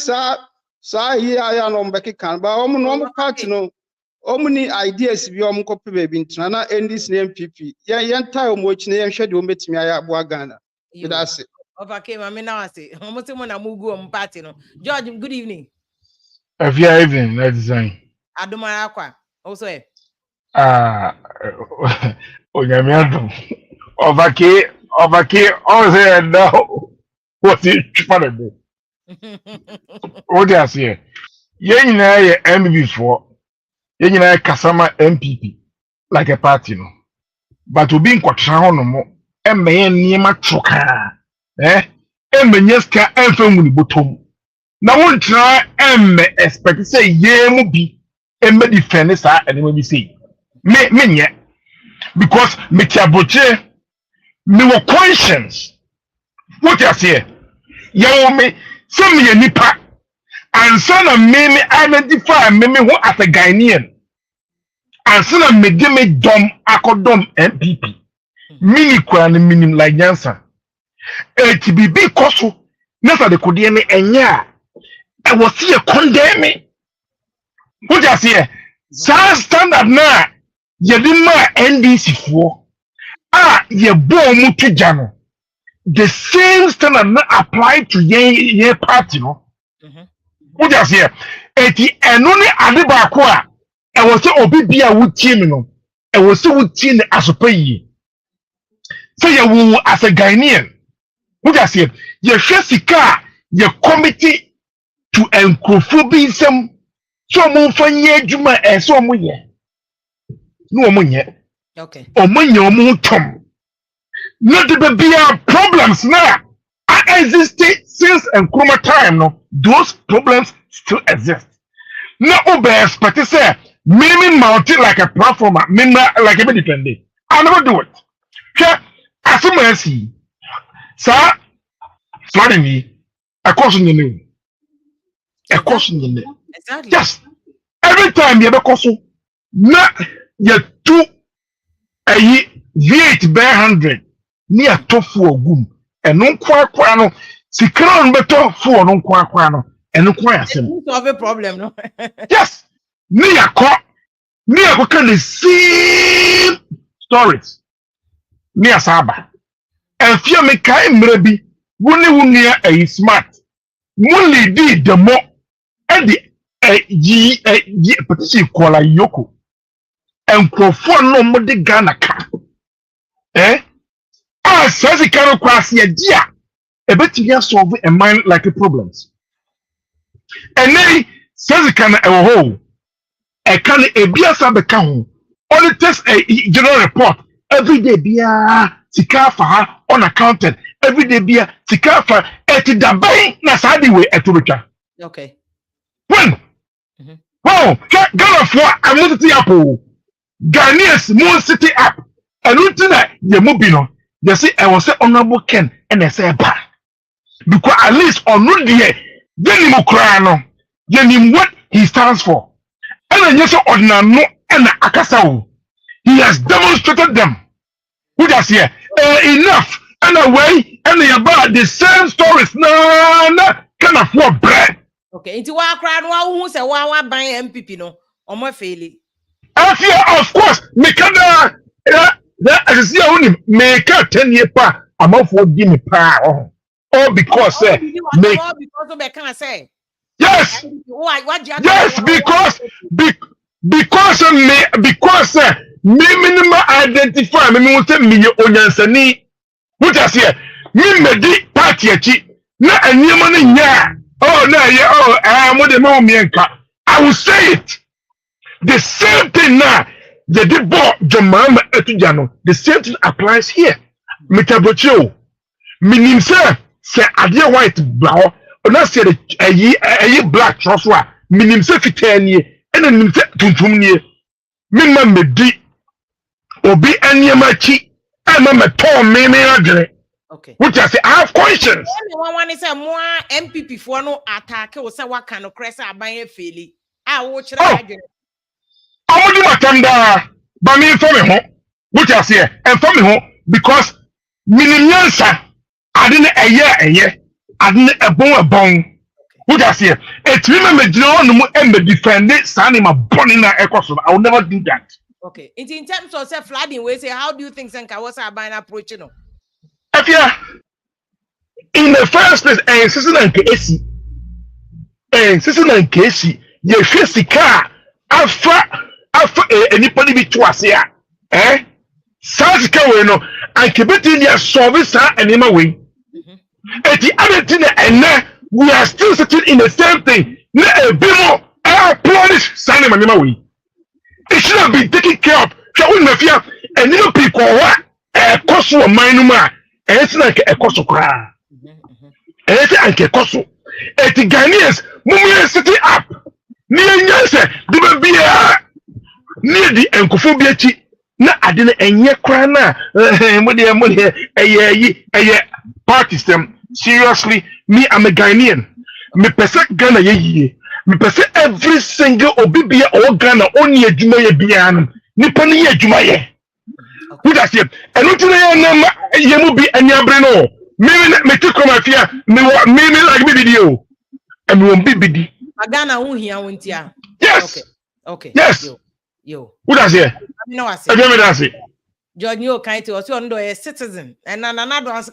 sa yi aya no mbeki kan ba no party no ni ideas bi kope baby ntina na NDC na MPP yen tai omochi na yen hwe de ometimi aya abo Ghana that's okay mama na wase omotimu na mugu party no George good evening evening na design Adumara kwa also Onyamiado Ovake all say no what is for me what do you say ye nyina ye MB for ye nyina kasama MPP like a party no but obi nkwatra ho no mo emmeye niema choka emmenye ska emfemu ni botom na wontra emme expect say ye mu bi emme defend sa enema bi say me nye because me tiaboche me wo conscience what you say ya wo me some ye nipa and son of me identify me who as a Ghanaian and son of me give me dom akodom MPP mini kwa ni minim like Jansen HBB koso nessa de kodie me enya I was here condemn what you say standard na ye di ma NDC for ye bo mu tujano the same standard na apply to ye party no what you say eti eno ni ade ba ko a e wo se obi bia wutie me no e wo se wutie ne asopa yi say ye wo as a Ghanaian what you say ye hwe sika ye committee to encrophobism so mo fanye adwuma e so mo ye no mo nye okay o mo nye o mo tom no the be problems now existed since Nkrumah time no those problems still exist no obe expect say me mount it like a platform me like a defend I never do it as a mercy Sir, flooding me. A course in the name. A course in the name. Exactly. Yes. Every time you have a course, not you two a V8 bear 100 near tofu or goom. And no quano. Si crown better for no quano. And no quano. Solve a problem, no? Yes. Near court. Near the same stories. Near Saba. And fear me kind maybe. Wuni near a smart. Only did the more. And the petition call a yoko. And for no more the Ghana car. Eh? Ah, says it cannot cross your dear. A bit to solve a mind like a problems. And then says it can a whole. A can a beer sub account. Only test a general report every day beer tika for her unaccounted. Every day beer tika for at the bank Nasadi way at Tubica. Okay. When? Wow, Ghana for a multi apple. Ghanaians Moon City app. And looking at the Mubino, they say I was honorable Ken and I say bah. Because at least on no day, then Mokrano, then what he stands for. And then yes, ordinary and Akasao. He has demonstrated them. Who does here? Enough and away and they about the same stories. No, can afford bread. Okay, into what crowd who say why buy MPP no or more fairly. I fear, of course, make that as you only make a 10-year pa. I'm off for give me power. All because make because of can say. Yes. What Yes, because me minimum identify me will say me onyansani. What I say? Me medi party achi. Na anyama ni nya. Oh na yeah. Oh I am the mom mienka. I will say it. The same thing now. The debut Jamama etujano. The same thing applies here. Metabocho. Minim say adia white brown. Ona say a black truswa. Minim say 10 year. And then say tuntum year. Minma medi. Obi anyamachi. I'm a tall me. Okay. Which I say I have questions. One is a more MPP for no attack or say what kind of crest I buy a feeling. I watch it. I want you to tender, but me for me home, which I say, and for me home, because Miniansa, I didn't a year, I didn't a bone, which I say, it's remember, no and defend it, standing my bonnie in the I will never do that. Okay, in terms of self flooding, we say, how do you think Senka was buying approaching? If you in the first place, and Sister and Casey, you face the car, after anybody be to us here, eh? South Carolina, I keep it in your service and in my way. At the other thing, and we are still sitting in the same thing. No, a bimo, I polish, Sandy Manima. It should have been taken care of. So, we fear, and you people what a cost of minuma, and it's like a cost of crime. And it's like a cost of at the Ghanaians, Mummy City up. Near Yansa, the baby. Near the Encophobia, na adina enye krana money a party stem. Seriously, me I'm a Ghanaian. Me pese Ghana ye me pese every single obibia or Ghana only a juma ye bian nipa ni ye juma ye. Who does it? And not ye mu be any abreno. Me take come afia me like me video and me won't be bidi. Ghana who here won't ya. Yes. Okay. Yes. Yo. Who does it? No, I say. John, you kind to us, you are a citizen, and another one,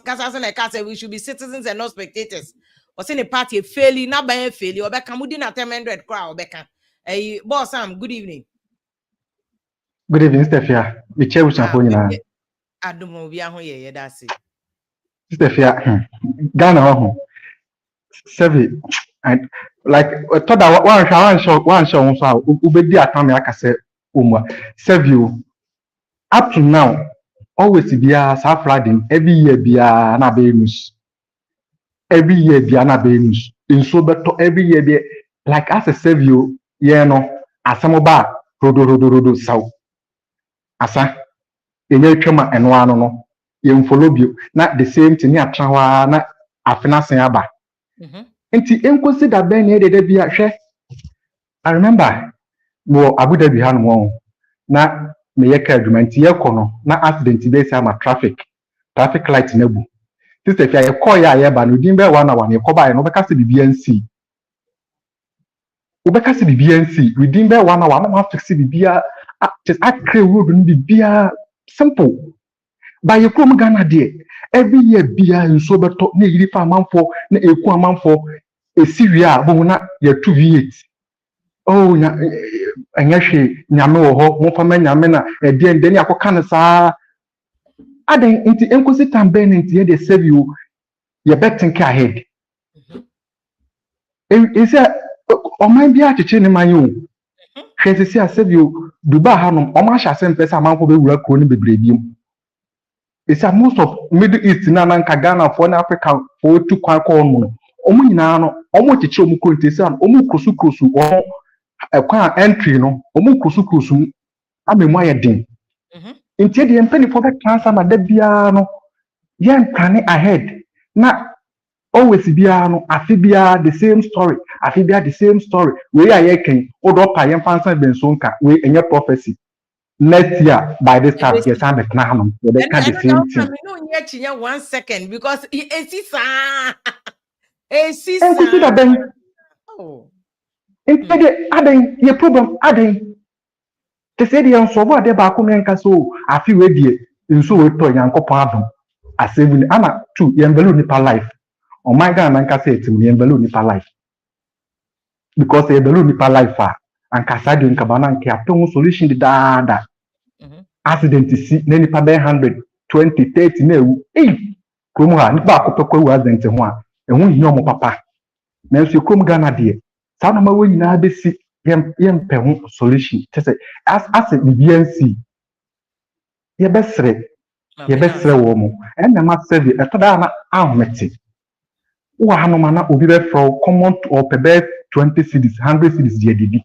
we should be citizens and not spectators. Was in a party fairly, not by a failure, or back Camudina 100 crowd, Becca. Hey, boss, Sam, good evening. Good evening, Stefia. The chair was appointed. I don't know, we are here, that's it. Stefia, Ghana, Sevi, and like, I thought that one show, Ubedi Atami, like I said, Sevi. Up to now, always be a flooding every year be an abemus. Every year be an abemus. In so better every year be like as a savior, no, as some about rodo south. Asa in your chama and one no. yɛn follow bio na the same thing ya trawa na afena sen aba nti enkosi da ben na de bia hwɛ I remember wo Abu Dhabi ha no na me yɛ ka adwuma nti yɛ kɔ no na accident be say ama traffic light na bu sister fia yɛ kɔ ya yɛ ba no din be 1 hour na yɛ kɔ ba yɛ no bɛka se bibia nsi wobɛka se bibia nsi within be 1 hour na fix bibia just accrue road no bibia simple by yɛ krom Ghana there every year bia nso beto na yiri fa amanfo na eku amanfo esiwi a bo na yɛ 2 V8 oh nya anyahwe nyame wo ho mo fa ma nyame na de ndeni akoka ne saa aden nti enkosi tambe ne nti ye de save you ye think ahead is o man bia cheche ne man yo hwese si save you Dubai hanom o ma hya sem pesa amanfo be wura kro ne bebrebiem is most of Middle East na nka Ghana for na Africa for to kwan ko no omo nyina no omo cheche omo kro ntesi an omo krosu o ekwan entry no omo krosu amemu ayedin nti de empany for that transfer ma da bia no yen plan ahead na always bia no afi bia the same story we are yeken odo pa yen fansan benso nka we enye prophecy next year by this time yes am betna hanom we dey can the same thing no nye chinya 1 second because esisa consider ben oh instead aden your problem aden te say the enso ade ba ko menka so afi we die nso we to yankopon adom asebuni ama tu yembelu nipa life oh my God menka say etim yembelu nipa life because yembelu nipa life and kasadi nka bana nka aton solution di dada accident si na nipa be 100 20 30 na ewu krom ha nipa akopekwa ewu accident ho a ehu hia omo papa na nso krom Ghana de sa na ma we nyina be si yem pe ho solution tese as BNC ye besre wo mo na ma serve etoda na ahomete wo hanoma na obi be from common or pebe 20 cities 100 cities de didi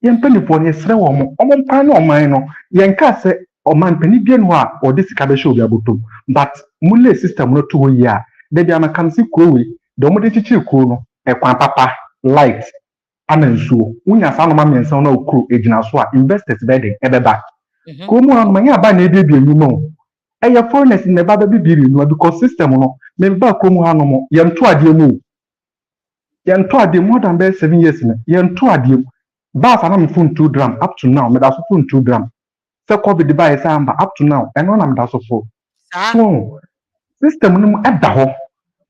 yem penifo ne sre wo mo omo pan no oman no yen ka se oman pani bie no a ode sika be show bi abotom but mule system no to wo yi a de bia na kan si krowe de mo de chichi kro no ekwan papa light anansuo unya sa no ma mensa na okro ejina so a investors bedding ebeba ko mu no manya ba na ebie enuma o eye foreigners ne ba bibiri enuma because system no me ba ko mu ha no mo ye nto ade mu more than 7 years na ye nto ade ba sa na me phone 2 gram up to now me da so phone 2 gram se covid ba ye amba up to now eno na me da so for so system no eda ho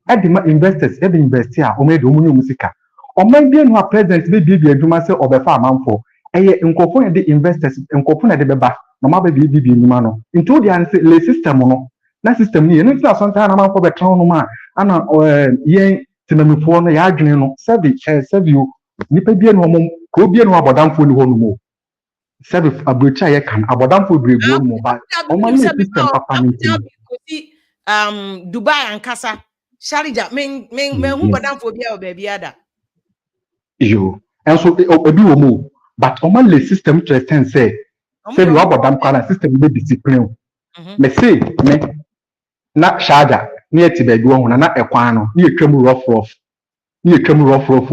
edima investors ebe investi a o me do mu nyu musika oman bia no a president be bia adwuma se obefa amanfo eye nkofo ne de investors nkofo ne de beba no ma be bia adwuma no into the answer le system no na system ni no tira sonta na amanfo be tran no ma ana yen tinamifo no ya adwene no save you nipa bia no mo ko bia no abodamfo ni ho no mo save abrocha ye kan abodamfo bregu no mo ba oman le system papa ni Dubai ankasa Sharija men hu bodamfo bia obia ada yo and so ebi wo mo but oman le system to extend say you abodam kwala system be discipline me say me na shaja na eti be do ho na ekwan no na etwam rough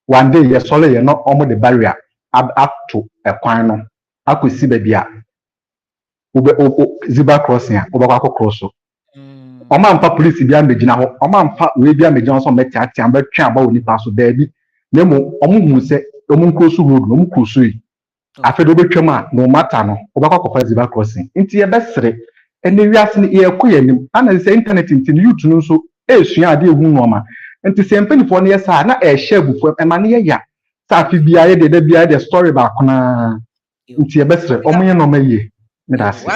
one day ye sole ye no omo the barrier up to ekwan no akosi be bia zebra crossing a obakwa cross oman pa police bia megina ho oman pa we bia megina so metiati amba twa aba oni pa so da bi nemo omuhu se omunkosu road no omunkosu yi afedo betwam a no matter no obakwa kofa zebra crossing nti ye besere ene wiase ne ye koyanim ana se internet nti youth no so esua ade ehu no ma nti se mpanifo ne yesa na ehye abufu ema ne ye ya sa afi bia ye de bia de story ba kona nti ye besere omunye no maye me da se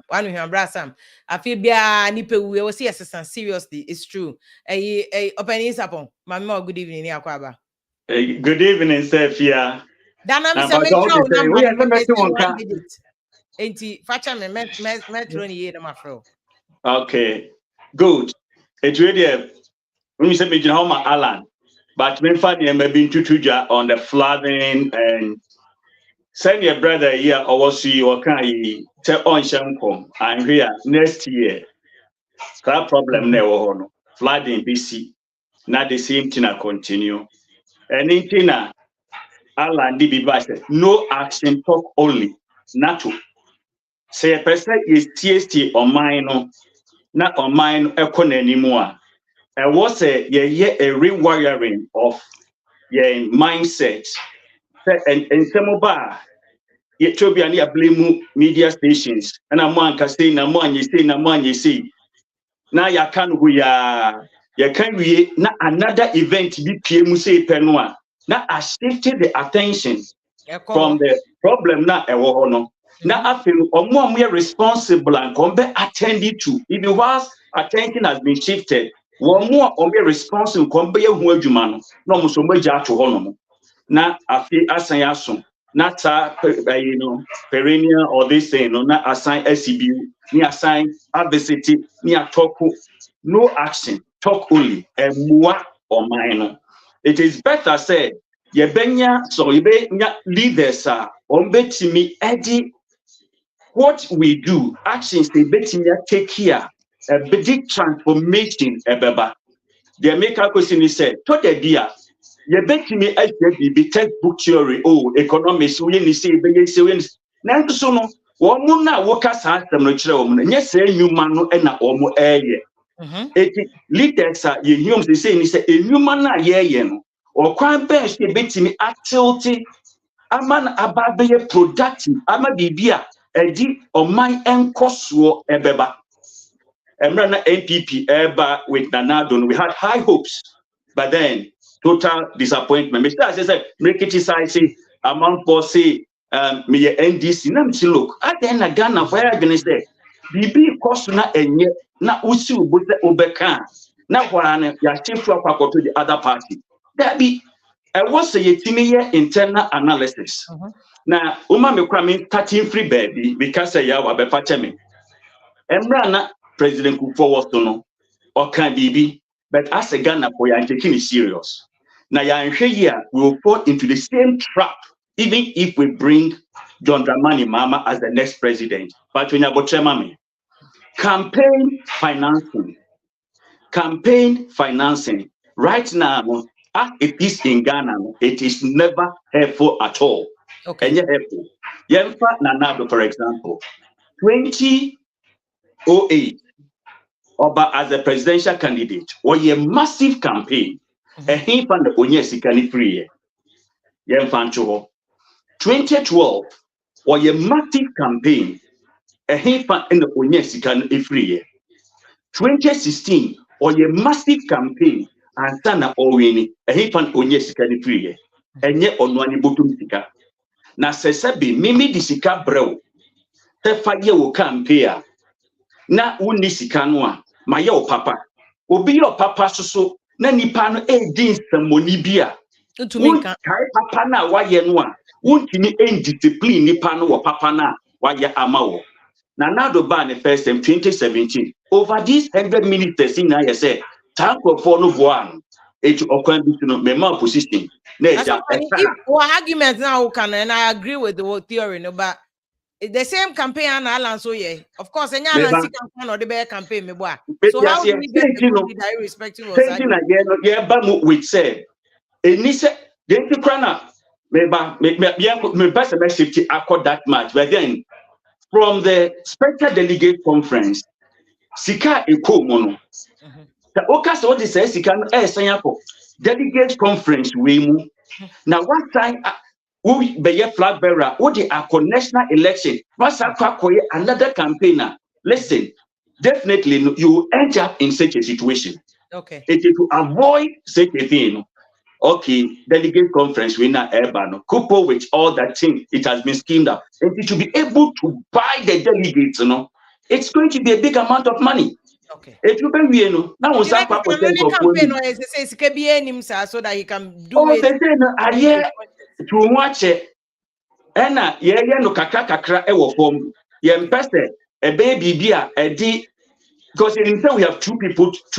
one him brasam afi bia ni pe we see assistant seriously it's true open is upon mama good evening ni akwaba good evening Sefia Dana mi se metro number enti facha me metro ni ye na mafro okay good it really when you say me Homa Alan but me find me be tutuja on the flooding and Send your brother here or see or can he tell on Shankom and here next year. That problem never flooding BC. Not the same thing I continue. And in Tina, Allah said, no action, talk only. Not to say a person is TST or mine, not on mine, anymore. And was a rewiring of your mindset. And some of yet to be any blame media stations. And a man can say, no man, you say. Now you can we na another event be PM say penwa. Now I shifted the attention from the problem na ewo no. Now I feel omo responsible and come be attended to. Even whilst attention has been shifted, one more responsible come be hu adwuma no. No mo so magya to ho no. Na afi asan aso. Not perennial or this thing, no, not assign SCB, ni assign adversity, ni a talk, no action, talk only, and more or minor. It is better said, ye benya, so ye be leaders are on betting me, Eddie. What we do, actions they betting me take here, a big transformation, a beba. The American question is said, to the dear. You bet me I be textbook theory, economics, we say, now so no, one muna workers has them children, yes, say you man and a omo air. It leaders are you they say, a human or crime bench, you bet me at tilty, a man about be productive, I'm a bibia, a deep or my and cost war a beba. And run NPP ever with Nanadon, we had high hopes, but then total disappointment. Mr. said, make it say amount for say me NDC. Now me look at the end of Ghana where I gonna say BB cost na enye na usi ubote obeka na why ya shift to the other party. That be I was say yetimi internal analysis. Now uma me kwa me touching free baby because say ya wa be fache me. Emra na President Kufuor was to know or can BB, but as a Ghana for you taking it serious. Now, here we will fall into the same trap, even if we bring John Dramani Mahama as the next president. But when you campaign financing, right now, as it is in Ghana, it is never helpful at all. Okay. And yet, helpful. Yemfa Nanado, for example, 2008, Oba as a presidential candidate, was a massive campaign. And he found the Onyesi free. 2012 was a massive campaign. And he found in the Onyesi free. 2016 was a massive campaign. And Sana Owini, and he found Onyesi free. And yet on one bottom sika. Na sesabi mimi disika bro. Te fire wo campaign. Na unisika noa. Maya o papa. Obi your papa so. Na nipa no din samoni bia kai papa na waye no a wontimi discipline nipa no wo papa na waye ama wo na nado ba ne first time 2017 over these 100 minutes in I say tank for no voan it okwan bi no me ma position na eja argument now can and I agree with the theory no but the same campaign and Alan so yeah. Of course, and campaign or the bear campaign me boy. So how do we get the irrespective of that? With say, and he said, "Then you crana me best safety accord that much." But then from the special delegate conference, Sika Eko Mono. The Okas what is say Sika Sanyako delegate conference we mu. Now one time. Who be a flag bearer, who the national election, another campaigner. Listen, definitely you will end up in such a situation. Okay. It is to avoid such a thing. Okay, delegate conference winner Erbano, couple with all that thing, it has been schemed up. And it should be able to buy the delegates, it's going to be a big amount of money. Okay. It will be now was that campaign so that he can do it. To watch it, and no kakra ewo form. A baby beer, a D. Because in fact, we have two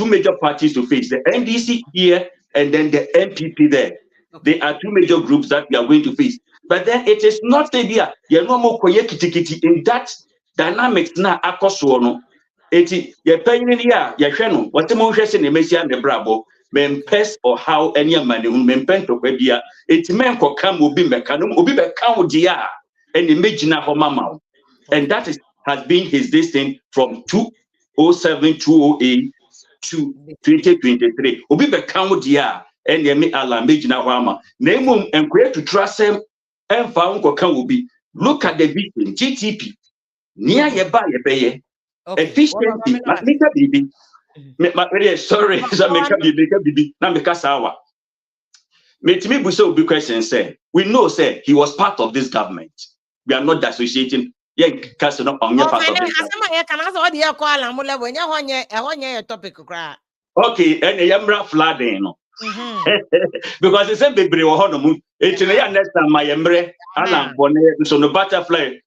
major parties to face: the NDC here and then the MPP there. Okay. They are two major groups that we are going to face. But then it is not a bia. You know more kiti in that dynamics na akoso no. Eti ye penyin ni a ye hwe no. What mo hwe se ne mesia ne brabo. Mempes or how any man who mempen to bia. Eti men ko kam obi meka no obi be kan dia and imagine for mama. And that has been his destiny from 2007 2008 to 2023. Obi be kan dia and ye me ala imagine for mama. Name and create to trust him and found ko kan obi. Look at the vision GTP. Near ye ba ye be efficiency. Make a baby. Sorry, so make a baby. Now make a sawa. Me buso obi question say we know say he was part of this government. We are not associating. Yeah, cast not on your part of this. Okay, and yamra flooding no. Because the same baby were honor. It's next time my embre alam bone so no butterfly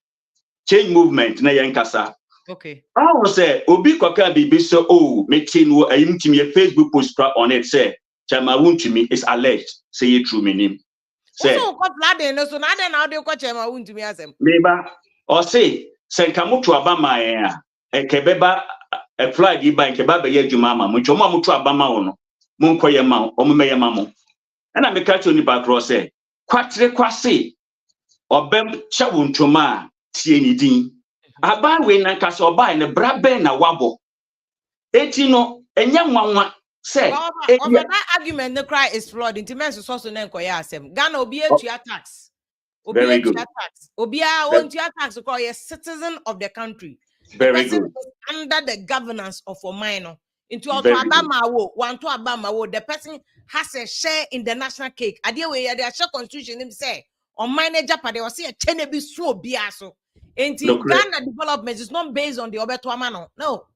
change movement na yankasa. Okay. I will say obi kwaka bibi so oh me no ayimtimi a Facebook post on it say chama wuntumi is alleged say it true me name. Say so ko flooding no so na den na dey ko chama wuntumi asem. Meba or say senkamutu abama ya ekebeba a flag iba nkeba be yadwuma ma mo nchomo amutu abama wo no mo nkoye ma omumeye ma mo na me ka choni ba cross say kwatre kwase obem chawu ntoma tie ni din aba we na kase oba ne brabe na wabo eti no enya nwanwa say that argument the cry is flawed intimenso so na nkoye asem Ghana obi etua tax. Very good. Obia won't tax because you're a citizen of the country. Very good. Under the governance of a minor. Into Obama, the person has a share in the national cake. Idea where the share constitution him say on minor Japan, they will see a chenebi so biaso. Into Ghana development is not based on the Obetuamano. No.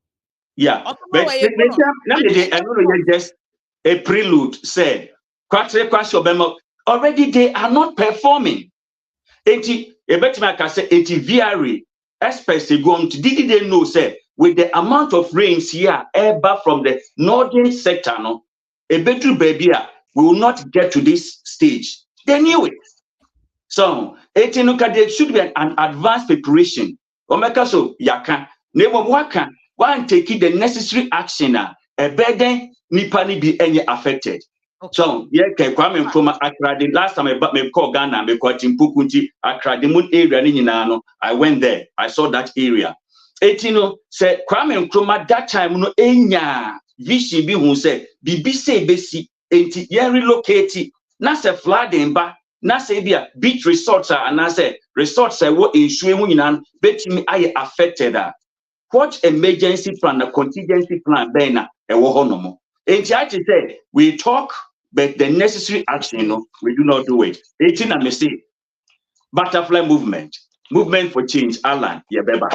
Yeah. But I know just a prelude said already they are not performing. Eti ebetima ka say eti VRA experts go to did they know say with the amount of rains here ever from the northern sector no ebetu baby we will not get to this stage. They knew it. So eti no ka there should be an advanced preparation. Omeka so yaka nebo waka one take the necessary action a burden nipa ni be any affected. Okay. So yeah, Kwame from Accra. The last time I called Ghana, I called Timpukunti, Accra, the moon area. I went there. I saw that area. Etino said Kwame from that time no enya vision be who said BBC basi enti ye relocate na se flooding ba na se bia beach resorts and na se resorts what issue mu nyina betimi aye affected. What emergency plan, a contingency plan bena e wo honomo. Enti I say we talk, but the necessary action, we do not do it. 18 and mistake. Butterfly movement for change. Alan, beba.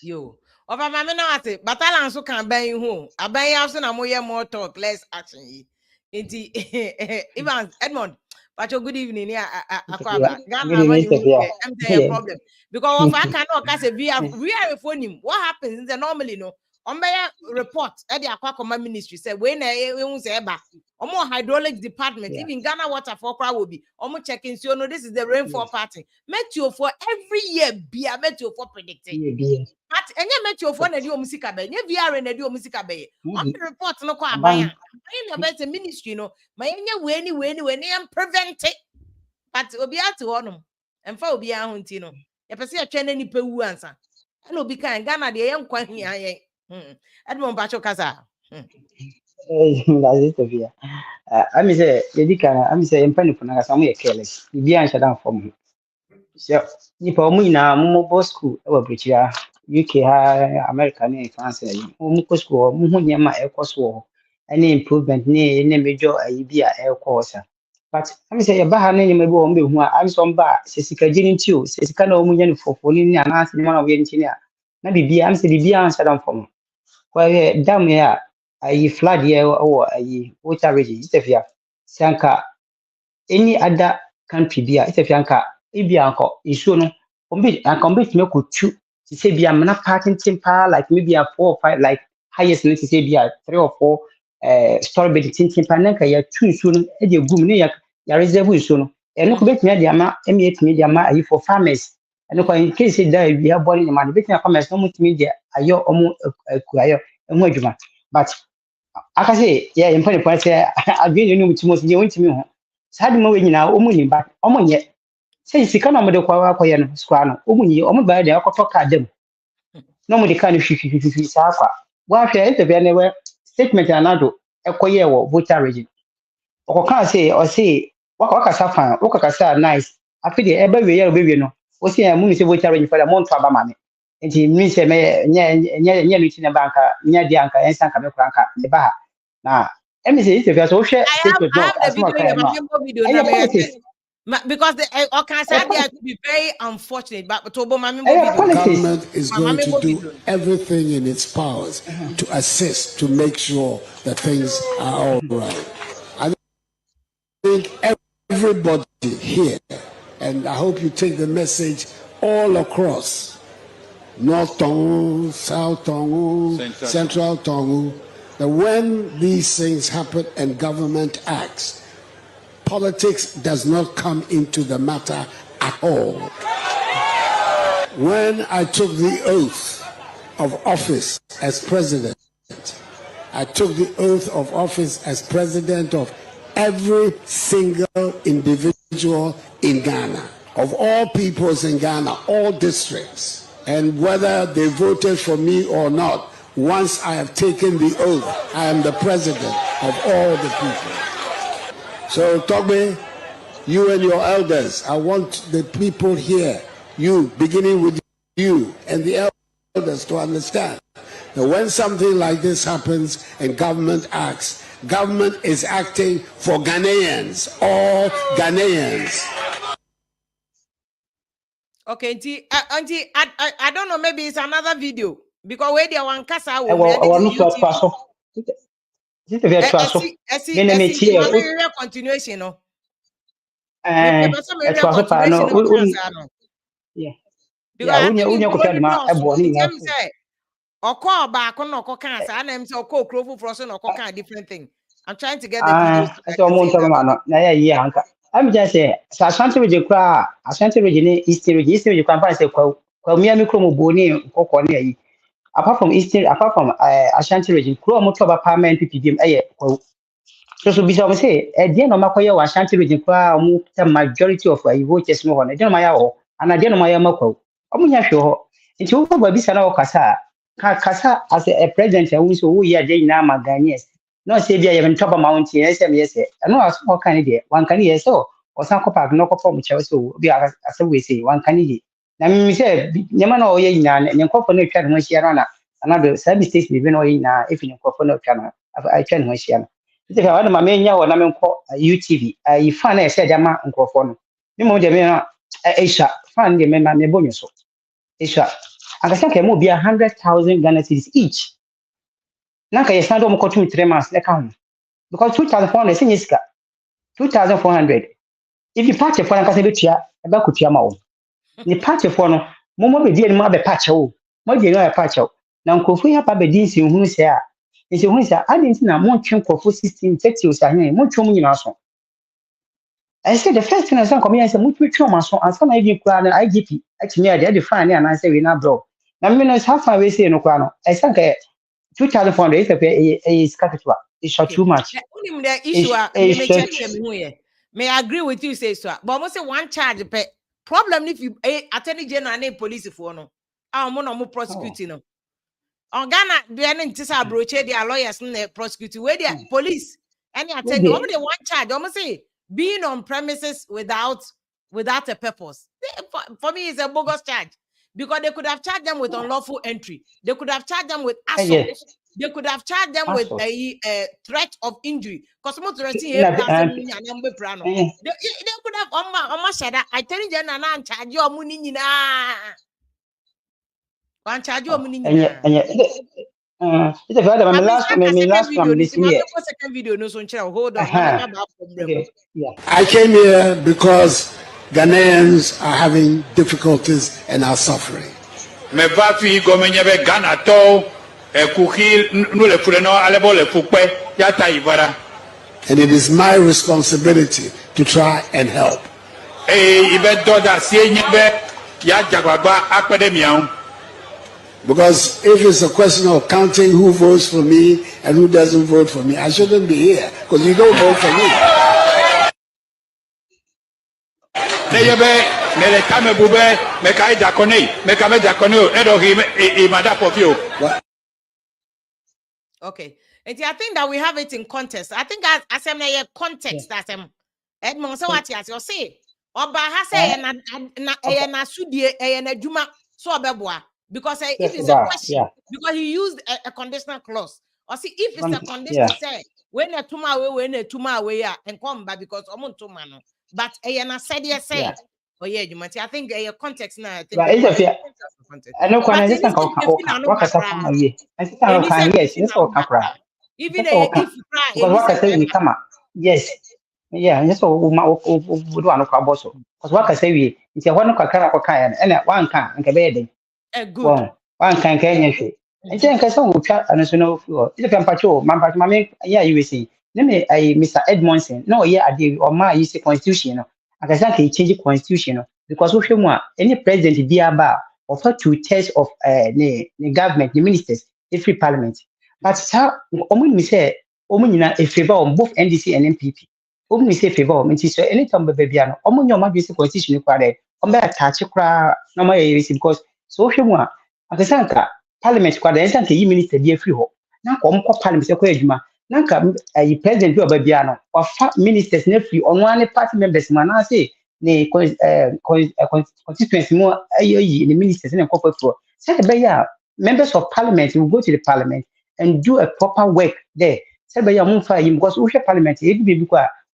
Yo, over my minute, but Alan so can buy you home. I buy you also more talk, less action. Enti Evans Edmond. But good evening, Ghana problem because if I cannot say we are phone him. What happens is normally no. On my report at the Aquacoma ministry said when I say more hydraulic department, even Ghana water for crowd will be almost checking. So no, this is the rainfall pattern. Meteo for every year be a meteo for predicting. But any meteo for the musica bay, we are in the musica bay. On the report, no quite buy about the ministry, no, my when they am prevented. But Obia to honor and for Obia Huntino. If I see a chain any pew answer, I know be kind Ghana, the young quite here. Edmond Bacho Casa. I'm say, Yedika, I'm saying, Penipuna, some careless. You be answered down for me. So, Nipomina, Mumo school, over British, UK, American, France, Mumo school, Munyama, Air Course War, any improvement near any major idea air course. But I'm say, a Bahan name may go on who I'm some bar, says he can too, says Cano Munian for pulling an answer one of the engineer. Maybe I'm saying, be answered down for me. Well, damn here, I flood here or a water ready, if you Sanka. Any other country be a Fianca, Ibianco, is soon. I can bet me could two to say be a mana parking timber like maybe a 4 or 5 like highest let's say be a 3 or 4 story bed tin timpanaka ya 2 soon, Eddie Gumnia, ya reserve soon. eno ko betumi ade ama emi etumi de ama ayi for farmers eno ko in case da bi abori ni man betumi farmers no mutumi de ayo omo akuayo emu adwuma but aka say yeah impone point say adwene no mutumi so je wontumi ho sade mo we nyina omu ni ba omo nye say sika na mo de kwa akoye no skwa no omu ni omo ba de akoto ka dem no mo de ka no hwihwihwi sa kwa wa hwe ntebia ne we statement anado ekoye wo voter region okoka say o say waka safa waka sa nice afi de ebe we ye obewe no o say mu mi say voter region for the month aba mame nti mi say me nya luti na banka nya di anka ensa ka me kranka me ba na emi say ntebia so hwe statement no asma ka no video because the could be very unfortunate, but to the government is going to do everything in its powers to assist to make sure that things are all right. I think everybody here, and I hope you take the message all across North Tongu, South Tongu, Central Tongu, that when these things happen and government acts, politics does not come into the matter at all. When I took the oath of office as president, I took the oath of office as president of every single individual in Ghana, of all peoples in Ghana, all districts. And whether they voted for me or not, once I have taken the oath, I am the president of all the people. So, Togbe, you and your elders, I want the people here, you, beginning with you and the elders, to understand that when something like this happens and government acts, government is acting for Ghanaians, all Ghanaians. Okay, auntie, I don't know, maybe it's another video because where they want casa will continuation, no. Yeah, unya ko twa ma eboni na say okọ ba ko no ko kan sa na em say okọ krofo fro so no ko kan different thing. I'm trying to get the videos. So mo nto ma no na ya hanka am just say sa asante reje kwa asante reje ni eastern reje kwa pa say kwa mi kromo boni kokko na yi apart from eastern apart from asante reje kromo to ba parliament PPP kwa so bisa say e dia no makoye wa asante reje kwa mu the majority of voters no ho na dia no ma ya ho ana dia no ma ya makwa omunya hwe ho nti wo ba bisa na wo kasa as a president who so who ya dey na Ghanaians no say bia ye top mountain yes yes no as all kind dey one can yes so o san ko park no ko form che so bia as we say one can dey na mi say nyama na o ye nyina ne nkofo no twa no hia na na do say mistakes be no ye nyina if ni nkofo no twa no I twa no hia no nti ka wa ma me nya wo na me nko UTV I fan na say jama nkofo no ni mo de me na Aisha fan de me ma me bonyo so Aisha akasa ke mo bia 100,000 Ghana cedis each na ka yesa do mo ko 3 months na ka ho because 2,400 say yiska 2,400 if you patch for na ka se betua e ba kutua ma wo ni patch for no mo be die ni mo be patch wo mo die no e patch wo na nkofu ya pa be din si hunu se a nsi hunu se a din na mo twen nkofu 16 30 o sa hen mo twen mo nyina so I said the first thing I said, come here, I said, "Much too much." And some IGP, IGP, actually, I did fine, and I said, "We not bro." Now, me know how far we say no kwano. I think 2,400 is capital. It's too much. Only the issue. May I agree with you, say so. But almost say one charge pay problem if you attorney general and police for no. I'm no prosecuting no. On Ghana, they are not just broach their lawyers and prosecute where they police. Any attorney, only one charge. Almost say being on premises without a purpose. For me, it's a bogus charge. Because they could have charged them with unlawful entry. They could have charged them with assault. Yes. They could have charged them with a threat of injury. Because most of the they could have almost said that I tell you, I charge your money. I charge your money. It's a very last second video. No, so hold on. I came here because Ghanaians are having difficulties and are suffering. And it is my responsibility to try and help. Because if it's a question of counting who votes for me and who doesn't vote for me, I shouldn't be here because you don't vote for me. Okay. And I think that we have it in context. I think as a context that Edmond so what you say. Oba has na sudie na juma so obeboa because if it's a question because he used a conditional clause. Or see if it's a condition say when a tuma away and come back because omontuma no. But na said say oh yeah, you might I think your context now I think I know when I just can't what I say my year. I think I can yes, that's all can cry. Even if you cry because what I say we come up. Yes. Yeah, and so would want to call bosso. Because what I say we it's a one of a kind and one can and cabed. Good. One can you. And then I saw chat and so no fuel. If I'm patrol, my yeah, you will see. Let me Mr. Edmondson. No, yeah, I did or my use constitution. I can say change the constitution because if you want any president be about offer 2/3 of the government, the ministers, every parliament. But how only say a favor on both NDC and MPP. Only say favor, so anytime baby, only your maybe constitution required. Attach no more because so if you want, I can say parliament squad and say minister be free ho. Now come parliament say Nanka a president who babiano or ministers nephew on one party members man I say ne constituency more in the ministers in a corporate for. Say members of parliament will go to the parliament and do a proper work there. Say because we have parliament it be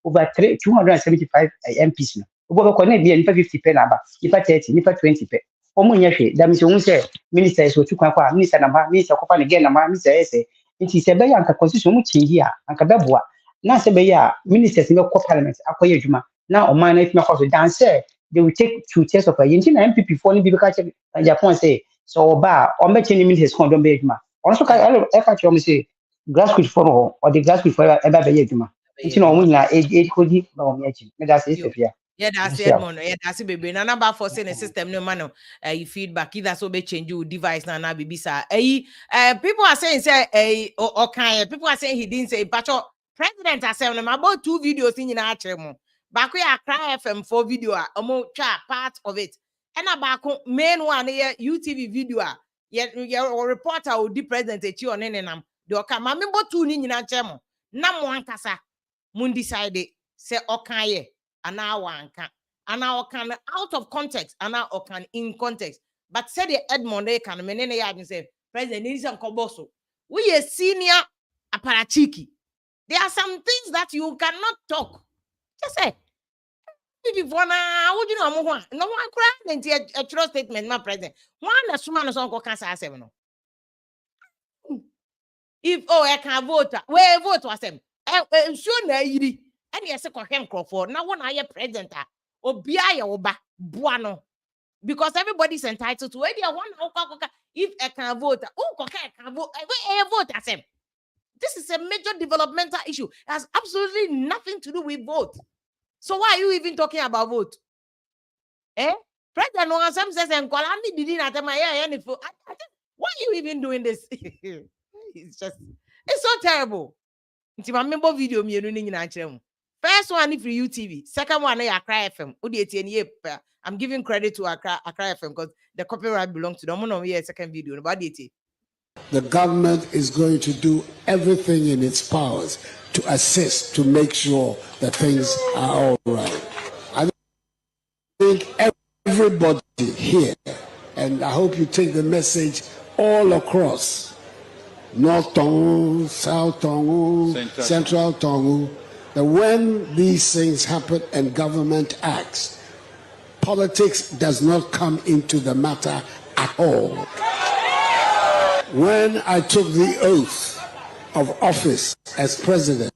over 275 MPs. Over connect be 50 pen number, if 30, if 20 pen. That means you say ministers will minister number, minister again number, minister say. Nti se be ya nka constitution mu change a anka beboa na se be ya ministers in the parliament akoye adwuma na o man na ifima for dan say they will take 2/3 of a year na MPP for ni bi ka che Japan say so oba o me change ministers kon don be adwuma also ka e ka che o me say grassroots for or the grassroots for e ba be adwuma nti na o mu na e kodi ba o me achi me da say sefia. Yeah, that's it, man. Yeah, that's it, baby. Now, about forcing the system, no man, you feedback either so be change your device now, baby. Sir, people are saying say, okay, people are saying he didn't say, but your president has said about 2 videos in your channel. Back we are cry FM 4 video, part of it, and about main one here UTV video. Your reporter will be president at you on NNM. The okay, my member 2 in your channel. Nam one kasa, mun decide say okay. And now out of context, and now in context. But say the Edmond they can menene ya say President Nisa Koboso. We a senior aparachiki. There are some things that you cannot talk. Just say before now, would you know no one cry a true statement, my president. One as soon as Uncle Cancer 7. If I can vote, where vote was him. Sure, and yes, a Crawford. Now, one I president or oba buano because everybody's entitled to it. If I can vote, can vote. I vote as him. This is a major developmental issue. It has absolutely nothing to do with vote. So why are you even talking about vote? President no some says and Kolani didn't at my why are you even doing this? It's so terrible. It's my member video me running. First one if you UTV, second one Accra FM. I'm giving credit to Accra FM because the copyright belongs to them. I'm on second video about it. The government is going to do everything in its powers to assist to make sure that things are all right. I think everybody here, and I hope you take the message all across North Tongu, South Tongu, Central Tongu, that when these things happen and government acts, politics does not come into the matter at all. When I took the oath of office as president,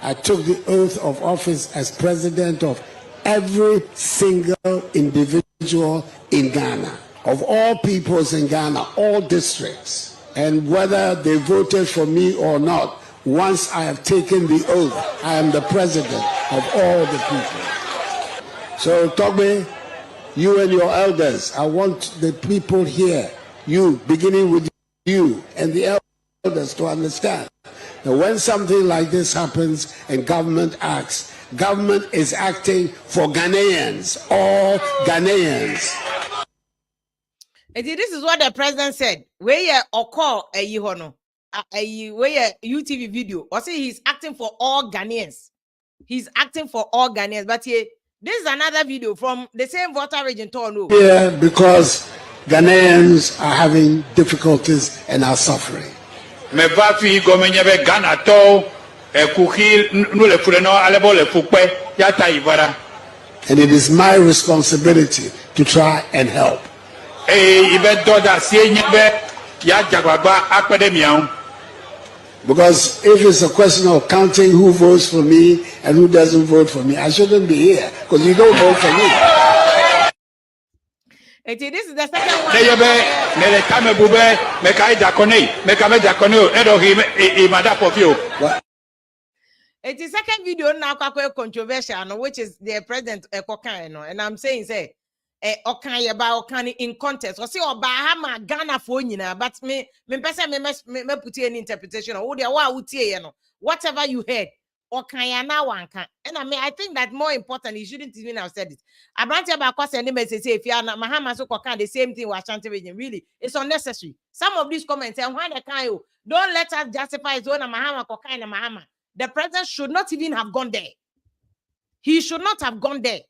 I took the oath of office as president of every single individual in Ghana, of all peoples in Ghana, all districts. And whether they voted for me or not, once I have taken the oath, I am the president of all the people. So, Togbe, you and your elders, I want the people here, you, beginning with you and the elders, to understand that when something like this happens and government acts, government is acting for Ghanaians, all Ghanaians. This is what the president said. Where or call a yihono, where UTV video, or say he's acting for all Ghanaians. He's acting for all Ghanaians. But this is another video from the same voter region. Yeah, because Ghanaians are having difficulties and are suffering. And it is my responsibility to try and help. Because if it's a question of counting who votes for me and who doesn't vote for me, I shouldn't be here because you don't vote for me. This is the second one. It is second video now quite controversial, which is the president and I'm saying say okay about in context or say or Bahama Ghana for but me person me put an interpretation or whatever you heard okay now one can and I think that more important, you shouldn't even have said it. I branch about course and say if you are not Mahama so the same thing was Ashanti region, really it's unnecessary. Some of these comments and why the kind don't let us justify his own Mahama and Mahama. The president should not even have gone there. He should not have gone there.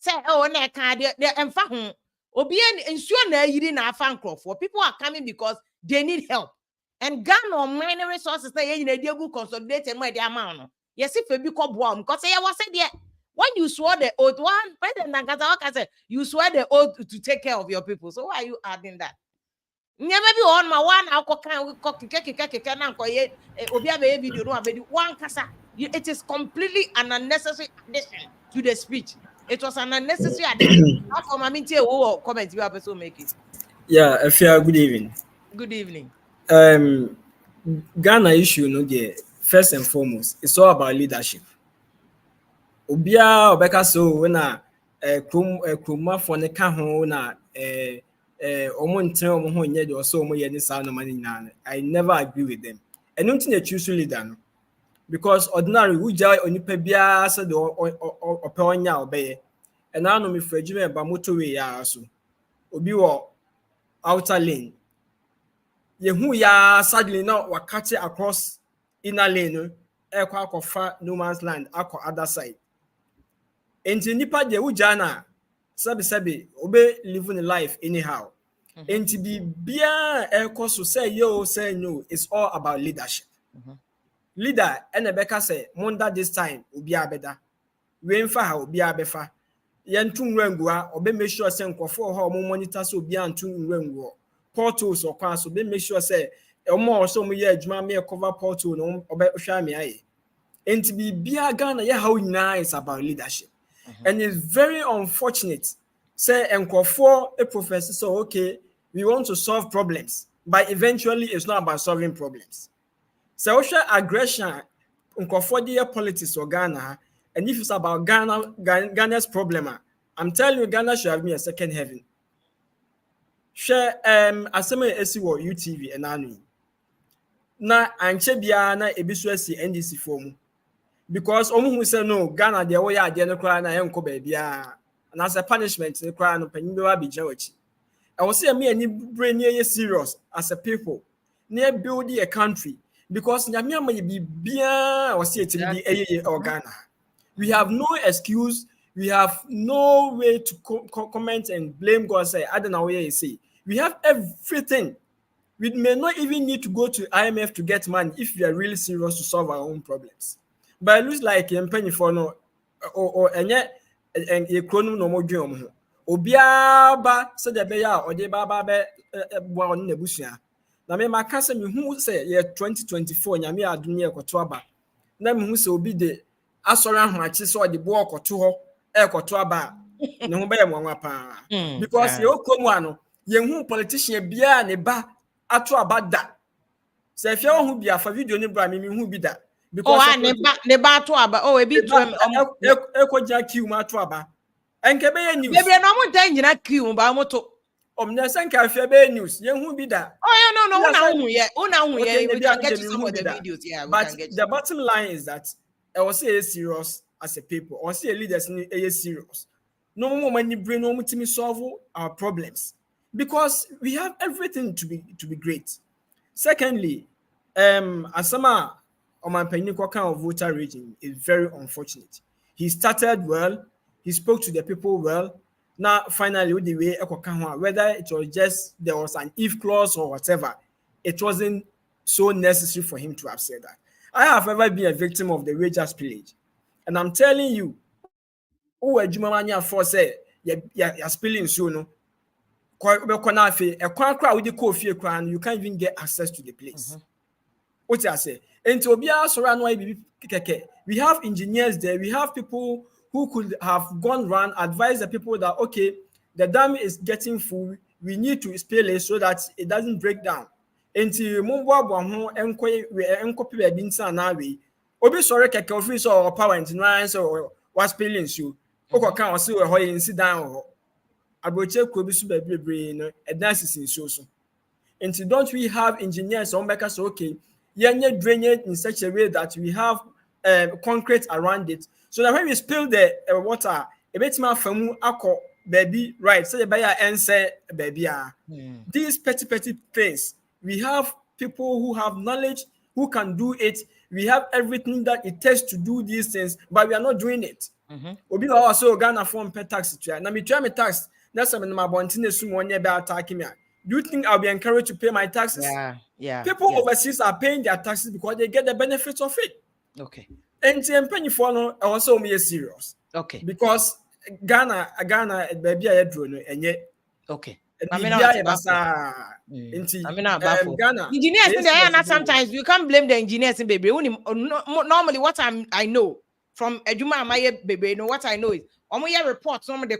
Say, oh, ne can't the Obian ensure na yiri na fan for people are coming because they need help. And Ghana or minor resources say they go consolidate and where the amount. Yes, if you become warm, because I was said there when you swore the oath, one President Nagazawaka said you swear the oath to take care of your people. So why are you adding that? Never be on my one it is completely an unnecessary addition to the speech. It was an unnecessary addition. Comment you have to make it. Yeah, Afia, good evening. Good evening. Ghana issue, no, the first and foremost, it's all about leadership. Obia Obeka so when kruma for ne ka ho na I never agree with them. I don't think they choose leader no. Because ordinary uja onipa bia said opeonya obeye. And now no me frejime ba motorway ya so. Obi wo outer lane. Yehu ya sadly now wakati across inner lane no ekwa akofa no man's land akọ other side. Enti nipa de uja na sabi obe living life anyhow. And to be bia so say yo say no, it's all about leadership. Leader and Rebecca say Monda this time ubi abeda. Wenfa ha ubi abefa. Yantum rengua obe make sure say nkofo ho mo monitor so bia antum renguo. Portals or kwan so be make sure say omo so mo ye adwuma me cover portal no obe hwa me aye. And to be bia Ghana ye how nice about leadership. And it's very unfortunate. Say nkofo a professor so okay, we want to solve problems, but eventually it's not about solving problems. Social aggression nkofo the politics or Ghana, and if it's about Ghana's problem, I'm telling you, Ghana should have been a second heaven. Share aseme esi wo UTV and anu. Na anche bia na ebiso esi NDC form. Because omu who say no, Ghana the way ade no kra na enko ba bia. And as a punishment the kra no panyin be wa bi jawachi. I will say me any brain ye serious as a people. Near building a country because nyame may be bia or say it be Ghana. We have no excuse. We have no way to comment and blame God. Say I don't know where you say. We have everything. We may not even need to go to IMF to get money if we are really serious to solve our own problems. But it looks like penny for no or and a chrono no more dream. Obiaba said the bear or the baba one nebusia. Na me makasa me who say year 2024 nyame adunia kotwaba. Na me who say obi de asora hwachi so the bo koto ho kotwaba. Ne ho be nwanwa pa. Because ye okomu ano ye hu politician bia ne ba ato abada. Say if you hu bia fa video ne bra me hu bi da. Because ne ba ato aba ebi to ekoja kiu ma ato aba. And Kebe news. Baby, no more danger na queue ba moto. Omnesen Kafebe news. Yen be that. Oh yeah, no, we can get you some of the that. videos. Yeah, we but can get the bottom line is that I was say serious as a people. I say leaders are serious. No more money bring no more to solve our problems because we have everything to be great. Secondly, Asama Omanpenny Kwaka of voter region is very unfortunate. He started well, he spoke to the people well. Now finally the way whether it was just there was an if clause or whatever, it wasn't so necessary for him to have said that. I have ever been a victim of the wages pillage, and I'm telling you, who a Jumamania for say you're spilling so no. You can't even get access to the place. What I say? And to be we have engineers there, we have people who could have gone around, advise the people that okay, the dam is getting full, we need to spill it so that it doesn't break down. Until Mumbo Obi sorry keke office or power and so was spilling you. Oko can see a sit down. Aboche could be super brain, a dance in so. And don't we have engineers on make us okay? You drain it in such a way that we have concrete around it, so that when we spill the water, a bit more from baby, right? So the buyer answer baby. These petty things, we have people who have knowledge, who can do it. We have everything that it takes to do these things, but we are not doing it. Obi also Ghana form pay tax. Now me try me tax. That's something my bontin soon 1 year by attacking me. Do you think I'll be encouraged to pay my taxes? Yeah. People overseas are paying their taxes because they get the benefits of it. Okay. And penny for also me serious. Okay. Because Ghana, baby, I drone and yet. Okay. Ghana. Engineers, sometimes you can't blame the engineers, baby. Normally, what I know from Ejuma my baby, what I know is almost reports. Some of the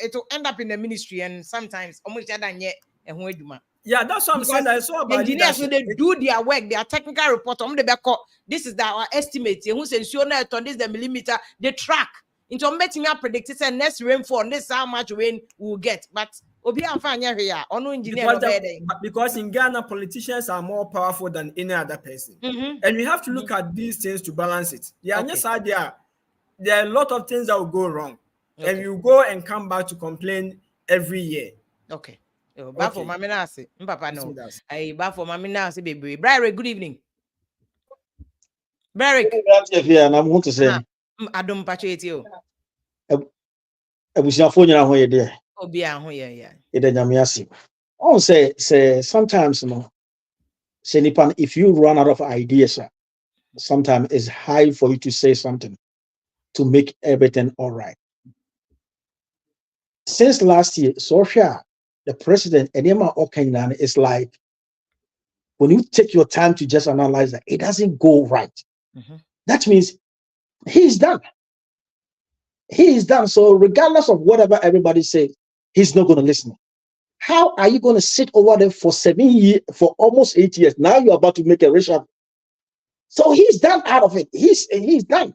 it will end up in the ministry, and sometimes almost yet. Yeah, that's what I'm saying. I saw about engineers when they do their work, their technical report on the back. This is our estimate. Who says this is the millimeter, they track. Into making me predict it and next rainfall, this is how much rain we'll get. But because in Ghana, politicians are more powerful than any other person. And we have to look at these things to balance it. Yeah, yes, there are a lot of things that will go wrong. And you go and come back to complain every year. Okay. Bad for Mami Nasi. Papa no. Hey, bad for Mami Nasi, baby. Brian, good evening. Barrick. And I'm going to say, I don't patch you. I was your phone here there. Oh, be a yeah. It is oh, say sometimes no. Say Nipan, if you run out of ideas, sometimes it's hard for you to say something to make everything all right. Since last year, Sophia, the president, Edema Okenyan, is like, when you take your time to just analyze that, it doesn't go right. That means he's done. He is done. So regardless of whatever everybody says, he's not going to listen. How are you going to sit over there for 7 years, for almost 8 years? Now you're about to make a racial. So he's done out of it. He's done.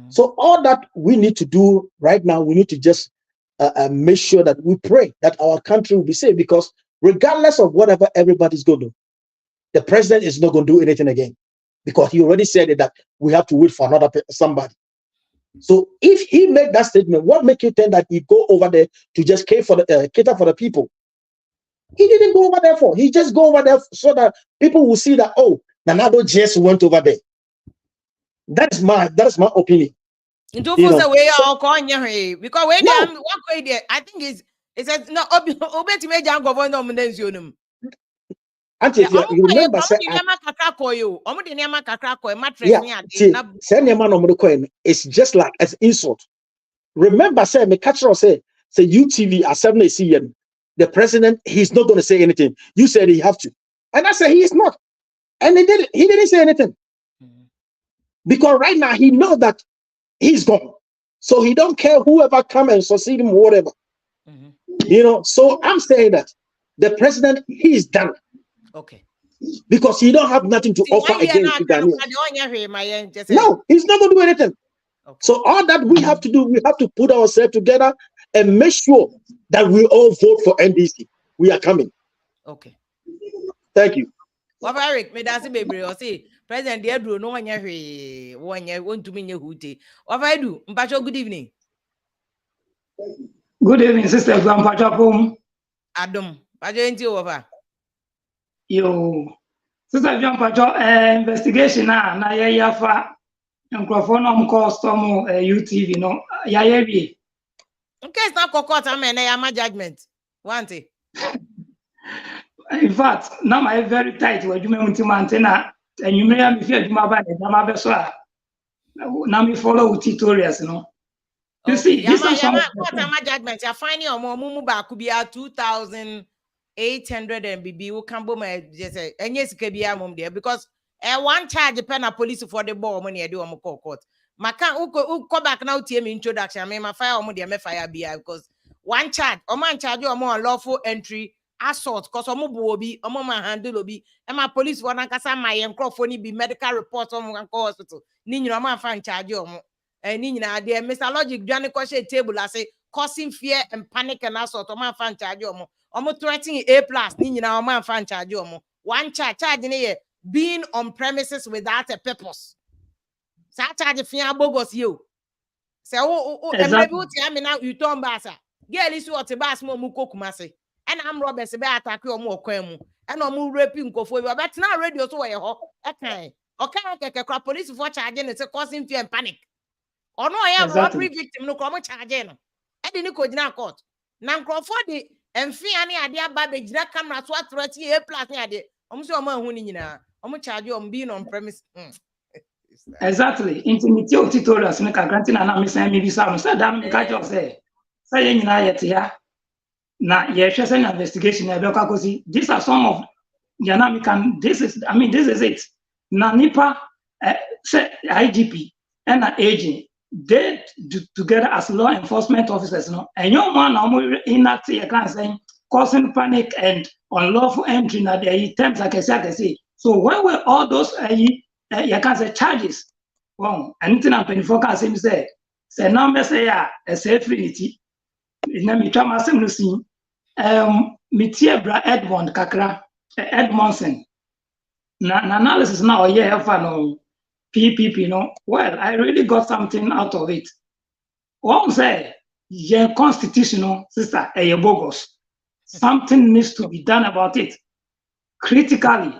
So all that we need to do right now, we need to just make sure that we pray that our country will be safe, because regardless of whatever everybody's going to do, the president is not going to do anything again, because he already said that we have to wait for somebody. So if he made that statement, what makes you think that he go over there to just cater for the people? He didn't go over there for. He just go over there so that people will see that, oh, Nanado just went over there. That's my opinion. Into way because when what way I think it says no obeti me jam governor nomination. Auntie, you remember say it's just like as insult. Remember say me catch say UTV at 7 CM. The president, he's not going to say anything. You said he have to. And I said he is not. And he didn't say anything. Because right now he knows that he's gone. So he don't care whoever come and succeed him, whatever. So I'm saying that the president, he's done. Okay. Because he don't have nothing to offer again to Ghanaians. No, he's not going to do anything. Okay. So all that we have to do, we have to put ourselves together and make sure that we all vote for NDC. We are coming. Okay. Thank you. Eric, me that's baby or say President Deadro no one year want to mean who day. What I do? Mpacho, good evening. Good evening, Sister Grandpa. Adam, Pacho ain't you over. Yo, Sister Grandpa, investigation na yafa microphone custom UTV no yayebi. Okay, it's not court I mean my judgment. Want it. In fact, now my very tight where you may antena and you may have fear you my now me follow tutorials, no. You see, this is some my judgment. You're finding your mom back could be at 2,800 and BB who can boom just say and yes could be a mom there because one charge depend on police for the ball money I do on court. My can't who come back now to me introduction. I mean my fire on the fire BI because one charge or man charge you more unlawful entry assault because omo bobi omo man handle obi and my police one kasa my microphone be medical report on hospital ni nyina man fan charge omo and ni nyina there Mr. Logic dwane ko share table I say causing fear and panic and assault omo fan charge omo threatening A+ ni nyina omo fan charge omo one charge ne being on premises without a purpose sa charge fear bogus you say maybe what me now you turn basa girl is what bas mo mu kokumase and I'm Roberts be attack you more kwemu and no raping nkofo but now radio so we ho okay keke police for charging it causing fear and panic or no robbery victim no come charge no e dey ni ko gina court na nkofo de emfi ane ade aba be gina camera so threat A+ ne ade say o ma hu ni nyina charge being on premise exactly intimate tutorials me ka granting na me say me bi sa no say dan me ka just say you nyina yet ya na ye hwese an investigation na be ka kosi these are some of the American this is it na nipa say IGP and an agent they do together as law enforcement officers no and your man na enact you can say causing panic and unlawful entry na the terms like I say so when were all those you can say charges well anything I'm 24 can say number say safety na me twa masem no sin metie bra Edmond kakra Edmondson na analysis now no PPP no well I really got something out of it one say your constitutional sister bogus something needs to be done about it critically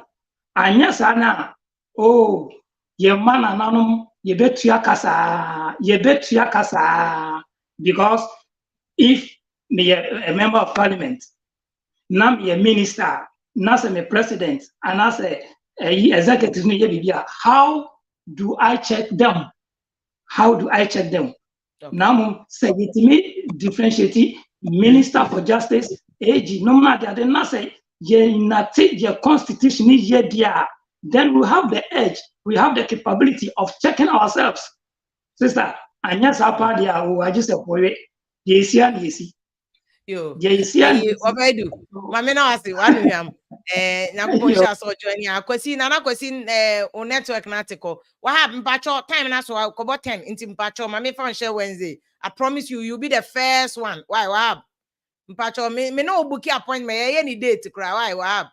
and yes ana your man ananum you betua kasa because if me a member of parliament now me a minister now say me president and I say executive how do I check them now say me differentiate minister for justice AG no matter they not say your constitution there then we have the edge we have the capability of checking ourselves sister and yes apa there I just say yes yo what I do mama na wase one hwam na ko sha so join ya kwesi na kwesi on network na article what happen mpacho time na so ko 10 inti mpacho mama fan share Wednesday I promise you'll be the first one why what happen mpacho me no book appointment ye ni date kra why what happen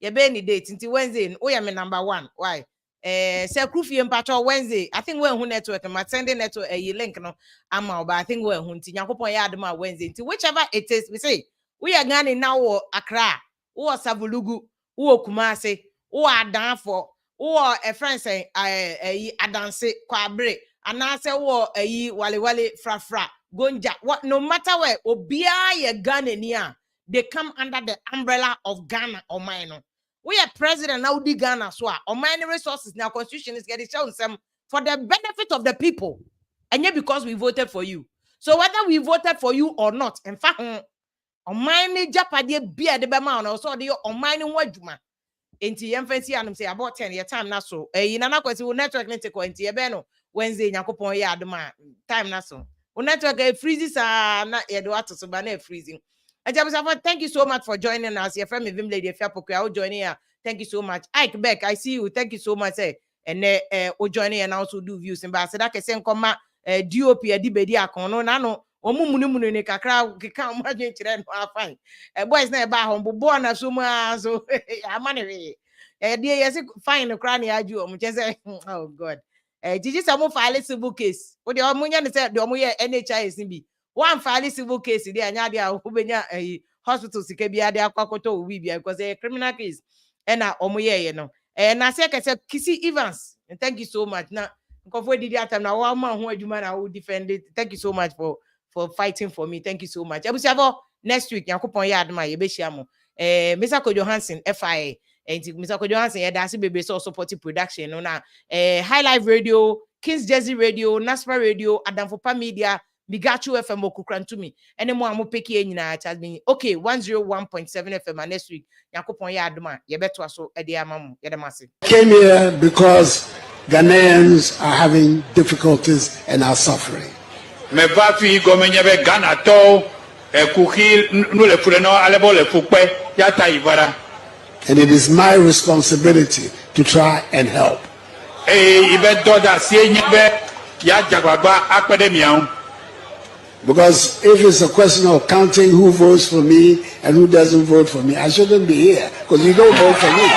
ye be ni date inti Wednesday o ya me number 1 why say Krufie mpacho Wednesday I think when who network ma send network link no ama but I think when who nti yakopon ya adema Wednesday nti whichever it is we say we are Ghana now wo Accra wo Savulugu wo Kumase wo Adanfo wo a friend say Adanse Kwabre anase wo wale frafra Gonja what no matter where obia ye Ghana ni a they come under the umbrella of Ghana or mine. We are president now di Ghana so or many resources now constitution is getting shown some for the benefit of the people and yet because we voted for you. So whether we voted for you or not, in fact, on mine Japade be at the Bama also the on mine wajuma. Enti yemfensi anum say about 10 year time na so. Nana kwesi wo network ne teko enti ebe no Wednesday nyakopon ya adoma time na so. Wo network freezes na ye do ato so ba na freezing. Thank you so much for joining us. Your friend Vim Lady Fiapoku joining here. Thank you so much. Ike Beck, I see you. Thank you so much. And joining and also do views and I said I can send DOP a dibedi akono nano Omumunu ne kakra keka mo adwen kire no afan. Boys na e ba ho bo na so mu so amane we. De yes fine no kra na aju om che oh god. Gigi some file civil case. O de omunya ne say de omuye NHIS bi. One file civil case de anya de a obenya hospital sika bi ade akwakoto owi bi because a criminal case. Na omuye ye no. Na say kese Kisi Evans. And thank you so much. Na nkofo didi atam na wa ma ho adwuma na wo defend it. Thank you so much for fighting for me. Thank you so much. Ebusiavo next week yakopon ya adma ye behia mo. Mr. Kojo Hansen FIA. Mr. Kojo Hansen ya dasi bebe so support production no na High Life Radio, Kings Jersey Radio, Naspa Radio, Adamfopa Media, Bigachu FM okukrantumi. Ene mo amu peki e nyina it has been okay 101.7 FM next week yakopon ya adma ye beto so e de amamu ye de mase. Came here because Ghanaians are having difficulties and are suffering. Me va fi gomenye be Ghana to kuki no le fure no alebo le fukpe ya ta ivara. And it is my responsibility to try and help. Ibe do da sie nyebe ya jagbagba apede mian. Because if it's a question of counting who votes for me and who doesn't vote for me, I shouldn't be here because you don't vote for me.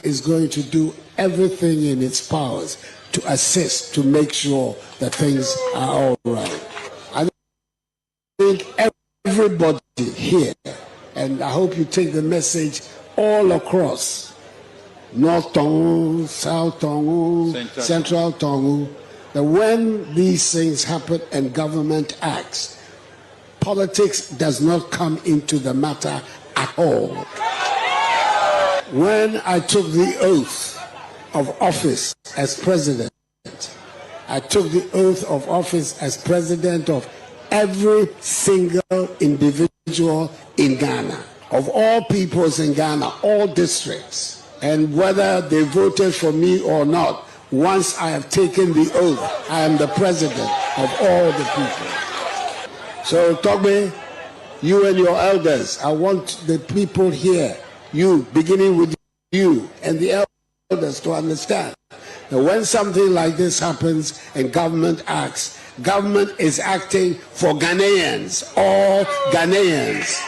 Is going to do everything in its powers to assist, to make sure that things are all right. I think everybody here, and I hope you take the message all across, North Tongu, South Tongu, Central Tongu, that when these things happen and government acts, politics does not come into the matter at all. When I took the oath of office as president, I took the oath of office as president of every single individual in Ghana, of all peoples in Ghana, all districts. And whether they voted for me or not, once I have taken the oath, I am the president of all the people. So, Togbe, you and your elders, I want the people here, you, beginning with you and the elders, to understand that when something like this happens and government acts, government is acting for Ghanaians, all Ghanaians.